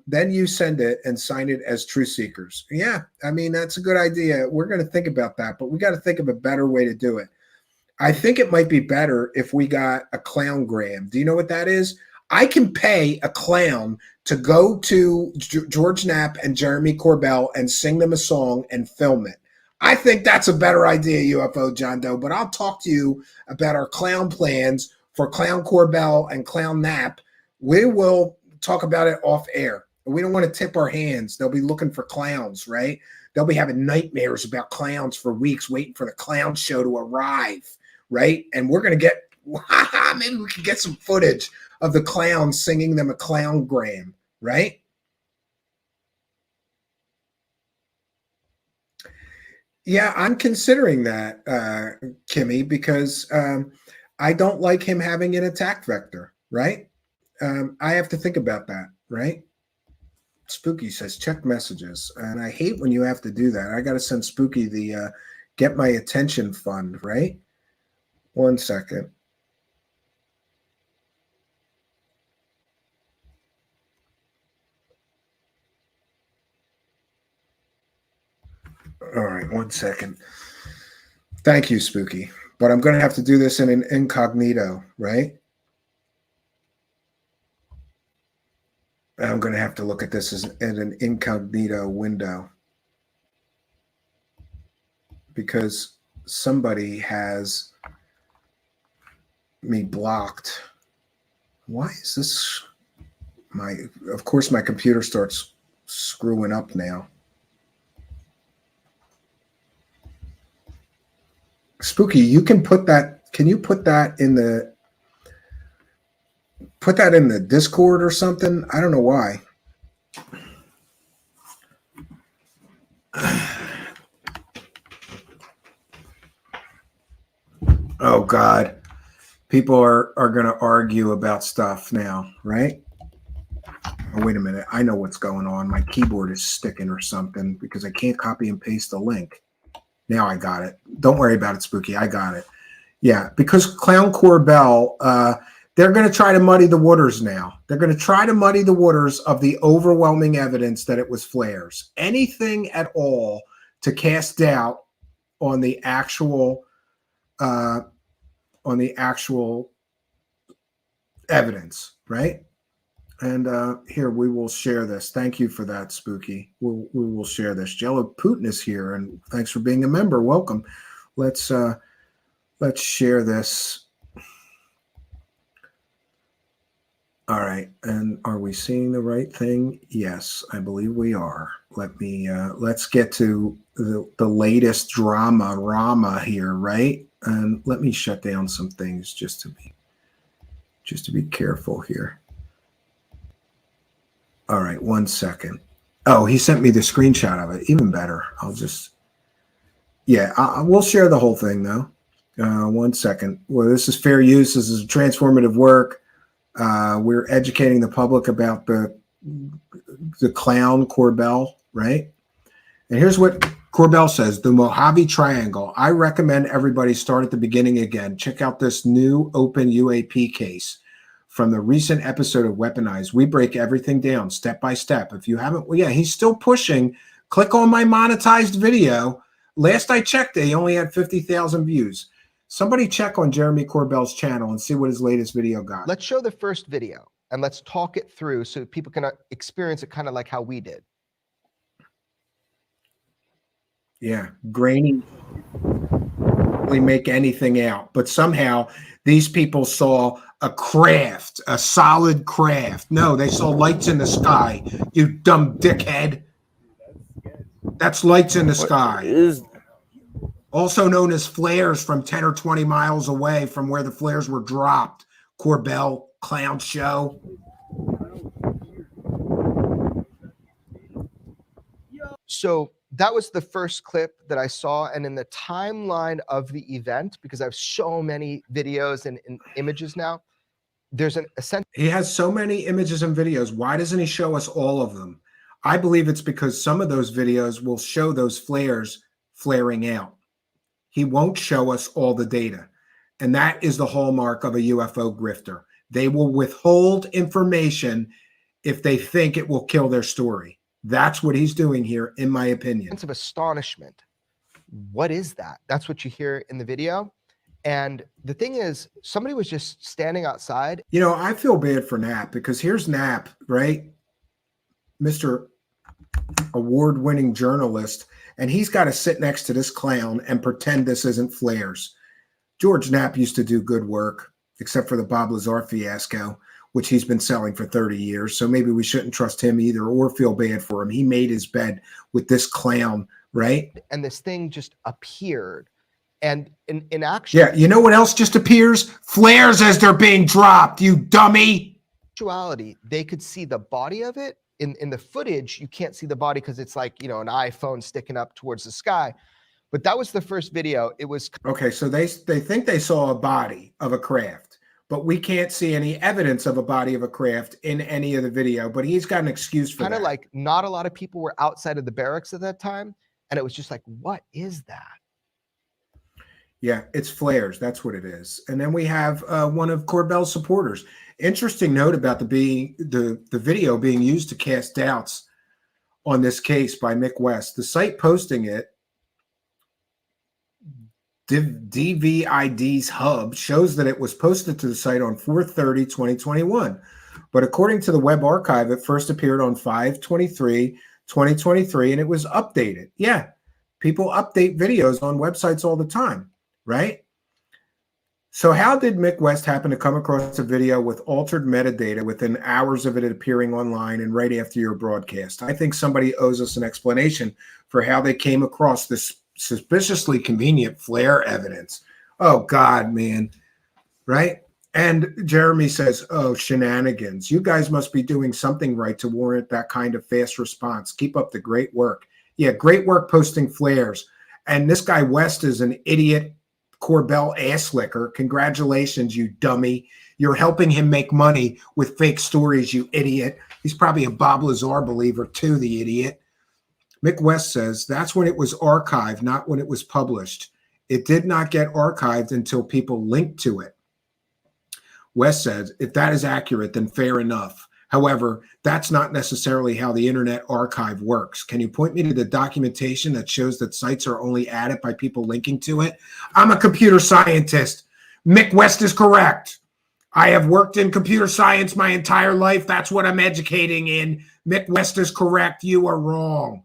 Then you send it and sign it as Truthseekers. Yeah, I mean, that's a good idea. We're going to think about that, but we got to think of a better way to do it. I think it might be better if we got a clowngram. Do you know what that is? I can pay a clown to go to George Knapp and Jeremy Corbell and sing them a song and film it. I think that's a better idea, UFO John Doe, but I'll talk to you about our clown plans for Clown Corbell and Clown Knapp. We will talk about it off air. We don't want to tip our hands. They'll be looking for clowns, right? They'll be having nightmares about clowns for weeks, waiting for the clown show to arrive, right? And we're going to get, maybe we can get some footage of the clowns singing them a clowngram, right? Yeah, I'm considering that, Kimmy, because I don't like him having an attack vector, right? I have to think about that, right? Spooky says, check messages. And I hate when you have to do that. I got to send Spooky the Get My Attention Fund, right? 1 second. All right, 1 second. Thank you, Spooky. But I'm going to have to do this in an incognito, right? I'm going to have to look at this as in an incognito window because somebody has me blocked. Why is this? Of course, my computer starts screwing up now. Spooky, you can put that. Can you put that in the Discord or something? I don't know why. Oh God, people are going to argue about stuff now, right? Oh, wait a minute. I know what's going on. My keyboard is sticking or something because I can't copy and paste the link. Now I got it. Don't worry about it, Spooky. I got it. Yeah, because Clown Corbell, they're going to try to muddy the waters now. They're going to try to muddy the waters of the overwhelming evidence that it was flares. Anything at all to cast doubt on the actual evidence, right? And here, we will share this. Thank you for that, Spooky. We will share this. Jello Putin is here, and thanks for being a member. Welcome. Let's share this. All right, and are we seeing the right thing? Yes, I believe we are. Let's get to the latest drama here, right? And let me shut down some things just to be careful here. All right, 1 second. Oh, he sent me the screenshot of it. Even better. We'll share the whole thing though. 1 second. Well, this is fair use. This is transformative work. We're educating the public about the clown Corbell, right? And here's what Corbell says, the Mojave Triangle. I recommend everybody start at the beginning again. Check out this new open UAP case from the recent episode of Weaponized. We break everything down step by step. If you haven't, well, yeah, he's still pushing. Click on my monetized video. Last I checked, he only had 50,000 views. Somebody check on Jeremy Corbell's channel and see what his latest video got.
Let's show the first video and let's talk it through so people can experience it kind of like how we did.
Yeah, grainy. Really make anything out, but somehow these people saw a craft, a solid craft. No, they saw lights in the sky. You dumb dickhead. That's lights in the sky. Also known as flares from 10 or 20 miles away from where the flares were dropped. Corbell clown show.
So that was the first clip that I saw. And in the timeline of the event, because I have so many videos and images now, there's a sense.
He has so many images and videos. Why doesn't he show us all of them? I believe it's because some of those videos will show those flares flaring out. He won't show us all the data. And that is the hallmark of a UFO grifter. They will withhold information if they think it will kill their story. That's what he's doing here, in my opinion.
Sense of astonishment. What is that? That's what you hear in the video. And the thing is, somebody was just standing outside.
You know, I feel bad for Knapp, because here's Knapp, right? Mr. Award-winning journalist, and he's got to sit next to this clown and pretend this isn't flares. George Knapp used to do good work, except for the Bob Lazar fiasco, which he's been selling for 30 years. So maybe we shouldn't trust him either or feel bad for him. He made his bed with this clown, right?
And this thing just appeared. And in action.
Yeah, you know what else just appears? Flares as they're being dropped, you dummy.
Actuality, they could see the body of it. In the footage, you can't see the body because it's like, you know, an iPhone sticking up towards the sky. But that was the first video. It was
okay. So they think they saw a body of a craft, but we can't see any evidence of a body of a craft in any of the video. But he's got an excuse for that.
Kind of like not a lot of people were outside of the barracks at that time, and it was just like, what is that?
Yeah, it's flares. That's what it is. And then we have one of Corbell's supporters. Interesting note about the video being used to cast doubts on this case by Mick West. The site posting it, DVID's hub, shows that it was posted to the site on 4/30/2021. But according to the web archive, it first appeared on 5/23/2023, and it was updated. Yeah, people update videos on websites all the time, right? So how did Mick West happen to come across a video with altered metadata within hours of it appearing online and right after your broadcast? I think somebody owes us an explanation for how they came across this suspiciously convenient flare evidence. Oh, God, man. Right? And Jeremy says, oh, shenanigans. You guys must be doing something right to warrant that kind of fast response. Keep up the great work. Yeah, great work posting flares. And this guy West is an idiot Corbell ass licker. Congratulations, you dummy. You're helping him make money with fake stories, you idiot. He's probably a Bob Lazar believer too, the idiot. Mick West says that's when it was archived, not when it was published. It did not get archived until people linked to it. West says, if that is accurate, then fair enough. However, that's not necessarily how the Internet Archive works. Can you point me to the documentation that shows that sites are only added by people linking to it? I'm a computer scientist. Mick West is correct. I have worked in computer science my entire life. That's what I'm educating in. Mick West is correct. You are wrong.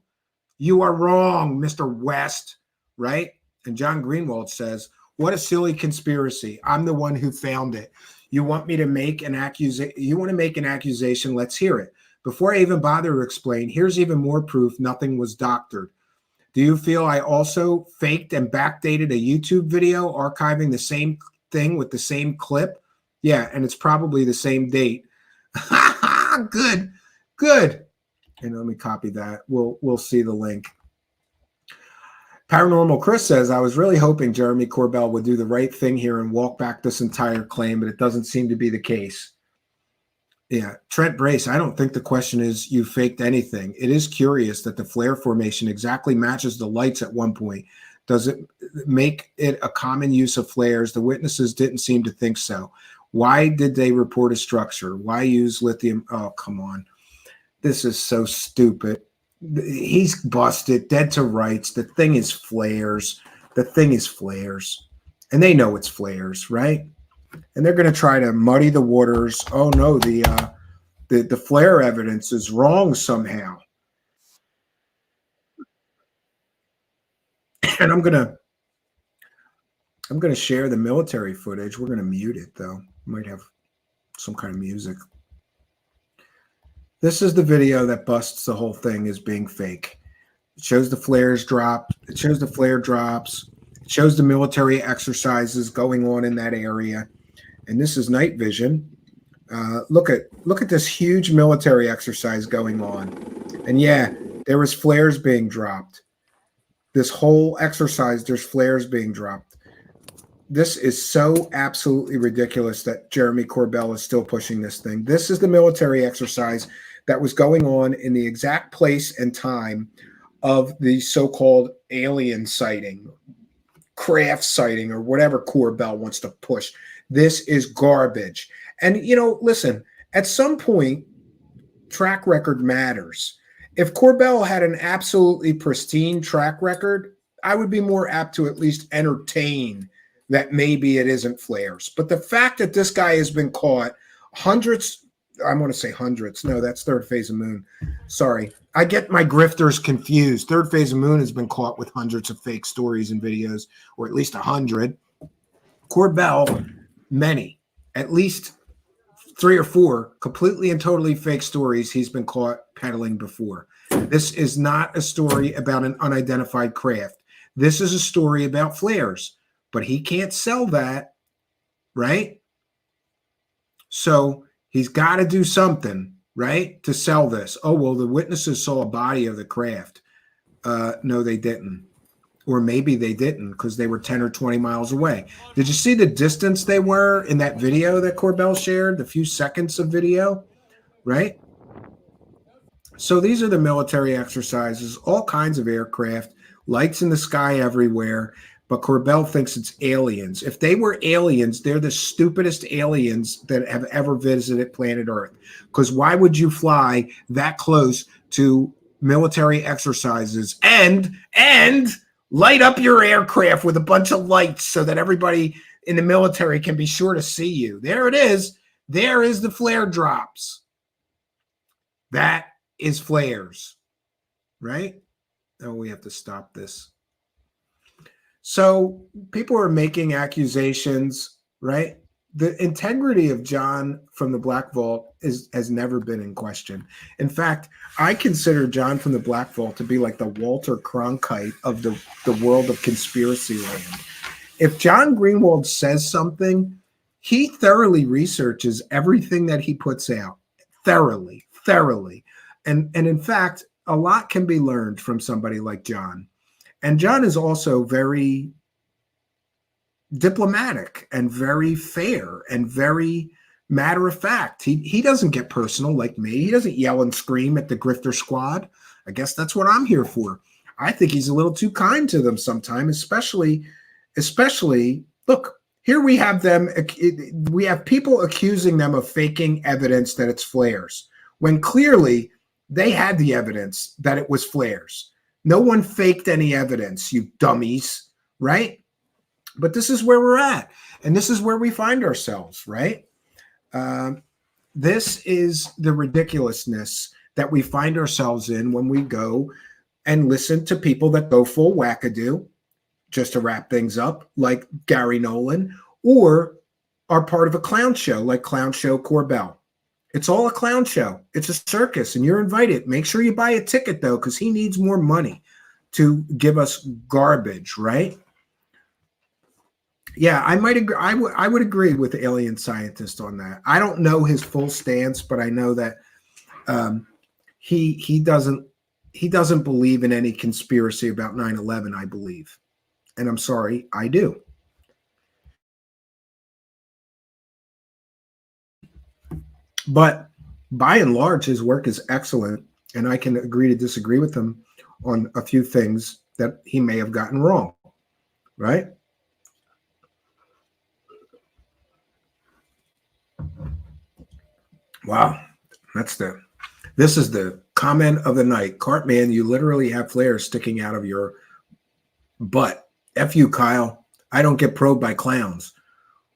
You are wrong, Mr. West, right? And John Greenwald says, what a silly conspiracy. I'm the one who found it. You want me to make an accusation? You want to make an accusation? Let's hear it. Before I even bother to explain, here's even more proof nothing was doctored. Do you feel I also faked and backdated a YouTube video archiving the same thing with the same clip? Yeah, and it's probably the same date. Good, good. And let me copy that. We'll see the link. Paranormal Chris says, I was really hoping Jeremy Corbell would do the right thing here and walk back this entire claim, but it doesn't seem to be the case. Yeah, Trent Brace, I don't think the question is you faked anything. It is curious that the flare formation exactly matches the lights at one point. Does it make it a common use of flares? The witnesses didn't seem to think so. Why did they report a structure? Why use lithium? Oh, come on. This is so stupid. He's busted, dead to rights. The thing is flares. The thing is flares. And they know it's flares, right? And they're going to try to muddy the waters. Oh no, the flare evidence is wrong somehow. And I'm going to share the military footage. We're going to mute it though. Might have some kind of music. This is the video that busts the whole thing as being fake. It shows the flares drop. It shows the flare drops. It shows the military exercises going on in that area. And this is night vision. Look at this huge military exercise going on. And yeah, there was flares being dropped. this whole exercise, there's flares being dropped. This is so absolutely ridiculous that Jeremy Corbell is still pushing this thing. This is the military exercise that was going on in the exact place and time of the so-called alien sighting, craft sighting, or whatever Corbell wants to push. This is garbage. And, you know, listen, at some point, track record matters. If Corbell had an absolutely pristine track record, I would be more apt to at least entertain that maybe it isn't flares. But the fact that this guy has been caught hundreds, I want to say hundreds. No, that's Third Phase of Moon. Sorry. I get my grifters confused. Third Phase of Moon has been caught with hundreds of fake stories and videos, or at least 100. Corbell, many, at least 3 or 4 completely and totally fake stories he's been caught peddling before. This is not a story about an unidentified craft. This is a story about flares, but he can't sell that, right? So he's got to do something, right, to sell this. Oh, well, the witnesses saw a body of the craft. No, they didn't. Or maybe they didn't because they were 10 or 20 miles away. Did you see the distance they were in that video that Corbell shared, the few seconds of video, right? So these are the military exercises, all kinds of aircraft, lights in the sky everywhere, but Corbell thinks it's aliens. If they were aliens, they're the stupidest aliens that have ever visited planet Earth. Because why would you fly that close to military exercises and light up your aircraft with a bunch of lights so that everybody in the military can be sure to see you? There it is. There is the flare drops. That is flares, right? Oh, we have to stop this. So people are making accusations, right? The integrity of John from the Black Vault has never been in question. In fact, I consider John from the Black Vault to be like the Walter Cronkite of the world of conspiracy land. If John Greenwald says something, he thoroughly researches everything that he puts out. Thoroughly. And in fact, a lot can be learned from somebody like John. And John is also very diplomatic and very fair and very matter of fact. He doesn't get personal like me. He doesn't yell and scream at the grifter squad. I guess that's what I'm here for. I think he's a little too kind to them sometimes, especially look, here we have them. We have people accusing them of faking evidence that it's flares, when clearly they had the evidence that it was flares. No one faked any evidence, you dummies, right? But this is where we're at, and this is where we find ourselves, right? This is the ridiculousness that we find ourselves in when we go and listen to people that go full wackadoo, just to wrap things up, like Garry Nolan, or are part of a clown show like Clown Show Corbell. It's all a clown show. It's a circus, and you're invited. Make sure you buy a ticket, though, because he needs more money to give us garbage, right? Yeah, I might agree. I would agree with the alien scientist on that. I don't know his full stance, but I know that he doesn't believe in any conspiracy about 9/11. I believe, and I'm sorry, I do. But by and large, his work is excellent, and I can agree to disagree with him on a few things that he may have gotten wrong, right? Wow, this is the comment of the night. Cartman, you literally have flares sticking out of your butt. F you, Kyle. I don't get probed by clowns.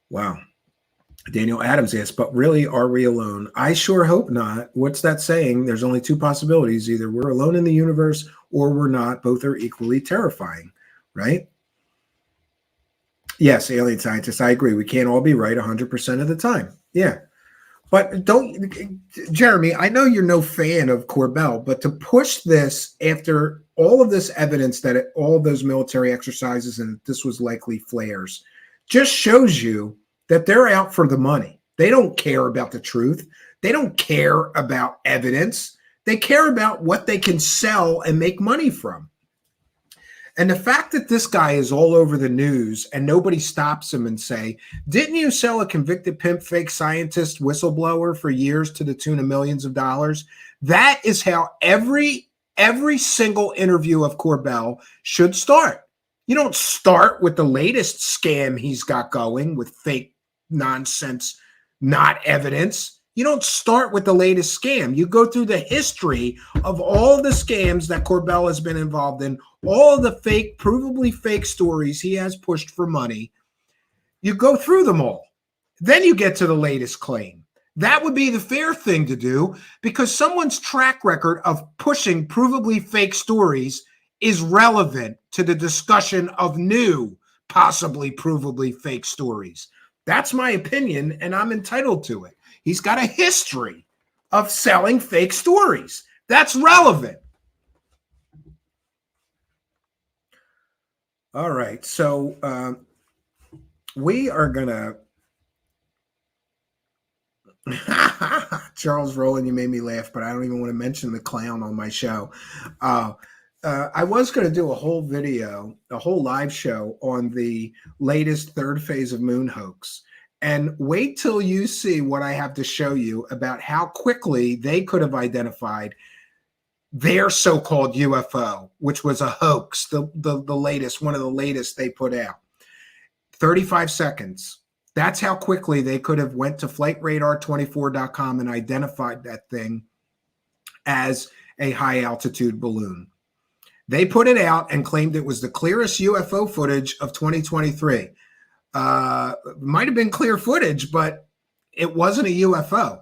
Wow. Daniel Adams asks, but really, are we alone? I sure hope not. What's that saying? There's only two possibilities. Either we're alone in the universe or we're not. Both are equally terrifying, right? Yes, alien scientists, I agree. We can't all be right 100% of the time. Yeah. But Jeremy, I know you're no fan of Corbell, but to push this after all of this evidence that all of those military exercises and this was likely flares just shows you that they're out for the money. They don't care about the truth. They don't care about evidence. They care about what they can sell and make money from. And the fact that this guy is all over the news and nobody stops him and say, didn't you sell a convicted pimp fake scientist whistleblower for years to the tune of millions of dollars? That is how every single interview of Corbell should start. You don't start with the latest scam he's got going with fake nonsense, not evidence. You don't start with the latest scam. You go through the history of all the scams that Corbell has been involved in, all of the fake, provably fake stories he has pushed for money. You go through them all. Then you get to the latest claim. That would be the fair thing to do, because someone's track record of pushing provably fake stories is relevant to the discussion of new, possibly provably fake stories. That's my opinion, and I'm entitled to it. He's got a history of selling fake stories. That's relevant. All right, so we are going to... Charles Rowland, you made me laugh, but I don't even want to mention the clown on my show. I was going to do a whole video, a whole live show on the latest third phase of Moon hoax. And wait till you see what I have to show you about how quickly they could have identified their so-called UFO, which was a hoax, the latest, one of the latest they put out. 35 seconds. That's how quickly they could have went to flightradar24.com and identified that thing as a high-altitude balloon. They put it out and claimed it was the clearest UFO footage of 2023. Might have been clear footage, but it wasn't a UFO.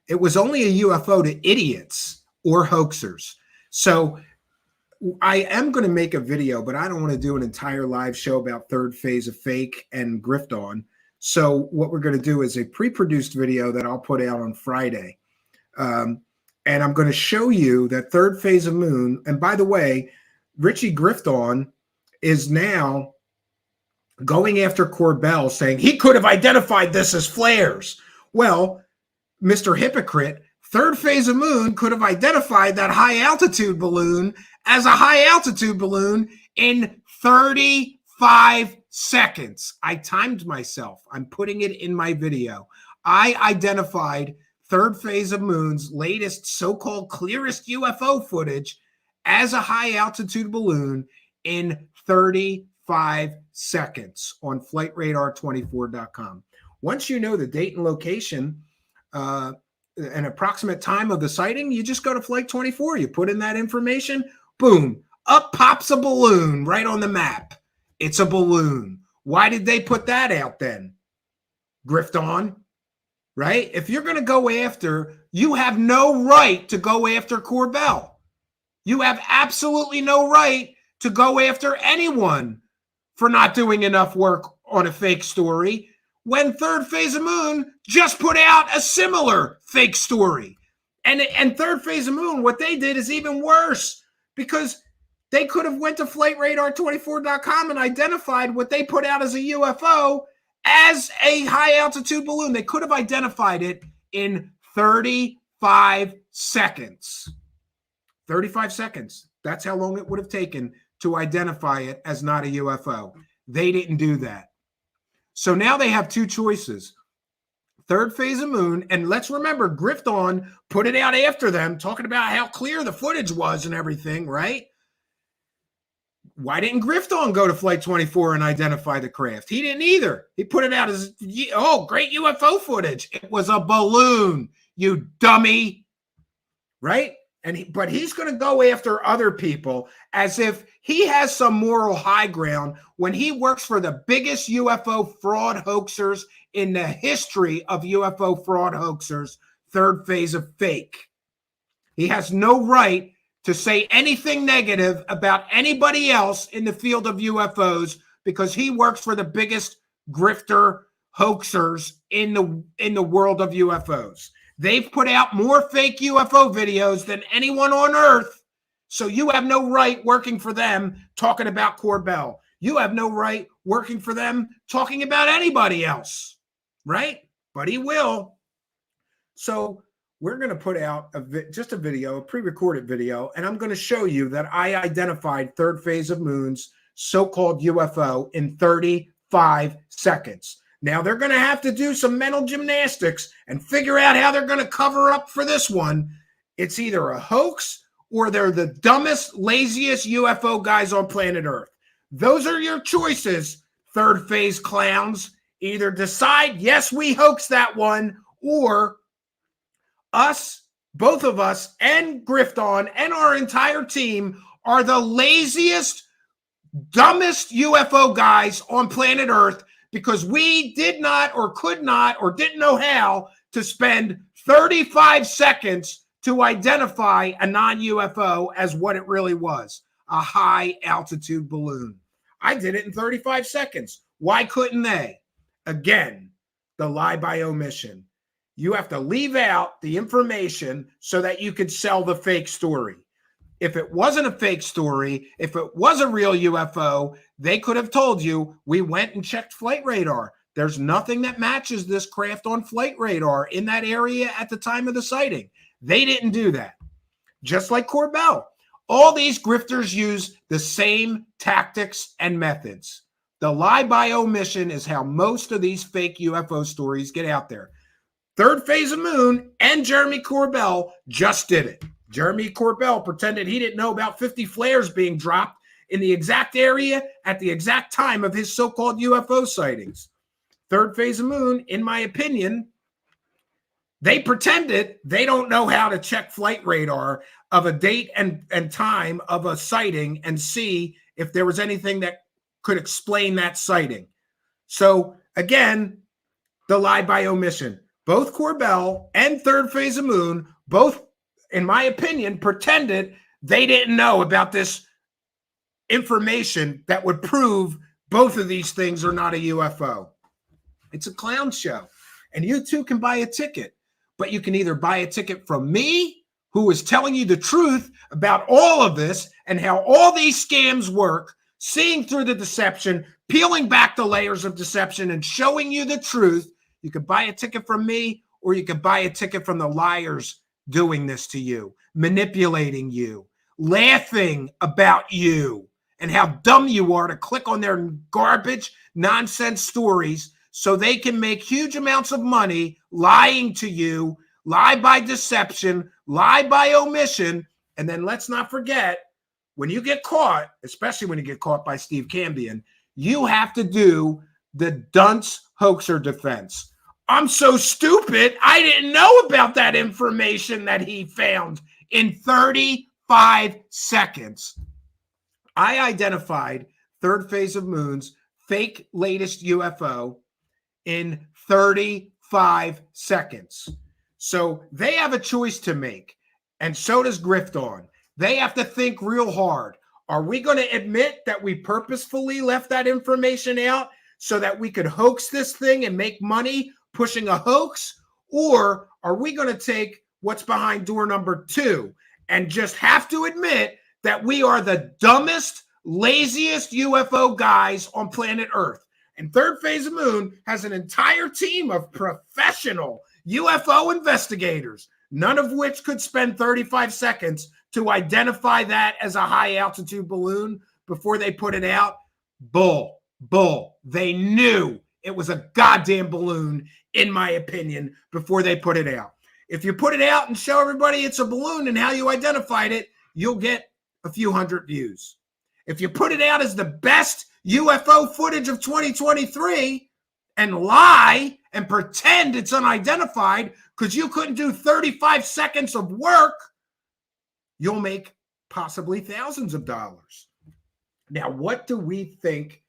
It was only a UFO to idiots or hoaxers. So I am going to make a video, but I don't want to do an entire live show about third phase of fake and grift on. So what we're going to do is a pre-produced video that I'll put out on Friday. And I'm going to show you that third phase of Moon. And by the way, Richie Grifton is now going after Corbell, saying he could have identified this as flares. Well, Mr. Hypocrite, third phase of Moon could have identified that high-altitude balloon as a high-altitude balloon in 35 seconds. I timed myself. I'm putting it in my video. I identified third phase of Moon's latest so-called clearest UFO footage as a high-altitude balloon in 35 seconds on flightradar24.com. Once you know the date and location, an approximate time of the sighting, you just go to Flight 24. You put in that information, boom, up pops a balloon right on the map. It's a balloon. Why did they put that out then? Grift on, right? If you're going to go after, you have no right to go after Corbell. You have absolutely no right to go after anyone for not doing enough work on a fake story when third phase of Moon just put out a similar fake story. And third phase of Moon, what they did is even worse, because they could have went to flightradar24.com and identified what they put out as a UFO as a high-altitude balloon. They could have identified it in 35 seconds. 35 seconds. That's how long it would have taken to identify it as not a UFO. They didn't do that. So now they have two choices. Third phase of Moon, and let's remember, Grifton put it out after them, talking about how clear the footage was and everything, right? Why didn't Grifton go to Flight 24 and identify the craft? He didn't either. He put it out as, oh, great UFO footage. It was a balloon, you dummy, right? But he's going to go after other people as if he has some moral high ground when he works for the biggest UFO fraud hoaxers in the history of UFO fraud hoaxers, third phase of fake. He has no right to say anything negative about anybody else in the field of UFOs because he works for the biggest grifter hoaxers in the world of UFOs. They've put out more fake UFO videos than anyone on earth. So you have no right working for them talking about Corbell. You have no right working for them talking about anybody else, right? But he will. So we're going to put out just a video, a pre-recorded video, and I'm going to show you that I identified third phase of Moon's so-called UFO in 35 seconds. Now, they're going to have to do some mental gymnastics and figure out how they're going to cover up for this one. It's either a hoax or they're the dumbest, laziest UFO guys on planet Earth. Those are your choices, third phase clowns. Either decide, yes, we hoaxed that one, or us, both of us, and Grifton and our entire team are the laziest, dumbest UFO guys on planet Earth because we did not or could not or didn't know how to spend 35 seconds to identify a non-UFO as what it really was, a high-altitude balloon. I did it in 35 seconds. Why couldn't they? Again, the lie by omission. You have to leave out the information so that you could sell the fake story. If it wasn't a fake story, if it was a real UFO, they could have told you, we went and checked flight radar. There's nothing that matches this craft on flight radar in that area at the time of the sighting. They didn't do that. Just like Corbell. All these grifters use the same tactics and methods. The lie by omission is how most of these fake UFO stories get out there. Third phase of Moon and Jeremy Corbell just did it. Jeremy Corbell pretended he didn't know about 50 flares being dropped in the exact area at the exact time of his so-called UFO sightings. Third phase of Moon, in my opinion, they pretended they don't know how to check flight radar of a date and time of a sighting and see if there was anything that could explain that sighting. So again, the lie by omission. Both Corbell and third phase of Moon, both, in my opinion, pretended they didn't know about this information that would prove both of these things are not a UFO. It's a clown show. And you too can buy a ticket. But you can either buy a ticket from me, who is telling you the truth about all of this and how all these scams work, seeing through the deception, peeling back the layers of deception and showing you the truth. You could buy a ticket from me, or you could buy a ticket from the liars doing this to you, manipulating you, laughing about you and how dumb you are to click on their garbage, nonsense stories so they can make huge amounts of money lying to you, lie by deception, lie by omission. And then let's not forget, when you get caught, especially when you get caught by Steve Cambion, you have to do the dunce hoaxer defense. I'm so stupid, I didn't know about that information that he found in 35 seconds. I identified third phase of Moon's fake latest UFO in 35 seconds. So they have a choice to make, and so does Grifton. They have to think real hard. Are we going to admit that we purposefully left that information out so that we could hoax this thing and make money pushing a hoax? Or are we going to take what's behind door number 2 and just have to admit that we are the dumbest, laziest UFO guys on planet Earth? And third phase of Moon has an entire team of professional UFO investigators, none of which could spend 35 seconds to identify that as a high altitude balloon before they put it out. Bull. They knew it was a goddamn balloon, in my opinion, before they put it out. If you put it out and show everybody it's a balloon and how you identified it, you'll get a few hundred views. If you put it out as the best UFO footage of 2023 and lie and pretend it's unidentified because you couldn't do 35 seconds of work, you'll make possibly thousands of dollars. Now, what do we think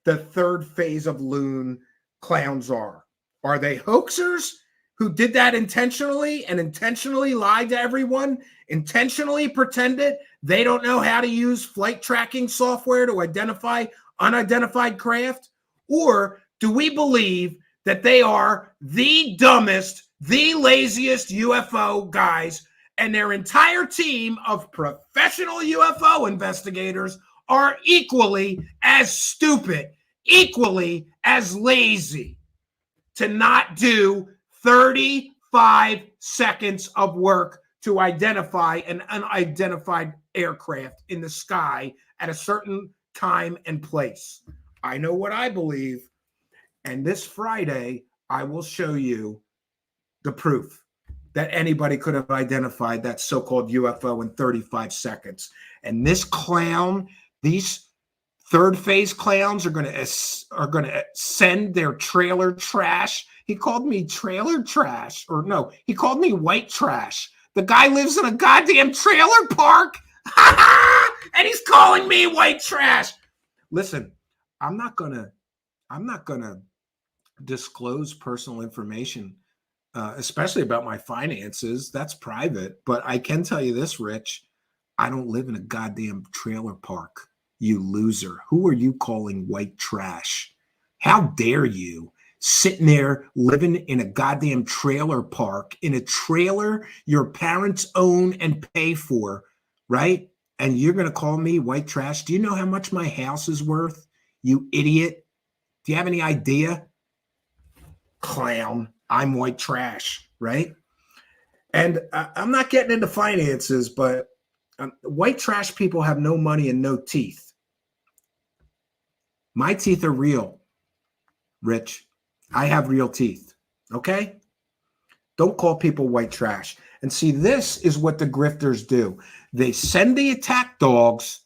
the third phase of Loon clowns are? Are they hoaxers who did that intentionally and intentionally lied to everyone, intentionally pretended they don't know how to use flight tracking software to identify unidentified craft? Or do we believe that they are the dumbest, the laziest UFO guys, and their entire team of professional UFO investigators are equally as stupid, equally as lazy to not do 35 5 seconds of work to identify an unidentified aircraft in the sky at a certain time and place. I know what I believe, and this Friday, I will show you the proof that anybody could have identified that so-called UFO in 35 seconds. And this clown, these third phase clowns are going to send their trailer trash. He called me trailer trash, or no, he called me white trash. The guy lives in a goddamn trailer park, and he's calling me white trash. Listen, I'm not gonna disclose personal information, especially about my finances. That's private. But I can tell you this, Rich, I don't live in a goddamn trailer park. You loser. Who are you calling white trash? How dare you? Sitting there living in a goddamn trailer park, in a trailer your parents own and pay for, right? And you're going to call me white trash? Do you know how much my house is worth, you idiot? Do you have any idea? Clown, I'm white trash, right? And I'm not getting into finances, but white trash people have no money and no teeth. My teeth are real, Rich. I have real teeth, okay? Don't call people white trash. And see, this is what the grifters do. They send the attack dogs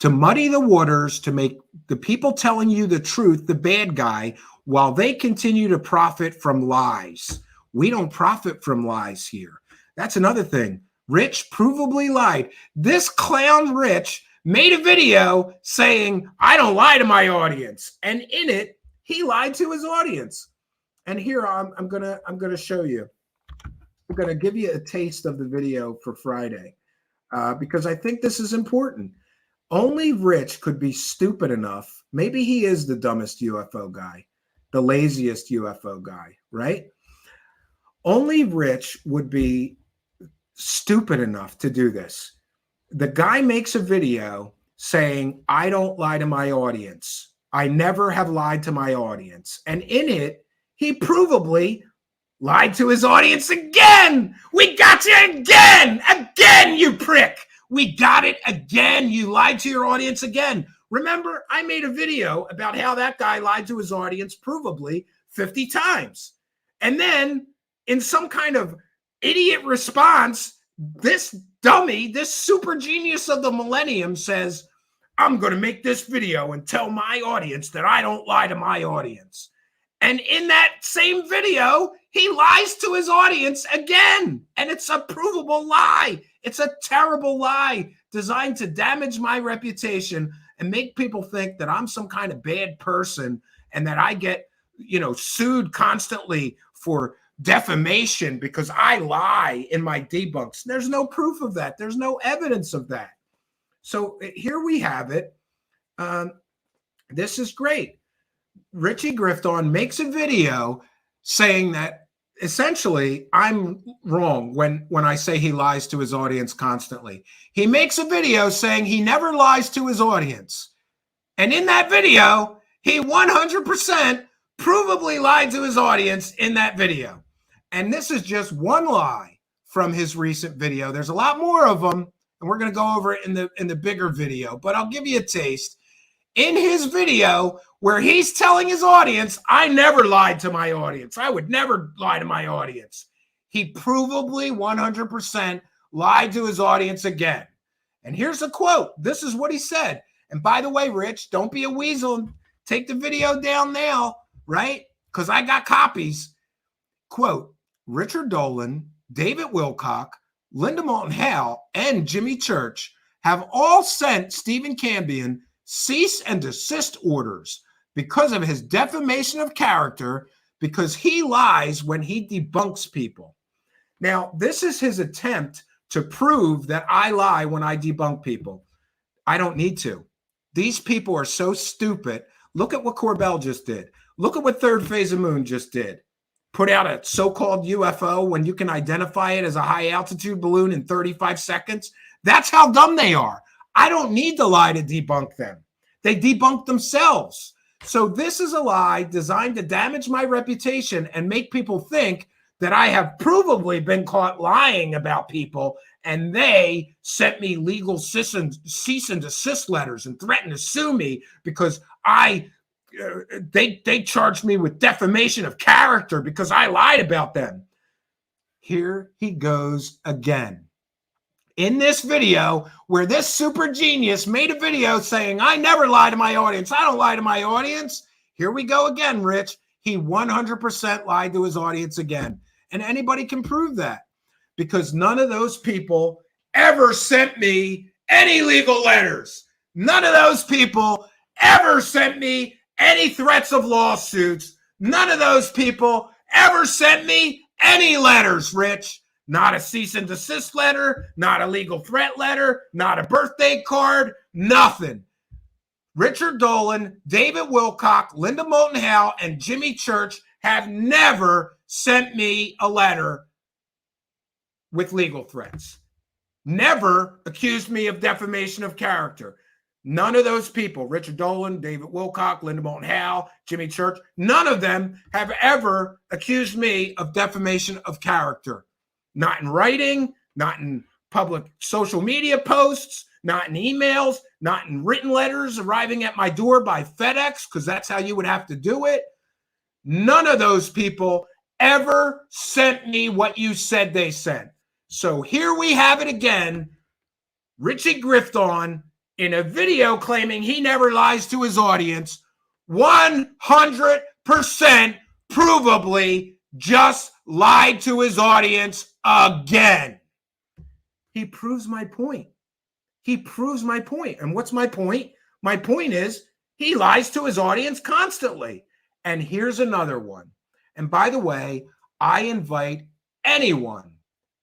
to muddy the waters, to make the people telling you the truth the bad guy, while they continue to profit from lies. We don't profit from lies here. That's another thing. Rich provably lied. This clown Rich made a video saying, I don't lie to my audience. And in it, he lied to his audience. And here I'm gonna show you. I'm gonna give you a taste of the video for Friday, because I think this is important. Only Rich could be stupid enough. Maybe he is the dumbest UFO guy, the laziest UFO guy, right? Only Rich would be stupid enough to do this. The guy makes a video saying, I don't lie to my audience. I never have lied to my audience. And in it, he provably lied to his audience again. We got you again. Again, you prick. We got it again. You lied to your audience again. Remember, I made a video about how that guy lied to his audience provably 50 times. And then in some kind of idiot response, this dummy, this super genius of the millennium says, I'm going to make this video and tell my audience that I don't lie to my audience. And in that same video, he lies to his audience again. And it's a provable lie. It's a terrible lie designed to damage my reputation and make people think that I'm some kind of bad person and that I get, sued constantly for defamation because I lie in my debunks. There's no proof of that. There's no evidence of that. So here we have it. This is great. Richie Grifton makes a video saying that essentially I'm wrong when I say he lies to his audience constantly. He makes a video saying he never lies to his audience. And in that video, he 100% provably lied to his audience in that video. And this is just one lie from his recent video. There's a lot more of them, and we're going to go over it in the bigger video, but I'll give you a taste. In his video where he's telling his audience, I never lied to my audience. I would never lie to my audience. He provably 100% lied to his audience again. And here's a quote. This is what he said. And by the way, Rich, don't be a weasel. Take the video down now, right? Because I got copies. Quote, Richard Dolan, David Wilcock, Linda Moulton Howe, and Jimmy Church have all sent Stephen Cambion cease and desist orders because of his defamation of character, because he lies when he debunks people. Now, this is his attempt to prove that I lie when I debunk people. I don't need to. These people are so stupid. Look at what Corbell just did. Look at what Third Phase of Moon just did. Put out a so-called UFO when you can identify it as a high-altitude balloon in 35 seconds. That's how dumb they are. I don't need to lie to debunk them. They debunk themselves. So this is a lie designed to damage my reputation and make people think that I have provably been caught lying about people, and they sent me legal cease and desist letters and threatened to sue me because they charged me with defamation of character because I lied about them. Here he goes again. In this video, where this super genius made a video saying, I never lie to my audience. I don't lie to my audience. Here we go again, Rich. He 100% lied to his audience again. And anybody can prove that because none of those people ever sent me any legal letters. None of those people ever sent me any threats of lawsuits. None of those people ever sent me any letters, Rich. Not a cease and desist letter, not a legal threat letter, not a birthday card, nothing. Richard Dolan, David Wilcock, Linda Moulton Howe, and Jimmy Church have never sent me a letter with legal threats. Never accused me of defamation of character. None of those people, Richard Dolan, David Wilcock, Linda Moulton Howe, Jimmy Church, none of them have ever accused me of defamation of character. Not in writing, not in public social media posts, not in emails, not in written letters arriving at my door by FedEx, because that's how you would have to do it. None of those people ever sent me what you said they sent. So here we have it again. Richie Grifton in a video claiming he never lies to his audience, 100% provably just lied to his audience again. He proves my point. He proves my point. And what's my point? My point is he lies to his audience constantly. And here's another one. And by the way, I invite anyone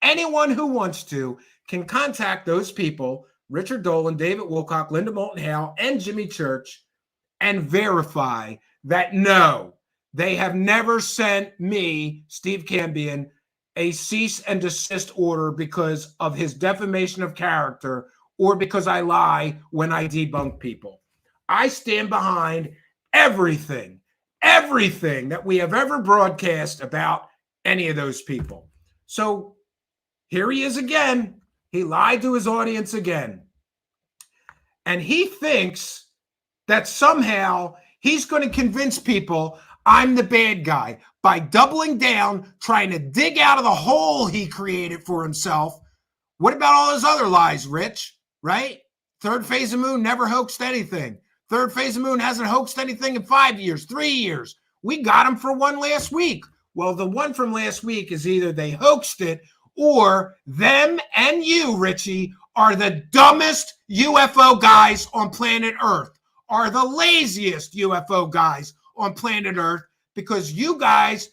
who wants to can contact those people, Richard Dolan, David Wilcock, Linda Moulton Howe, and Jimmy Church, and verify that no, they have never sent me, Steve Cambion, a cease and desist order because of his defamation of character or because I lie when I debunk people. I stand behind everything that we have ever broadcast about any of those people. So here he is again. He lied to his audience again. And he thinks that somehow he's going to convince people I'm the bad guy by doubling down, trying to dig out of the hole he created for himself. What about all his other lies, Rich? Right? Third Phase of Moon never hoaxed anything. Third Phase of Moon hasn't hoaxed anything in 5 years, 3 years. We got him for one last week. Well, the one from last week is either they hoaxed it or them and you, Richie, are the dumbest UFO guys on planet Earth, are the laziest UFO guys on planet Earth, because you guys,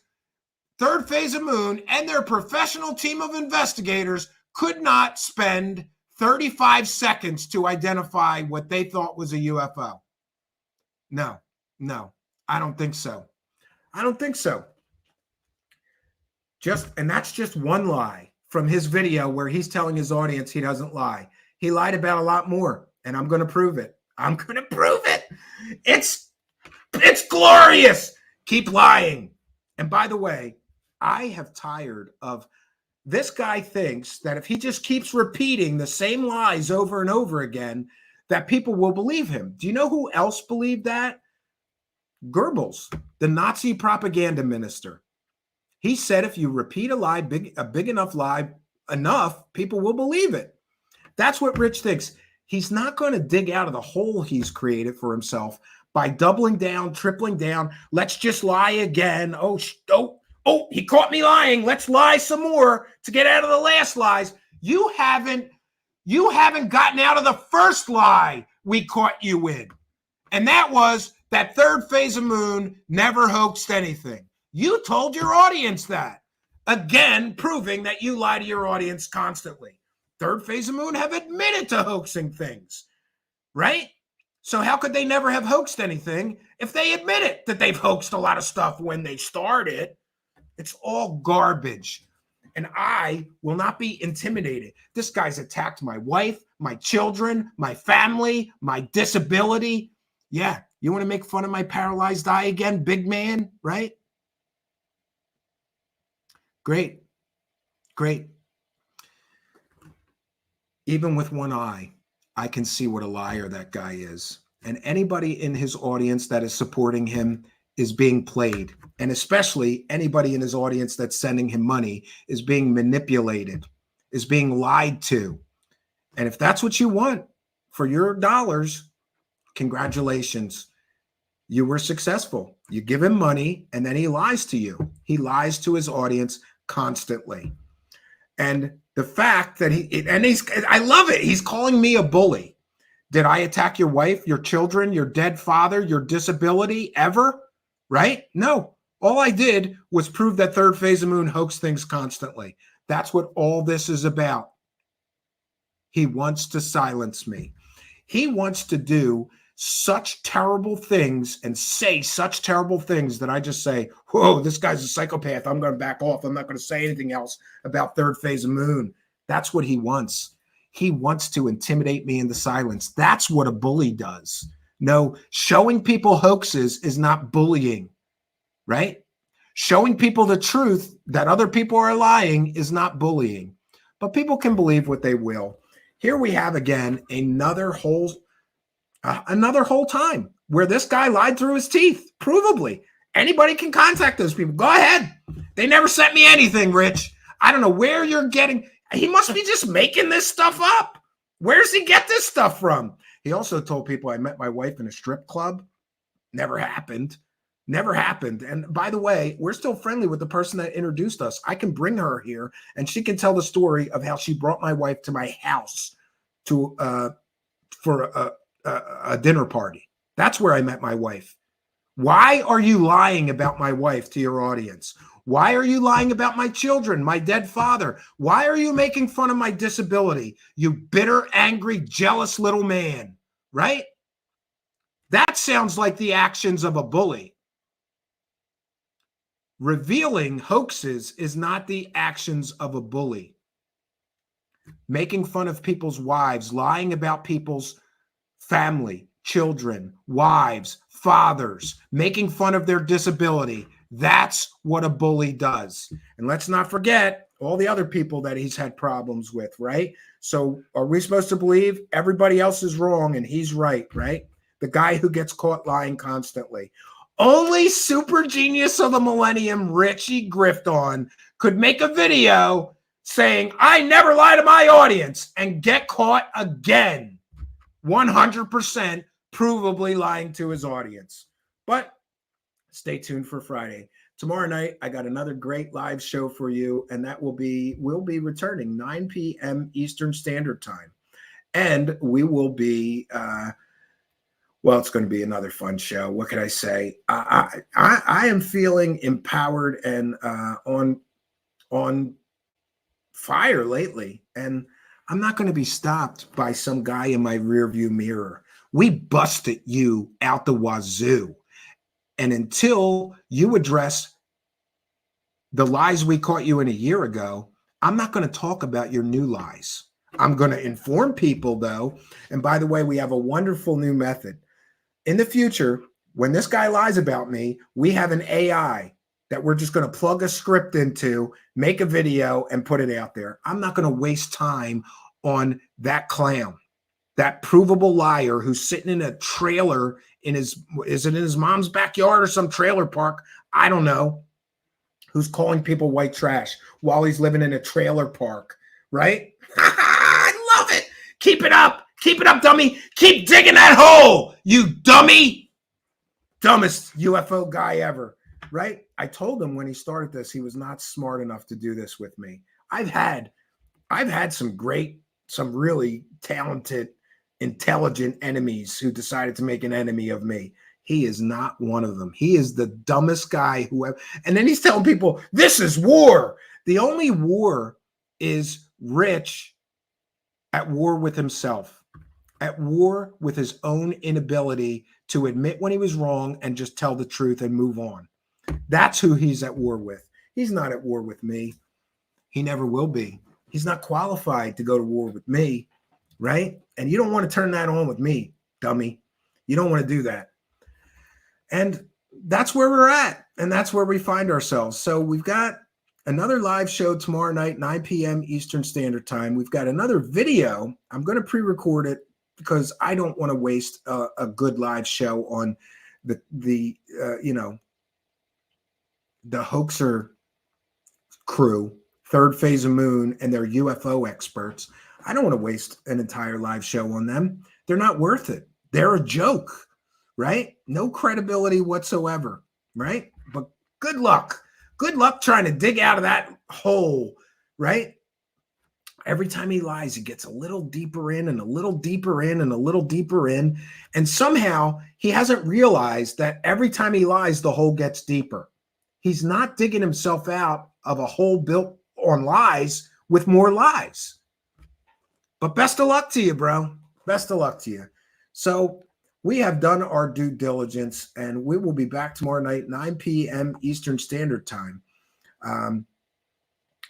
Third Phase of Moon and their professional team of investigators could not spend 35 seconds to identify what they thought was a UFO. No, I don't think so. I don't think so. And that's just one lie from his video where he's telling his audience he doesn't lie. He lied about a lot more, and I'm going to prove it. I'm going to prove it. It's glorious. Keep lying. And by the way, I have tired of this guy thinks that if he just keeps repeating the same lies over and over again, that people will believe him. Do you know who else believed that? Goebbels, the Nazi propaganda minister. He said if you repeat a lie, a big enough lie enough, people will believe it. That's what Rich thinks. He's not going to dig out of the hole he's created for himself by doubling down, tripling down. Let's just lie again. Oh, he caught me lying. Let's lie some more to get out of the last lies. You haven't gotten out of the first lie we caught you in. And that was that Third Phase of Moon never hoaxed anything. You told your audience that. Again, proving that you lie to your audience constantly. Third Phase of Moon have admitted to hoaxing things, right? So how could they never have hoaxed anything if they admit it that they've hoaxed a lot of stuff when they started? It's all garbage. And I will not be intimidated. This guy's attacked my wife, my children, my family, my disability. Yeah, you want to make fun of my paralyzed eye again, big man, right? Great. Great. Even with one eye, I can see what a liar that guy is. And anybody in his audience that is supporting him is being played. And especially anybody in his audience that's sending him money is being manipulated, is being lied to. And if that's what you want for your dollars, congratulations. You were successful. You give him money and then he lies to you. He lies to his audience constantly. And the fact that I love it. He's calling me a bully. Did I attack your wife, your children, your dead father, your disability ever? Right? No. All I did was prove that third phase of moon hoax things constantly. That's what all this is about. He wants to silence me. He wants to do such terrible things and say such terrible things that I just say, whoa, this guy's a psychopath. I'm going to back off. I'm not going to say anything else about third phase of moon. That's what he wants. He wants to intimidate me into silence. That's what a bully does. No, showing people hoaxes is not bullying, right? Showing people the truth that other people are lying is not bullying. But people can believe what they will. Here we have again another whole time where this guy lied through his teeth, provably. Anybody can contact those people. Go ahead. They never sent me anything, Rich. I don't know where you're getting. He must be just making this stuff up. Where does he get this stuff from? He also told people I met my wife in a strip club. Never happened. Never happened. And by the way, we're still friendly with the person that introduced us. I can bring her here and she can tell the story of how she brought my wife to my house for a dinner party. That's where I met my wife. Why are you lying about my wife to your audience? Why are you lying about my children, my dead father? Why are you making fun of my disability? You bitter, angry, jealous little man, right? That sounds like the actions of a bully. Revealing hoaxes is not the actions of a bully. Making fun of people's wives, lying about people's family, children, wives, fathers, making fun of their disability. That's what a bully does. And let's not forget all the other people that he's had problems with, right? So are we supposed to believe everybody else is wrong and he's right, right? The guy who gets caught lying constantly. Only super genius of the millennium, Richie Grifton, could make a video saying, I never lie to my audience and get caught again. 100% provably lying to his audience. But stay tuned for Friday. Tomorrow night, I got another great live show for you, and we'll be returning 9 p.m. Eastern Standard Time. And we will be, it's going to be another fun show. What can I say? I am feeling empowered and on fire lately, and I'm not going to be stopped by some guy in my rearview mirror. We busted you out the wazoo. And until you address the lies we caught you in a year ago, I'm not going to talk about your new lies. I'm going to inform people, though. And by the way, we have a wonderful new method. In the future, when this guy lies about me, we have an AI that we're just going to plug a script into, make a video, and put it out there. I'm not going to waste time on that clown, that provable liar who's sitting in a trailer is it in his mom's backyard or some trailer park? I don't know. Who's calling people white trash while he's living in a trailer park, right? I love it. Keep it up. Keep it up, dummy. Keep digging that hole, you dummy. Dumbest UFO guy ever, right? I told him when he started this, he was not smart enough to do this with me. I've had some really talented, intelligent enemies who decided to make an enemy of me. He is not one of them. He is the dumbest guy who ever. And then he's telling people, this is war. The only war is Rich at war with himself, at war with his own inability to admit when he was wrong and just tell the truth and move on. That's who he's at war with. He's not at war with me. He never will be. He's not qualified to go to war with me, right? And you don't want to turn that on with me, dummy. You don't want to do that. And that's where we're at. And that's where we find ourselves. So we've got another live show tomorrow night, 9 p.m. Eastern Standard Time. We've got another video. I'm going to pre-record it because I don't want to waste a good live show on the hoaxer crew, Third Phase of Moon, and their UFO experts. I don't want to waste an entire live show on them. They're not worth it. They're a joke, right? No credibility whatsoever, right? But good luck. Good luck trying to dig out of that hole, right? Every time he lies, he gets a little deeper in and a little deeper in and a little deeper in. And somehow he hasn't realized that every time he lies, the hole gets deeper. He's not digging himself out of a hole built on lies with more lies. But best of luck to you, bro. Best of luck to you. So we have done our due diligence, and we will be back tomorrow night, 9 p.m. Eastern Standard Time.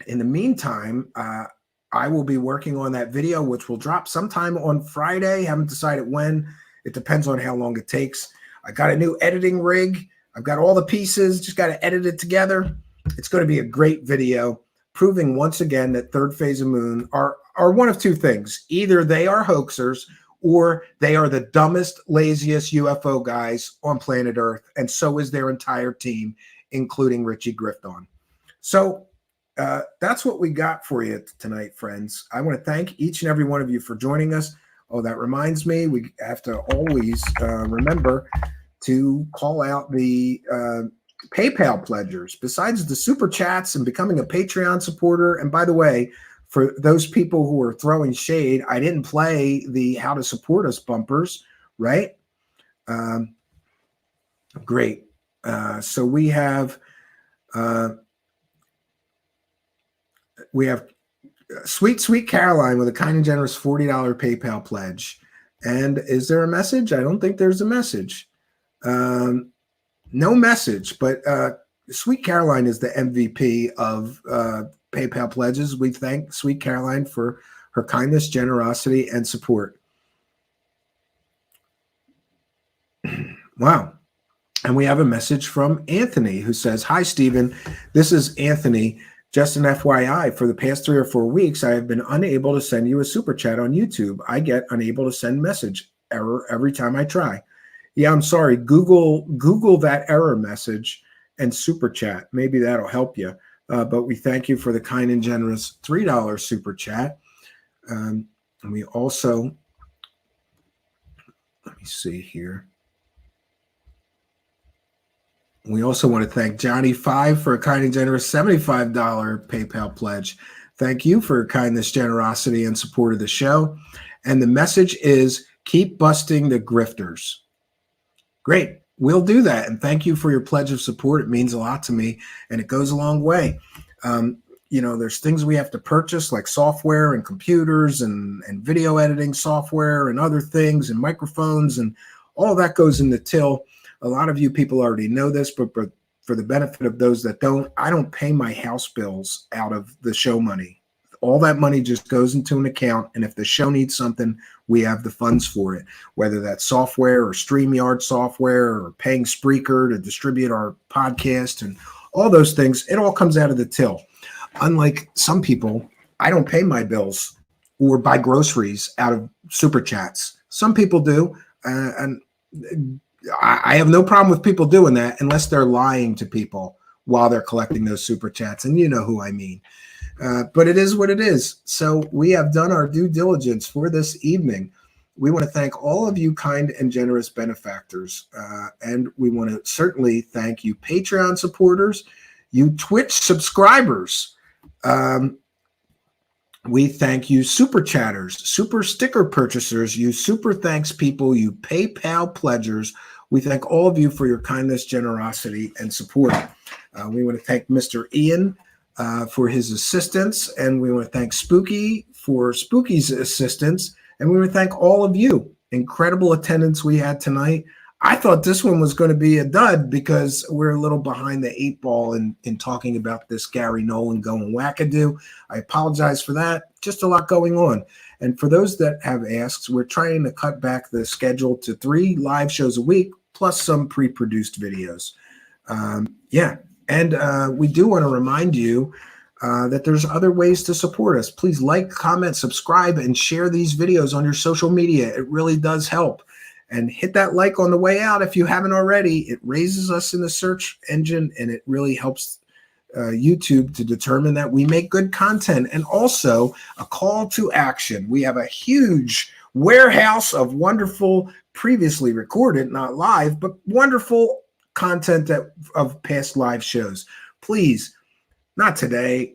In the meantime, I will be working on that video, which will drop sometime on Friday. Haven't decided when. It depends on how long it takes. I got a new editing rig. I've got all the pieces. Just got to edit it together. It's going to be a great video, proving once again that Third Phase of Moon are one of two things. Either they are hoaxers or they are the dumbest, laziest UFO guys on planet Earth. And so is their entire team, including Richie Grifton. So that's what we got for you tonight, friends. I want to thank each and every one of you for joining us. Oh, that reminds me, we have to always remember to call out the PayPal pledgers. Besides the super chats and becoming a Patreon supporter, and by the way, for those people who are throwing shade, I didn't play the how to support us bumpers, right? Great. So we have Sweet Caroline with a kind and generous $40 PayPal pledge. And is there a message? I don't think there's a message. No message, but Sweet Caroline is the MVP of PayPal pledges. We thank Sweet Caroline for her kindness, generosity, and support. Wow. And we have a message from Anthony who says, "Hi, Stephen. This is Anthony. Just an FYI, for the past 3 or 4 weeks, I have been unable to send you a super chat on YouTube. I get unable to send message error every time I try." Yeah, I'm sorry. Google that error message and super chat. Maybe that'll help you. But we thank you for the kind and generous $3 super chat. And we also, let me see here. We also want to thank Johnny5 for a kind and generous $75 PayPal pledge. Thank you for your kindness, generosity, and support of the show. And the message is, keep busting the grifters. Great. We'll do that. And thank you for your pledge of support. It means a lot to me, and it goes a long way. There's things we have to purchase, like software and computers and video editing software and other things and microphones, and all that goes in the till. A lot of you people already know this, but for the benefit of those that don't, I don't pay my house bills out of the show money. All that money just goes into an account, and if the show needs something, we have the funds for it, whether that's software or StreamYard software or paying Spreaker to distribute our podcast and all those things. It all comes out of the till. Unlike some people, I don't pay my bills or buy groceries out of super chats. Some people do, and I have no problem with people doing that unless they're lying to people while they're collecting those super chats, and you know who I mean. But it is what it is. So we have done our due diligence for this evening. We want to thank all of you kind and generous benefactors. And we want to certainly thank you Patreon supporters, you Twitch subscribers. We thank you super chatters, super sticker purchasers, you super thanks people, you PayPal pledgers. We thank all of you for your kindness, generosity, and support. We want to thank Mr. Ian for his assistance, and we want to thank Spooky for Spooky's assistance, and we want to thank all of you. Incredible attendance we had tonight. I thought this one was going to be a dud because we're a little behind the 8 ball in talking about this Garry Nolan going wackadoo. I apologize for that. Just a lot going on. And for those that have asked, we're trying to cut back the schedule to 3 live shows a week, plus some pre-produced videos. Yeah, And we do want to remind you that there's other ways to support us. Please like, comment, subscribe, and share these videos on your social media. It really does help. And hit that like on the way out if you haven't already. It raises us in the search engine, and it really helps YouTube to determine that we make good content. And also a call to action. We have a huge warehouse of wonderful, previously recorded, not live, but wonderful content of past live shows. Please, not today,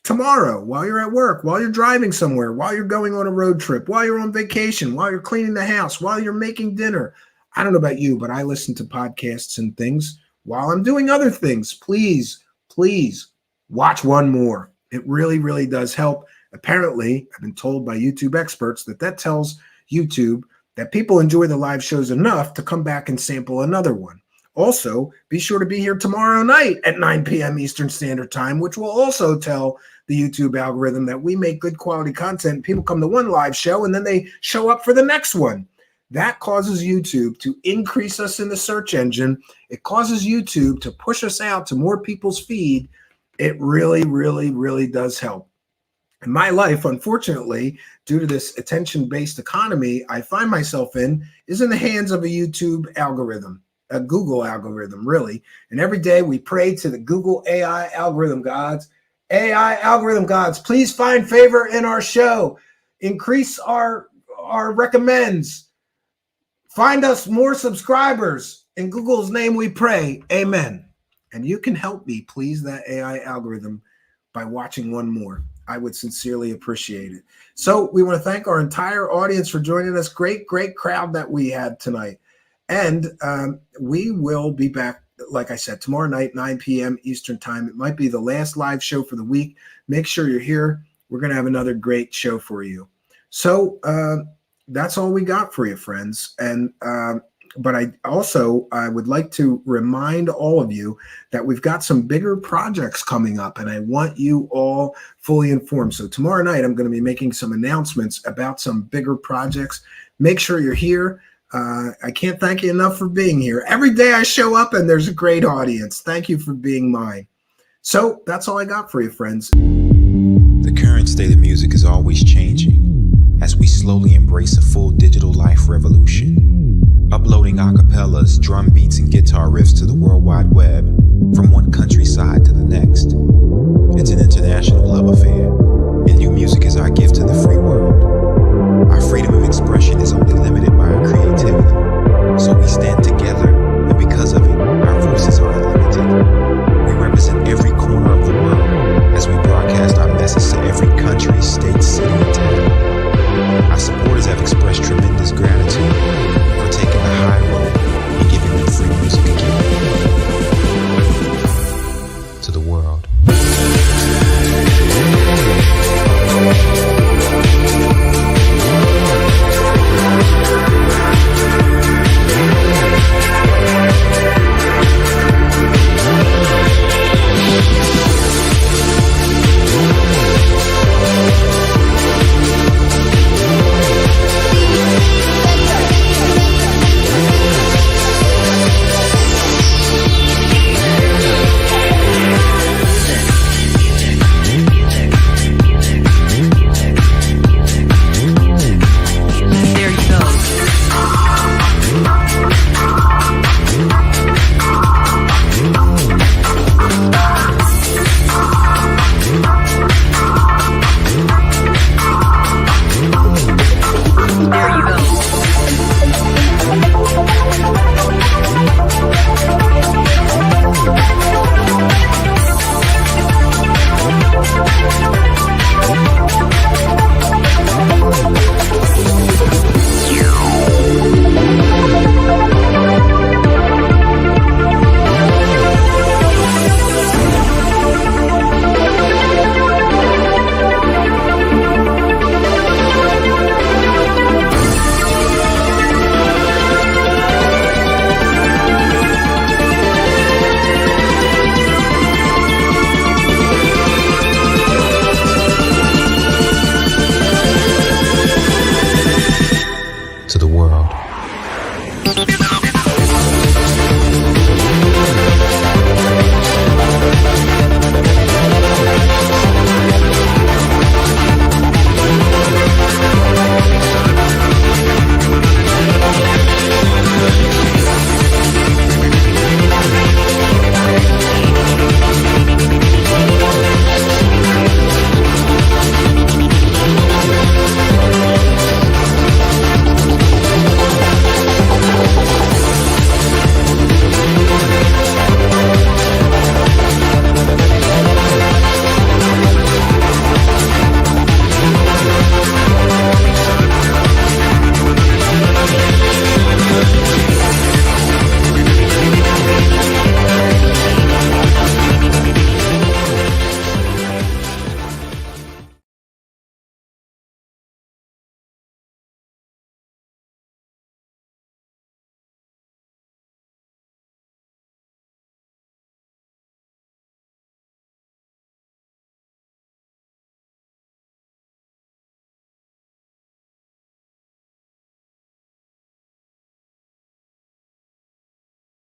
tomorrow, while you're at work, while you're driving somewhere, while you're going on a road trip, while you're on vacation, while you're cleaning the house, while you're making dinner. I don't know about you, but I listen to podcasts and things while I'm doing other things. Please watch one more. It really, really does help. Apparently, I've been told by YouTube experts that tells YouTube that people enjoy the live shows enough to come back and sample another one. Also, be sure to be here tomorrow night at 9 p.m. Eastern Standard Time, which will also tell the YouTube algorithm that we make good quality content. People come to one live show and then they show up for the next one. That causes YouTube to increase us in the search engine. It causes YouTube to push us out to more people's feed. It really, really, really does help. In my life, unfortunately, due to this attention-based economy I find myself in, is in the hands of a YouTube algorithm. A Google algorithm, really. And every day we pray to the Google AI algorithm gods. AI algorithm gods, please find favor in our show. Increase our recommends. Find us more subscribers. In Google's name we pray. Amen. And you can help me please that AI algorithm by watching one more. I would sincerely appreciate it. So we want to thank our entire audience for joining us. Great crowd that we had tonight. And we will be back, like I said, tomorrow night, 9 p.m. Eastern Time. It might be the last live show for the week. Make sure you're here. We're going to have another great show for you. So that's all we got for you, friends. And but I would like to remind all of you that we've got some bigger projects coming up, and I want you all fully informed. So tomorrow night, I'm going to be making some announcements about some bigger projects. Make sure you're here. I can't thank you enough for being here. Every day I show up and there's a great audience. Thank you for being mine. So that's all I got for you, friends.
The current state of music is always changing as we slowly embrace a full digital life revolution. Uploading acapellas, drum beats, and guitar riffs to the World Wide Web from one countryside to the next. It's an international love affair, and new music is our gift to the free world. Our freedom of expression is only limited by our creativity, so we stand together, and because of it, our voices are unlimited. We represent every corner of the world as we broadcast our message to every country, state, city, and town. Our supporters have expressed tremendous gratitude for taking the high road and giving them free music again to the world.